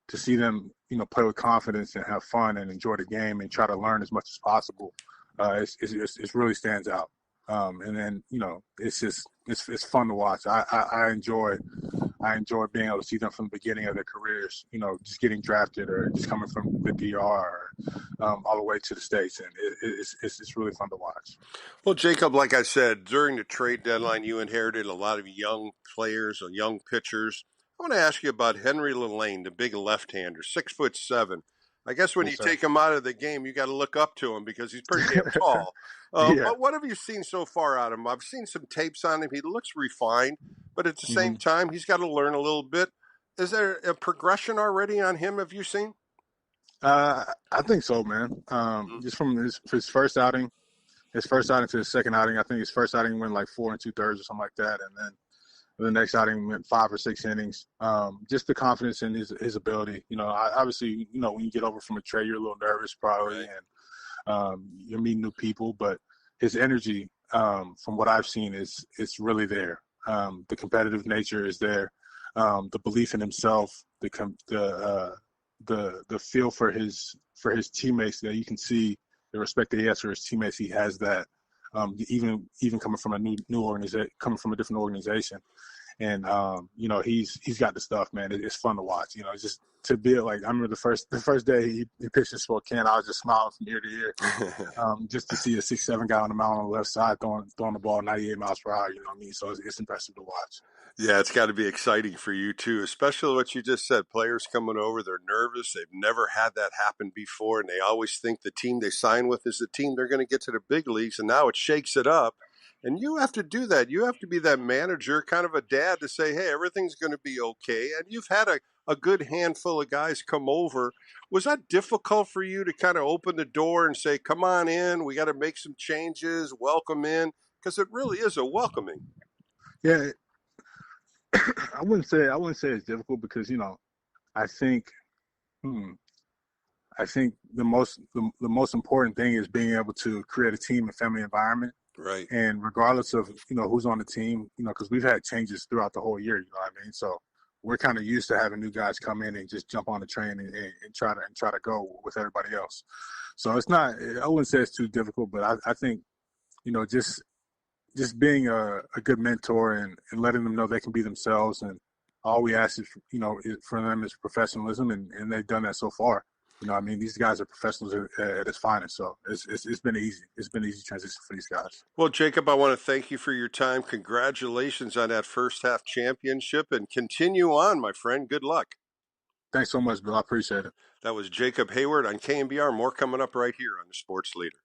to see them, play with confidence and have fun and enjoy the game and try to learn as much as possible, it really stands out. And then, it's fun to watch. I enjoy being able to see them from the beginning of their careers, just getting drafted or just coming from the DR or, all the way to the States. And it's really fun to watch. Well, Jacob, like I said, during the trade deadline, you inherited a lot of young players or young pitchers. I want to ask you about Henry Lelane, the big left-hander, 6'7". I guess when you take him out of the game, you got to look up to him because he's pretty damn tall. But what have you seen so far out of him? I've seen some tapes on him. He looks refined, but at the same time, he's got to learn a little bit. Is there a progression already on him? Have you seen? I think so, man. Just from his first outing to his second outing, I think his first outing went like 4 2/3 or something like that, and then The next outing went 5 or 6 innings. Just the confidence in his ability. Obviously, when you get over from a trade, you're a little nervous probably, Right. and you're meeting new people. But his energy, from what I've seen, is really there. The competitive nature is there. The belief in himself, the feel for his teammates, that you can see the respect that he has for his teammates. He has that. Even coming from a new organization, coming from a different organization, and he's got the stuff, man. It's fun to watch. It's just to be like, I remember the first day he pitched in Spokane, I was just smiling from ear to ear, just to see a 6'7" guy on the mound on the left side throwing the ball 98 miles per hour. You know what I mean? So it's impressive to watch. Yeah, it's got to be exciting for you too, especially what you just said. Players coming over, they're nervous. They've never had that happen before, and they always think the team they sign with is the team they're going to get to the big leagues, and now it shakes it up. And you have to do that. You have to be that manager, kind of a dad, to say, hey, everything's going to be okay. And you've had a good handful of guys come over. Was that difficult for you to kind of open the door and say, come on in, we got to make some changes, welcome in? Because it really is a welcoming. Yeah, I wouldn't say it's difficult, because I think the most important thing is being able to create a team and family environment. Right. And regardless of who's on the team, because we've had changes throughout the whole year. You know what I mean? So we're kind of used to having new guys come in and just jump on the train and try to go with everybody else. So it's not. I wouldn't say it's too difficult, but I think just being a good mentor and letting them know they can be themselves, and all we ask is for them is professionalism, and they've done that so far. I mean, these guys are professionals at its finest, so it's been easy. It's been an easy transition for these guys. Well, Jacob, I want to thank you for your time. Congratulations on that first half championship, and continue on, my friend. Good luck. Thanks so much, Bill. I appreciate it. That was Jacob Hayward on KNBR. More coming up right here on the Sports Leader.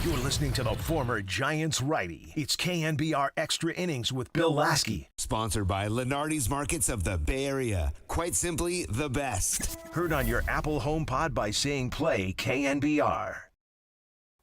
You're listening to the former Giants righty. It's KNBR Extra Innings with Bill Laskey. Sponsored by Lenardi's Markets of the Bay Area. Quite simply, the best. Heard on your Apple HomePod by saying play KNBR.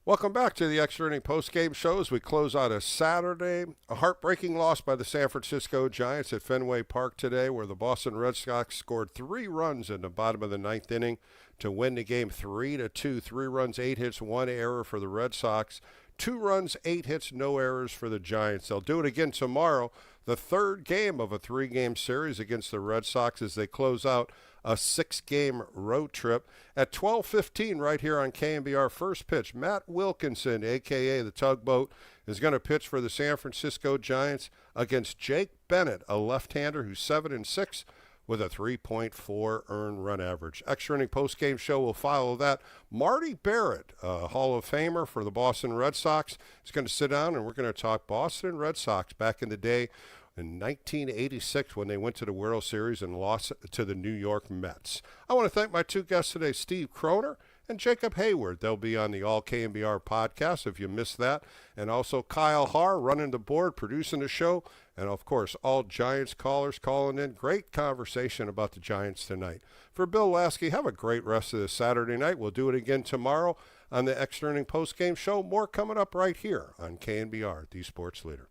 Welcome back to the Extra Inning Postgame Show as we close out a Saturday. A heartbreaking loss by the San Francisco Giants at Fenway Park today, where the Boston Red Sox scored 3 runs in the bottom of the 9th inning to win the game 3-2. 3 runs, 8 hits, 1 error for the Red Sox. 2 runs, 8 hits, no errors for the Giants. They'll do it again tomorrow, the 3rd game of a 3-game series against the Red Sox as they close out a 6-game road trip. At 12:15 right here on KNBR, first pitch, Matt Wilkinson, a.k.a. the Tugboat, is going to pitch for the San Francisco Giants against Jake Bennett, a left-hander who's 7-6 with a 3.4 earned run average. Extra Inning Postgame Show will follow that. Marty Barrett, a Hall of Famer for the Boston Red Sox, is going to sit down, and we're going to talk Boston Red Sox back in the day in 1986 when they went to the World Series and lost to the New York Mets. I want to thank my 2 guests today, Steve Kroner and Jacob Hayward. They'll be on the All KNBR podcast if you missed that. And also Kyle Haar running the board, producing the show. And, of course, all Giants callers calling in. Great conversation about the Giants tonight. For Bill Laskey, have a great rest of this Saturday night. We'll do it again tomorrow on the Extra Inning Postgame Show. More coming up right here on KNBR, the Sports Leader.